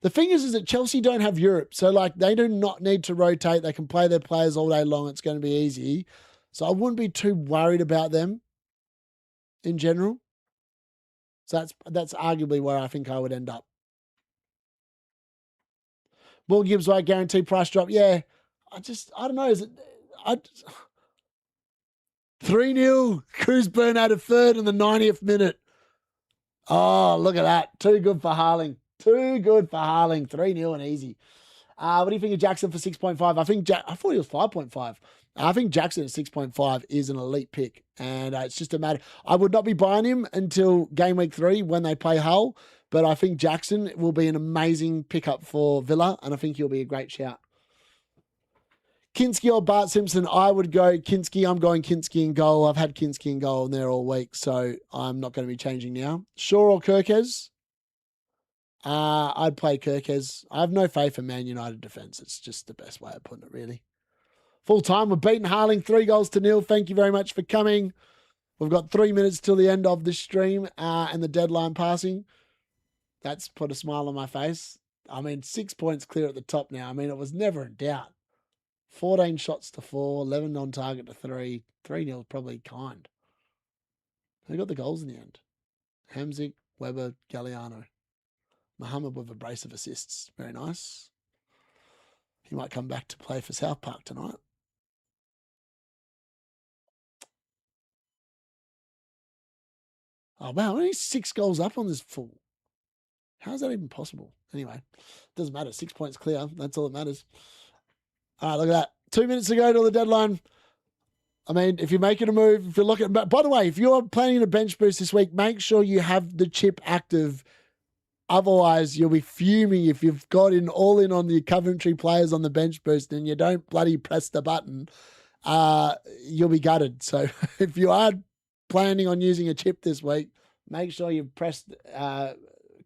The thing is that Chelsea don't have Europe. So like they do not need to rotate. They can play their players all day long. It's going to be easy. So I wouldn't be too worried about them in general. So that's arguably where I think I would end up. Bull Gibbs White guaranteed price drop. Yeah. I don't know. 3-0. Cruz Burnett a third in the 90th minute. Oh, look at that. Too good for Haaland. Too good for Haaland. 3-0 and easy. What do you think of Jackson for 6.5? I thought he was 5.5. I think Jackson at 6.5 is an elite pick. And it's just a matter. I would not be buying him until game week 3 when they play Hull. But I think Jackson will be an amazing pickup for Villa. And I think he'll be a great shout. Kinski or Bart Simpson, I would go Kinski. I'm going Kinski in goal. I've had Kinski in goal in there all week, so I'm not going to be changing now. Shaw or Kirkes? I'd play Kirkes. I have no faith in Man United defence. It's just the best way of putting it, really. Full time, we're beating Haaland 3-0. Thank you very much for coming. We've got 3 minutes till the end of this stream and the deadline passing. That's put a smile on my face. I mean, 6 points clear at the top now. I mean, it was never in doubt. 14 shots to 4, 11 on target to 3. 3-0 probably kind. Who got the goals in the end? Hamzik, Weber, Galliano. Mohammed with a brace of assists. Very nice. He might come back to play for South Park tonight. Oh, wow. Only 6 goals up on this full. How is that even possible? Anyway, doesn't matter. 6 points clear. That's all that matters. All right, look at that. 2 minutes to go to the deadline. I mean, if you're making a move, if you're looking... But by the way, if you're planning a bench boost this week, make sure you have the chip active. Otherwise, you'll be fuming if you've got all in on the Coventry players on the bench boost and you don't bloody press the button. You'll be gutted. So if you are planning on using a chip this week, make sure you've pressed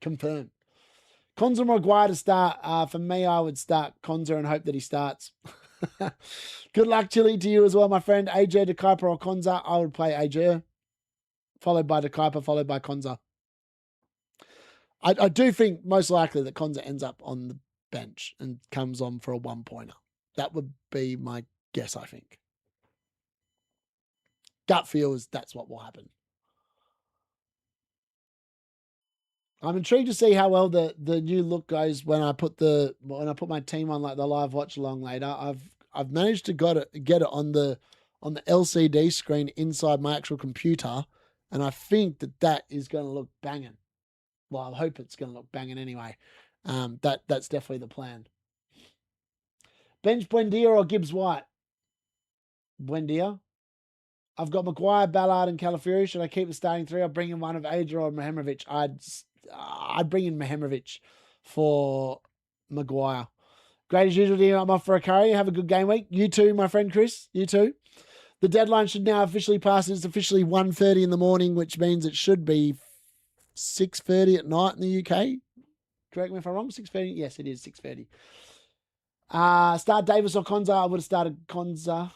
confirm. Konza Maguire to start. For me, I would start Konza and hope that he starts. Good luck, Chili, to you as well, my friend. AJ, De Kuiper or Konza? I would play AJ, followed by De Kuiper, followed by Konza. I do think most likely that Konza ends up on the bench and comes on for a 1-pointer. That would be my guess, I think. Gut feel is that's what will happen. I'm intrigued to see how well the new look goes when I put my team on like the live watch along later. I've managed to get it on the LCD screen inside my actual computer, and I think that is going to look banging. Well, I hope it's going to look banging anyway. That's definitely the plan. Bench Buendia or Gibbs White? Buendia. I've got Maguire, Ballard, and Calafiori. Should I keep the starting 3? I'll bring in one of Adra or Mehemrovic. I'd bring in Mehemrovic for Maguire. Great as usual, dear. I'm off for a curry. Have a good game week. You too, my friend Chris. You too. The deadline should now officially pass. It's officially 1:30 in the morning, which means it should be 6:30 at night in the UK. Correct me if I'm wrong. 6:30? Yes, it is 6:30. Start Davis or Konza? I would have started Konza.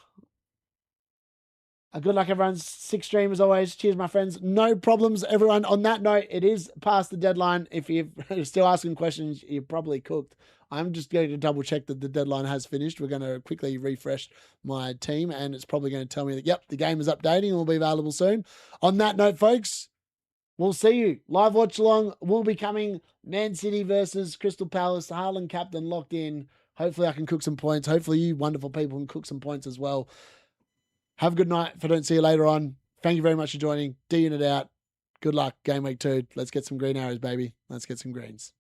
Good luck, everyone. 6 stream as always. Cheers, my friends. No problems, everyone. On that note, it is past the deadline. If you're still asking questions, you're probably cooked. I'm just going to double check that the deadline has finished. We're going to quickly refresh my team, and it's probably going to tell me that, yep, the game is updating and will be available soon. On that note, folks, we'll see you. Live watch along will be coming. Man City versus Crystal Palace. Haaland captain locked in. Hopefully I can cook some points. Hopefully you wonderful people can cook some points as well. Have a good night. If I don't see you later on, thank you very much for joining. D-Unit out. Good luck. Game week 2. Let's get some green arrows, baby. Let's get some greens.